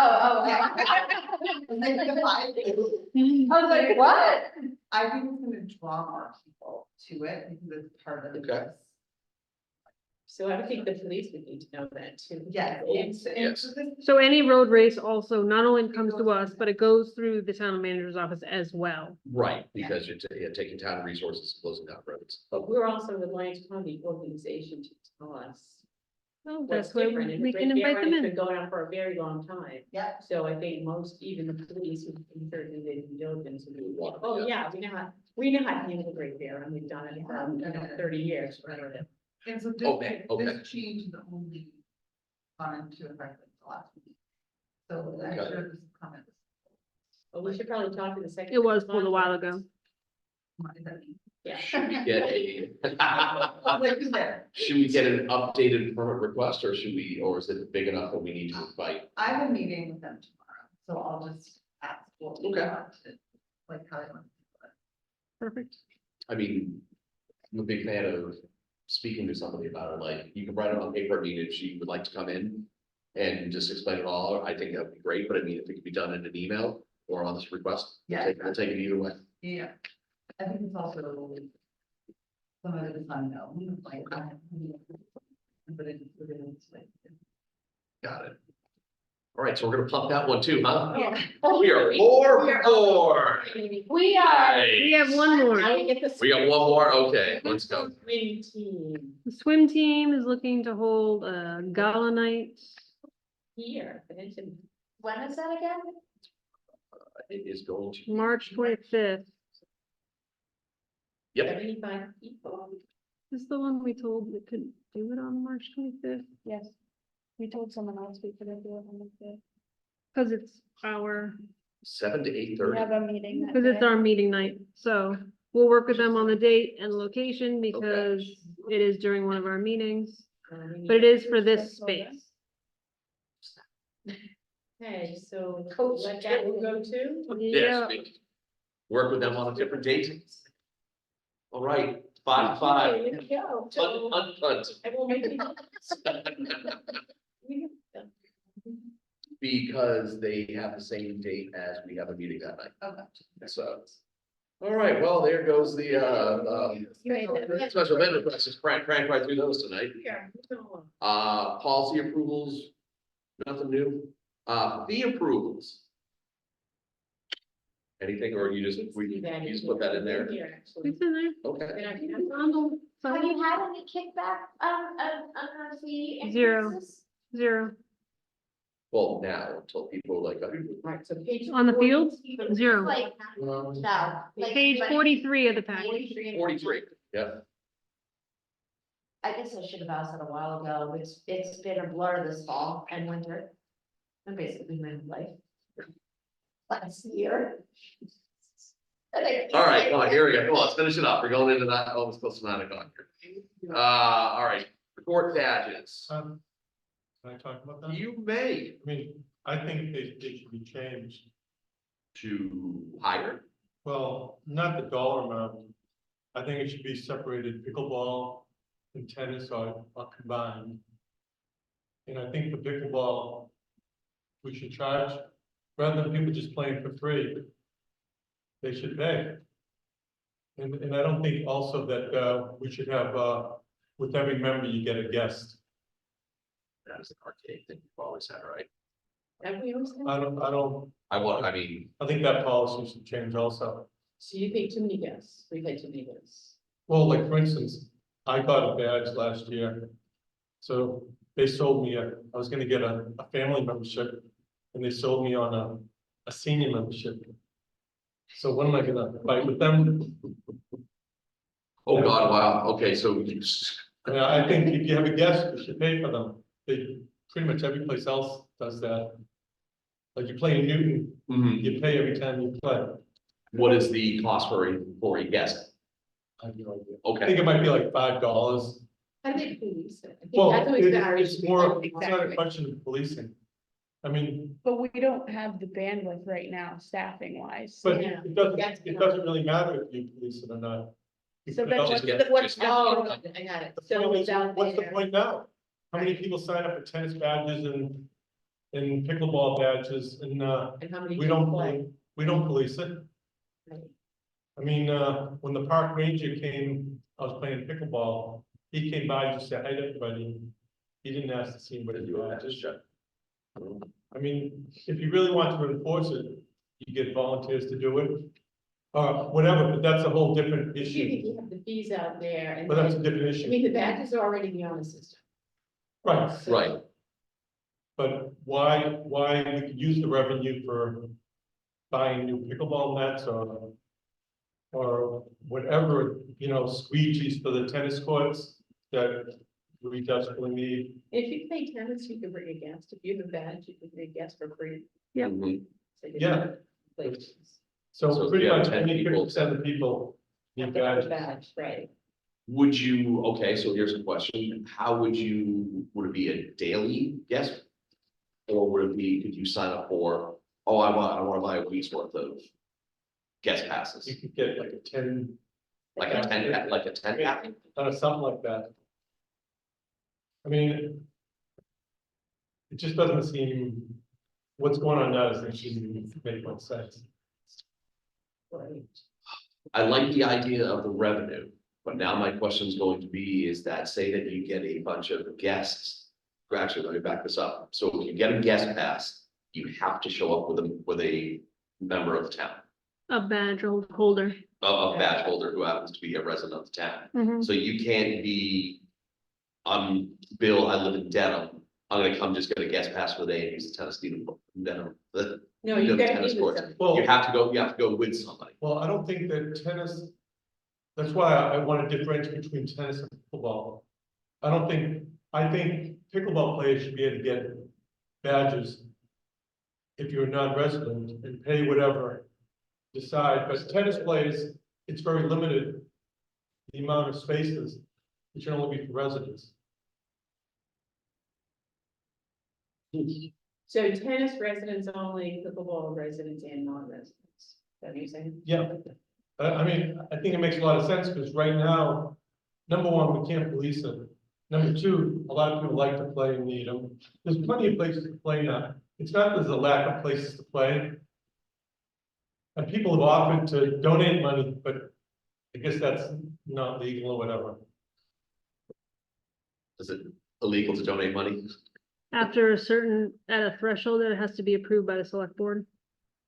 H: was like, what?
D: I think it's gonna draw more people to it because it's part of
B: Okay.
D: this.
E: So I would think the police would need to know that too.
D: Yes,
B: Yes.
A: So any road race also not only comes to us, but it goes through the town manager's office as well.
B: Right, because you're taking town resources, closing down roads.
E: But we're also relying upon the organization to tell us
A: Oh,
E: what's
A: that's where
E: different. And
A: we
E: the
A: can
E: Great Bear
A: invite them
E: Run has
A: in.
E: been going on for a very long time.
D: Yeah.
E: So I think most, even the police who certainly did due diligence would be,
B: Water,
E: oh,
B: yeah.
E: yeah, we know how to handle the Great Bear and we've done it for, 30 years. Right.
D: And so
B: Okay, okay.
D: this change is only gone into effect like the last week. So I'm
B: Okay.
D: sure this comment.
E: Well, we should probably talk to the second.
A: It was pulled a while ago.
D: What does that mean?
E: Yeah.
B: Should we get a,
D: Like, who's there?
B: should we get an updated permit request or should we, or is it big enough that we need to invite?
D: I have a meeting with them tomorrow, so I'll just ask what we
B: Okay.
D: want to, like, how they want to do it.
A: Perfect.
B: I mean, I'm a big fan of speaking to somebody about it, like, you can write it on paper, I mean, if she would like to come in and just explain it all, I think that would be great, but I mean, if it could be done in an email or on this request, we'll take it either way.
D: Yeah, I think it's also some of it is unknown, like. But it's, like.
B: Got it. All right, so we're gonna pump that one too, huh?
H: Yeah.
B: We are 4 for 4.
H: We are,
A: We have one more.
E: Now we get the.
B: We got one more, okay, let's go.
E: Swim team
A: The swim team is looking to hold a gala night.
E: here, Bennington.
H: when is that again?
B: It is going to,
A: March 25th.
B: Yep.
E: 75 people.
A: Is this the one we told we could do it on March 25th?
F: Yes. We told someone else we couldn't do it on the fifth.
A: Because it's our,
B: 7 to
F: We
B: 8:30.
F: have a meeting. that
A: because it's
F: day.
A: our meeting night. So we'll work with them on the date and location because it is during one of our meetings. But it is for this space.
E: Okay, so
H: Coach
E: what that will go to?
B: Yes, we work with them on a different date. All right, 5 to 5.
E: Okay, there we go.
B: Punt, punt, punt.
E: I will make it.
B: Because they have the same date as we have a meeting that night,
D: Okay.
B: so. All right, well, there goes the,
F: You made it.
B: special event requests, just crank right through those tonight.
E: Yeah, moving along.
B: Policy approvals, nothing new. Fee approvals. Anything, or you just, you just put that in there?
E: Here, actually.
A: It's in there.
B: Okay,
E: And I can-
A: On the
H: Have
A: side.
H: you had any kickback, on the
A: Zero.
H: increases?
A: 0.
B: well, now, until people are like,
E: Right, so page.
A: On the
E: 40.
A: field? 0.
H: Like, no. like,
A: Page
H: but
A: 43 of the package.
H: 43 and
B: 43, yeah.
H: I guess I should have asked that a while ago. It's been a blur this fall and winter. And basically my life. Last year.
B: All right, come on, here we go. Come on, let's finish it up. We're going into that, almost close to 9 o'clock here. All right, court badges.
G: Can I talk about that?
B: You may
G: I mean, I think they should be changed.
B: to hire.
G: Well, not the dollar amount. I think it should be separated, pickleball and tennis are combined. And I think for pickleball, we should charge, rather than people just playing for free. They should pay. And I don't think also that, we should have, with every member, you get a guest.
B: That is an archaic thing we've always had, right?
E: Have we always had-
B: I mean,
G: I think that policy should change also.
E: So you think too many guests, we've had too many guests.
G: Well, like for instance, I got a badge last year. So they sold me I was gonna get a family membership and they sold me on a senior membership. So when am I gonna fight with them?
B: oh God, wow, okay, so you,
G: I mean, I think if you have a guest, you should pay for them. They, pretty much every place else does that. Like you play in Newton,
B: mhm.
G: you pay every time you play.
B: What is the cost for a guest?
G: I have no idea. I
B: Okay,
G: think it might be like $5.
E: How do they police it? I think
G: Well,
E: that's always been our
G: it's
E: issue.
G: more, it's not a
E: Exactly.
G: question of policing. I mean,
F: But we don't have the bandwidth right now, staffing wise.
G: but
E: Yeah.
G: it doesn't really matter if you police it or not.
F: So then
B: Just
F: what's
B: get-
F: the, what's
B: just-
E: Oh,
F: the,
E: I got it.
G: The
E: So
G: point is,
E: without
G: what's the
E: there-
G: point now? How many people sign up for tennis badges and pickleball badges and,
E: And how many
G: we
E: people
G: don't,
E: play?
G: we don't police it.
E: Right.
G: I mean, when the park ranger came, I was playing pickleball, he came by, just said hi to everybody. He didn't ask to see anybody.
B: do a badges check.
G: I mean, if you really want to enforce it, you get volunteers to do it. Whatever, but that's a whole different
E: You
G: issue,
E: think you have the fees out there and
G: but that's a
E: then,
G: different
E: I
G: issue,
E: mean, the badges are already in the honor system.
G: right?
E: So-
B: Right,
G: But why we could use the revenue for buying new pickleball nets or whatever, squeegees for the tennis courts that we desperately need.
E: If you play tennis, you can bring a guest. If you have a badge, you can bring a guest for free.
A: Yep.
B: mhm.
E: So you-
G: Yeah.
E: places.
B: So
G: So
B: if
G: pretty
B: you have
G: much
B: 10
G: any
B: people-
G: 50% of the people need
E: Have to have a
G: badges.
E: badge, right?
B: Would you, okay, so here's a question, how would would it be a daily guest? Or would it be, could you sign up for, oh, I want to buy a week's worth of guest passes,
G: You could get like a 10,
B: like a 10, like a 10 pack?
G: something like that. I mean, it just doesn't seem, what's going on now doesn't seem to make much sense.
E: Right.
B: I like the idea of the revenue, but now my question is going to be, is that say that you get a bunch of guests. Actually, let me back this up. So if you get a guest pass, you have to show up with a member of the town,
A: A badge holder.
B: a badge holder who happens to be a resident of the town.
A: Mhm.
B: So you can't be, Bill, I live in Dedham, I'm gonna come just get a guest pass for the day and use the tennis team in Dedham.
E: No,
B: You
E: you
B: go to
E: gotta
B: tennis
E: be with
B: courts.
E: them.
G: Well,
B: You have to go with somebody.
G: well, I don't think that tennis, that's why I want to differentiate between tennis and pickleball. I think pickleball players should be able to get badges if you're a non-resident and pay whatever, decide, but tennis players, it's very limited. The amount of spaces, it should only be for residents.
E: So tennis residents only, pickleball residents and non-residents. Is that what you're saying?
G: Yeah, I mean, I think it makes a lot of sense, because right now, number one, we can't police it. Number two, a lot of people like to play and need them. There's plenty of places to play now. It's not there's a lack of places to play. And people have offered to donate money, but I guess that's not legal or whatever.
B: Is it illegal to donate money
A: After at a threshold, it has to be approved by the select board.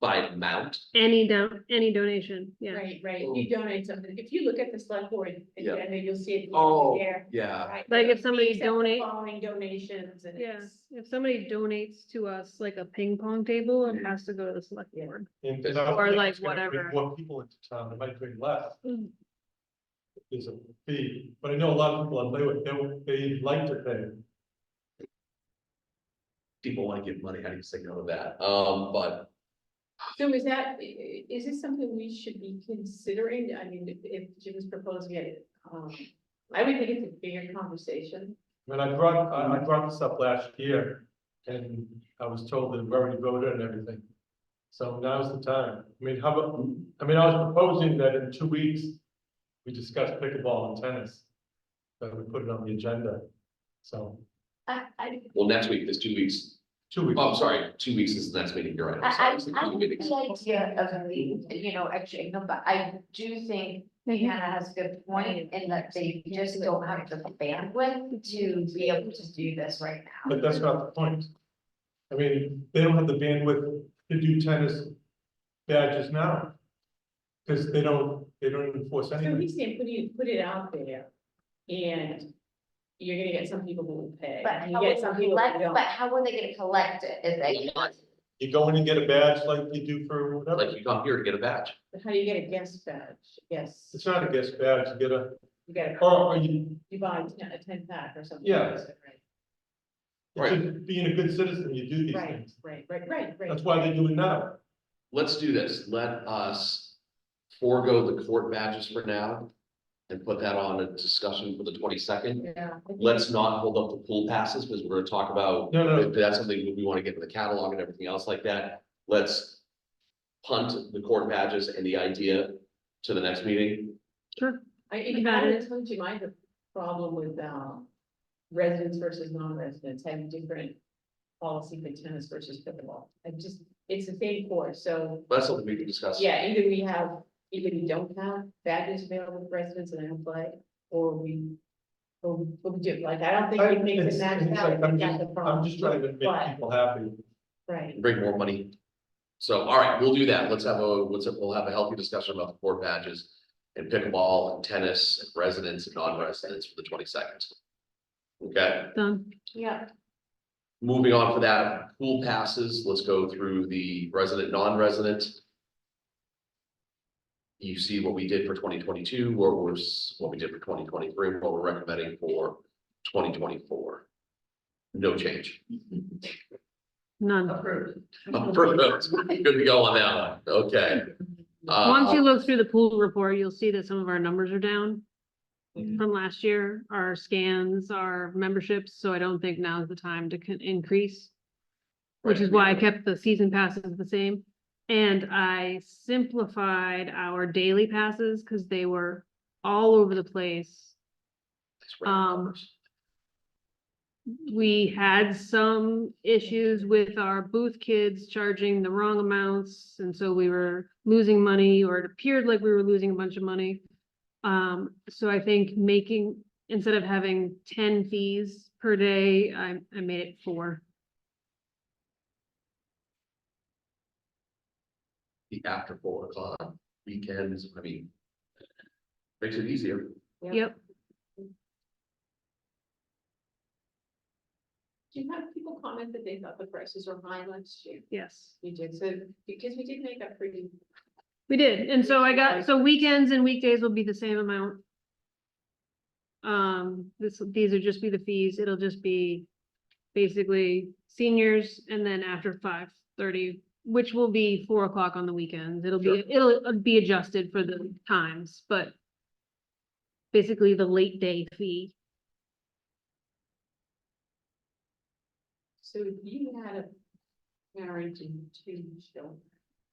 B: by amount?
A: Any donation, yeah.
E: Right, right. If you donate something, if you look at the select board
B: Yeah.
E: agenda, you'll see it
B: Oh,
E: there.
B: yeah.
E: Right,
A: Like if
E: the
A: somebody
E: fees have the
A: donate-
E: Following donations and
A: Yeah,
E: it's.
A: if somebody donates to us like a ping pong table, it has to go to the select
E: Yeah.
A: board.
G: And
B: Or
G: I don't think
A: like
G: it's gonna bring
A: whatever.
G: More people into town, it might bring less.
A: Mm.
G: There's a fee, but I know a lot of people, they like to pay.
B: People want to give money, how do you say no to that? But
E: So is this something we should be considering? I mean, if Jim's proposing it, I would think it's a bigger conversation.
G: When I brought this up last year, and I was told that we've already voted and everything. So now's the time. I mean, I was proposing that in 2 weeks, we discuss pickleball and tennis. That we put it on the agenda, so,
B: well, next week, there's 2 weeks.
G: 2 weeks.
B: Oh, I'm sorry, 2 weeks is the next meeting, you're right. I'm sorry.
H: I
B: It's 2
H: like
B: meetings.
H: the idea of the, actually, no, but I do think Hannah has a good point in that they just don't have the bandwidth to be able to do this right now.
G: But that's not the point. I mean, they don't have the bandwidth to do tennis badges now. Because they don't enforce
E: So
G: anything.
E: he's saying, put it out there and you're gonna get some people who will pay.
H: But
E: and you
H: how
E: get
H: will
E: some
H: they
E: people
H: collect,
E: who don't.
H: but how are they gonna collect it if they?
G: You go in and get a badge like you do for whatever.
B: Like you come here to get a badge.
E: But how do you get a guest badge? Yes,
G: It's not a guest badge, you get a,
E: you get a,
G: or you,
E: you buy a 10 pack or something.
G: Yeah.
E: Right,
B: Right.
G: it's just being a good citizen, you do these
E: right,
G: things.
E: right.
G: That's why they do it now.
B: Let's do this. Let us forego the court badges for now. And put that on a discussion for the 22nd.
E: Yeah.
B: Let's not hold up the pool passes because we're gonna talk about.
G: No, no.
B: If that's something that we want to get in the catalog and everything else like that. Let's punt the court badges and the idea to the next meeting.
A: Sure.
E: I
A: Got it.
E: would told you, I have a problem with, residents versus non-residents having different policy for tennis versus pickleball. It's the same course, so,
B: That's something we can discuss.
E: yeah, either we don't have badges available for residents and don't play, or we do, like, I don't think it makes it matter.
G: It's like, I'm just trying to make
E: But-
G: people happy.
E: Right,
B: Bring more money. So, all right, we'll do that. We'll have a healthy discussion about the court badges. And pickleball and tennis, and residents and non-residents for the 22nd. Okay,
A: Done.
H: Yeah.
B: moving on for that, pool passes, let's go through the resident, non-resident. You see what we did for 2022, what we did for 2023, what we're recommending for 2024. No change.
A: None.
D: Approved.
B: Good to go on that one, okay.
A: Once you look through the pool report, you'll see that some of our numbers are down
B: Mhm.
A: from last year, our scans, our memberships, so I don't think now's the time to increase. Which
B: Right.
A: is why I kept the season passes the same. And I simplified our daily passes because they were all over the place.
B: That's round
A: um,
B: numbers.
A: We had some issues with our booth kids charging the wrong amounts, and so we were losing money, or it appeared like we were losing a bunch of money. So I think instead of having 10 fees per day, I made it 4.
B: The after 4 o'clock, weekends, I mean. Makes it easier.
A: Yep,
E: Do you have people comment that they thought the prices were high last year?
A: yes.
E: We did, so, because we did make up pretty.
A: We did, and so so weekends and weekdays will be the same amount. These would just be the fees, it'll just be basically seniors and then after 5:30, which will be 4 o'clock on the weekends. It'll be adjusted for the times, but basically the late day fee.
E: So if you had a parent and 2 children,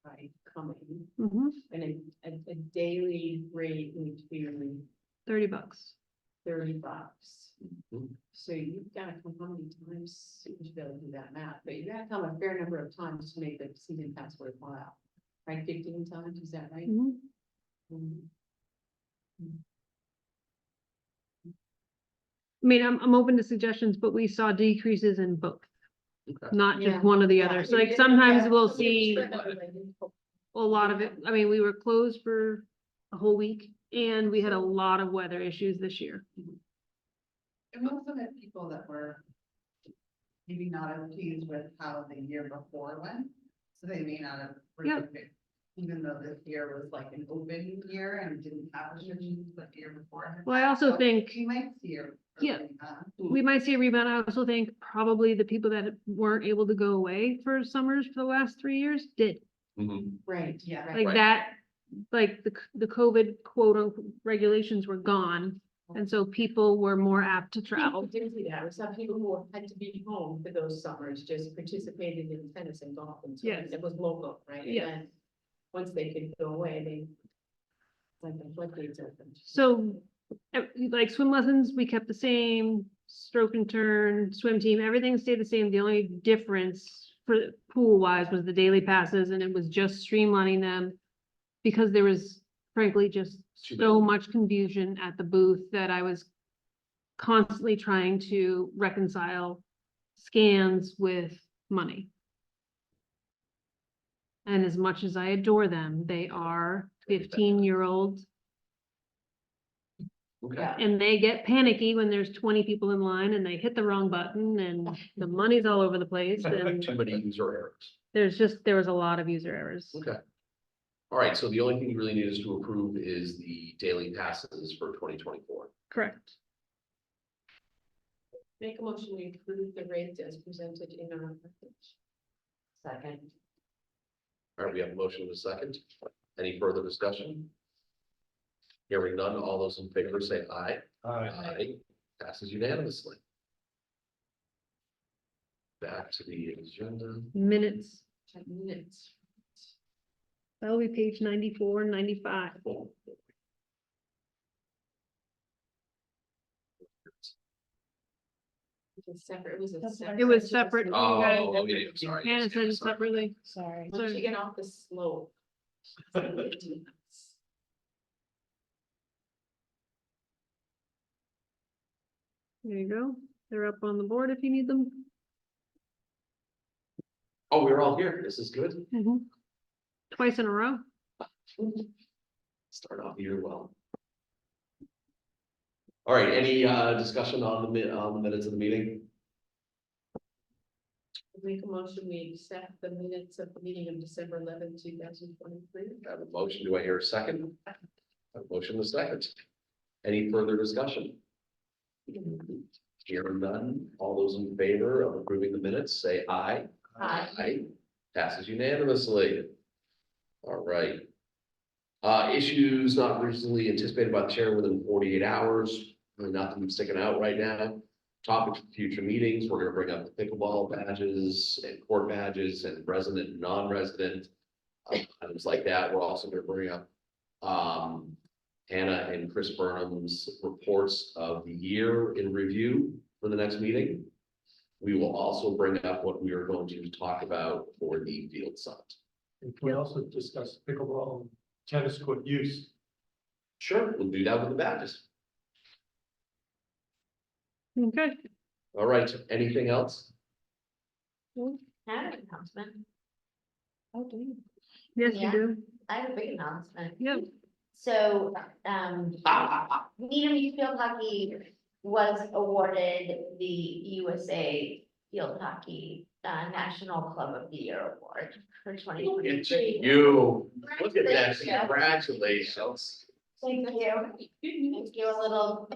E: right, coming,
A: Mhm,
E: and a daily rate would be
A: $30.
E: $30.
B: Mhm.
E: So you've got to come how many times, you should be able to do that math, but you got to come a fair number of times to make the season pass worthwhile. Right, 15 times, is that right?
A: Mhm.
E: Mhm.
A: I mean, I'm open to suggestions, but we saw decreases in both,
B: Okay.
A: not
E: Yeah.
A: just one or the other. So like sometimes we'll see
E: Yeah.
A: a lot of it. I mean, we were closed for a whole week and we had a lot of weather issues this year.
D: And we also had people that were maybe not as pleased with how the year before went, so they may not have.
A: Yeah.
D: really- Even though this year was like an open year and didn't have restrictions, but the year before. had
A: Well, I
D: that.
A: also
D: So
A: think
D: We might see a.
A: Yeah.
D: rebound.
A: we might see a rebound. I also think probably the people that weren't able to go away for summers for the last 3 years did.
B: Mhm.
E: Right,
D: Yeah.
E: right.
A: Like
B: Right.
A: that, like the COVID quote unquote regulations were gone. And so people were more apt to
E: People
A: travel.
E: did see that, some people who had to be home for those summers just participated in tennis and golf and so
A: Yes.
E: it was local, right? And
A: Yeah.
E: then once they could go away, they. Like the floodgates opened.
A: So, like swim lessons, we kept the same, stroke and turn, swim team, everything stayed the same. The only difference for pool wise was the daily passes, and it was just streamlining them. Because there was frankly just
B: Too
A: so
B: many.
A: much confusion at the booth that I was constantly trying to reconcile scans with money. And as much as I adore them, they are 15-year-olds.
B: Okay.
A: And they get panicky when there's 20 people in line and they hit the wrong button and the money's all over the place and
B: Too many user errors.
A: there was a lot of user errors.
B: Okay. All right, so the only thing you really need us to approve is the daily passes for 2024.
A: Correct.
E: Make a motion, we approve the rates as presented in our package.
H: Second.
B: All right, we have a motion and a second. Any further discussion? Hearing none, all those in favor say aye. Aye. Passes unanimously. Back to the agenda.
A: Minutes,
E: 10 minutes.
A: that'll be page 94 and 95.
E: It was separate, it was a
F: That's what I
E: separate.
A: It was separate. You
B: Oh,
A: guys-
B: oh, yeah, I'm sorry.
A: Hannah
B: yes,
A: said
B: yes,
A: it
B: sorry.
A: separately.
F: Sorry.
E: Once you get off the slope.
A: There you go. They're up on the board if you need them.
B: Oh, we're all here. This is good.
A: Twice in a row.
B: Start off the year well. All right, any discussion on the minutes of the meeting?
E: Make a motion, we accept the minutes of the meeting of December 11th, 2023.
B: I have a motion. Do I hear a second? I have a motion and a second. Any further discussion? Hearing none. All those in favor of approving the minutes, say aye.
H: Aye.
B: Passes unanimously. All right. Issues not recently anticipated by the chair within 48 hours, really nothing sticking out right now. Topics for future meetings, we're gonna bring up the pickleball badges and court badges and resident and non-resident. Items like that, we're also gonna bring up, Hannah and Chris Burnham's reports of the year in review for the next meeting. We will also bring up what we are going to talk about for the field summit.
G: And can we also discuss pickleball and tennis court use?
B: Sure, we'll do that with the badges.
A: Okay.
B: All right, anything else?
H: I have an announcement.
F: Oh, do you?
A: Yes, you
H: Yeah.
A: do.
H: I have a big announcement.
A: Yeah.
H: So, Needham Youth Field Hockey was awarded the USA Field Hockey National Club of the Year Award for twenty
B: Look at
H: twenty-three.
B: you, look at that,
H: Thank you.
B: congratulations.
H: Thank you. Thank you, a little.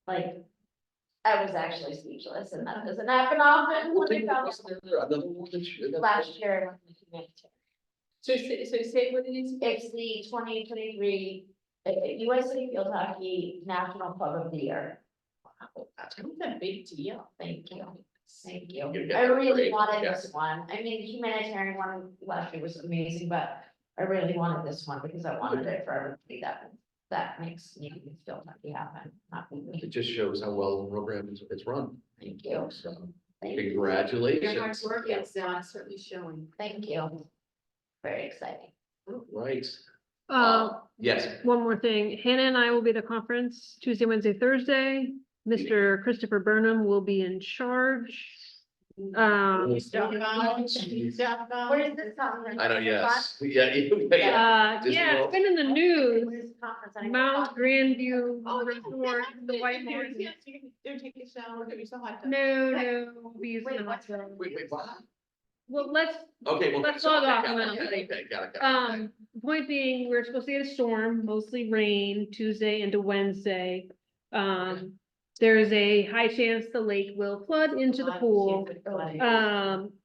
H: Like, I was actually speechless and that doesn't happen often. when it comes to
B: Another one that you-
H: Last year.
E: So say what it is.
H: It's the 2023 USA Field Hockey National Club of the Year.
B: That's
E: It's a big deal.
H: Thank you. Thank you.
B: You get
H: I
B: that
H: really
B: great,
H: wanted
B: yeah.
H: this one. I mean, the humanitarian one last year was amazing, but I really wanted this one because I wanted it for everybody that makes me feel happy happen. Not me.
B: It just shows how well the program is run.
H: Thank you.
B: So,
H: Thank you.
B: congratulations.
E: Your hard work is certainly showing.
H: Thank you. Very exciting.
B: Right, yes,
A: One more thing, Hannah and I will be at a conference Tuesday, Wednesday, Thursday. Mr. Christopher Burnham will be in charge.
H: Where is this conference?
B: I know, yes, yeah. Yeah. Disney
A: Yeah,
B: World?
A: it's been in the news.
H: Where's the conference? I didn't
A: Mount
H: know.
A: Grandview
E: Oh,
A: Resort, in the White Mountains.
E: Yes, you can go take a shower, get yourself hot tub.
A: No, we'll be using
H: Wait,
A: the
H: what's
A: hospital.
B: Wait, what?
A: Well, let's,
B: Okay, well.
A: Let's log off a minute.
B: Okay, got it.
A: point being, we're supposed to get a storm, mostly rain, Tuesday into Wednesday. There is a high chance the lake will flood into the pool.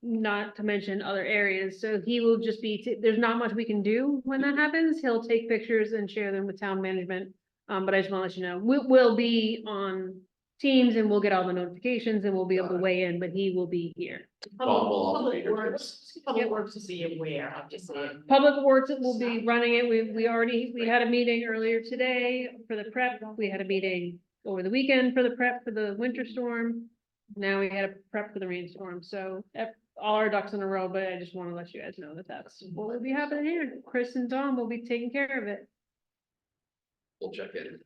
A: Not to mention other areas, so he will just be, there's not much we can do when that happens, he'll take pictures and share them with town management. But I just wanna let you know, we'll be on Teams and we'll get all the notifications and we'll be able to weigh in, but he will be here.
B: Well, we'll also be
E: Public
B: here.
E: Works, Public Works to be aware, I'm just saying.
A: Public Works will be running it, we had a meeting earlier today for the prep, we had a meeting over the weekend for the prep for the winter storm. Now we had a prep for the rainstorm, so all our ducks in a row, but I just wanna let you guys know that that's what will be happening here. Chris and Tom will be taking care of it.
B: We'll check in.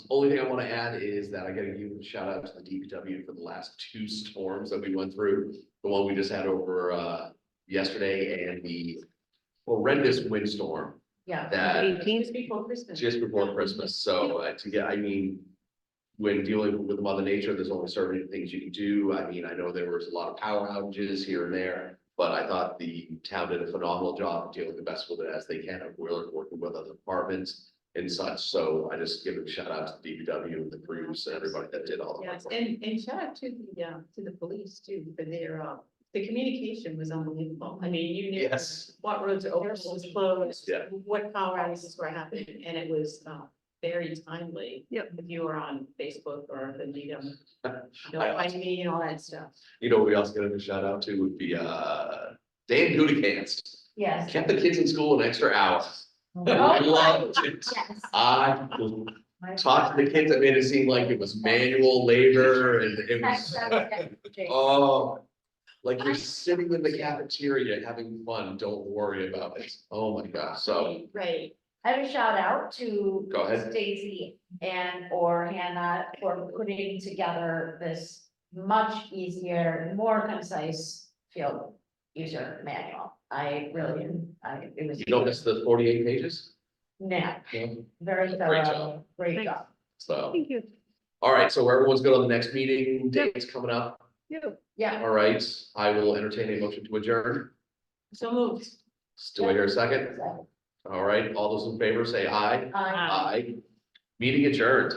B: Only thing I want to add is that I gotta give a shout out to the DPW for the last two storms that we went through. The one we just had over yesterday and the horrendous windstorm
H: Yeah.
B: that
A: 18th.
E: Just before Christmas.
B: just before Christmas. So when dealing with Mother Nature, there's only certain things you can do. I mean, I know there was a lot of power outages here and there, but I thought the town did a phenomenal job of dealing the best with it as they can. We're working with other departments and such. So I just give a shout out to the DPW and the crews and everybody that did all the
E: Yes,
B: work.
E: and shout out to the police too, for their, the communication was unbelievable. I mean, you knew
B: Yes.
E: what roads are open, what was closed,
B: Yeah.
E: what power outages were happening, and it was, very timely.
A: Yep.
E: If you were on Facebook or the Needham,
B: I
E: notify me and all that stuff.
B: You know, we also gonna shout out to would be Dan Gutekunst.
H: Yes.
B: Kept the kids in school an extra hour. I loved it.
H: Yes.
B: I talked to the kids, it made it seem like it was manual labor and it was, oh. Like you're sitting in the cafeteria having fun, don't worry about it. Oh my gosh, so
E: Right.
H: I have a shout out to
B: Go ahead.
H: Stacy or Hannah for putting together this much easier, more concise field user manual. It was.
B: you don't miss the 48 pages?
H: No,
B: No?
H: very
B: Great
H: thorough,
B: job.
H: great
A: Thanks.
H: job.
B: So,
A: Thank you.
B: all right, so everyone's good on the next meeting, dates coming up.
A: Yeah.
H: Yeah.
B: All right, I will entertain a motion to adjourn.
E: So moved.
B: Do I hear a second?
H: So,
B: All right, all those in favor say aye.
H: I-
B: Aye. Meeting adjourned.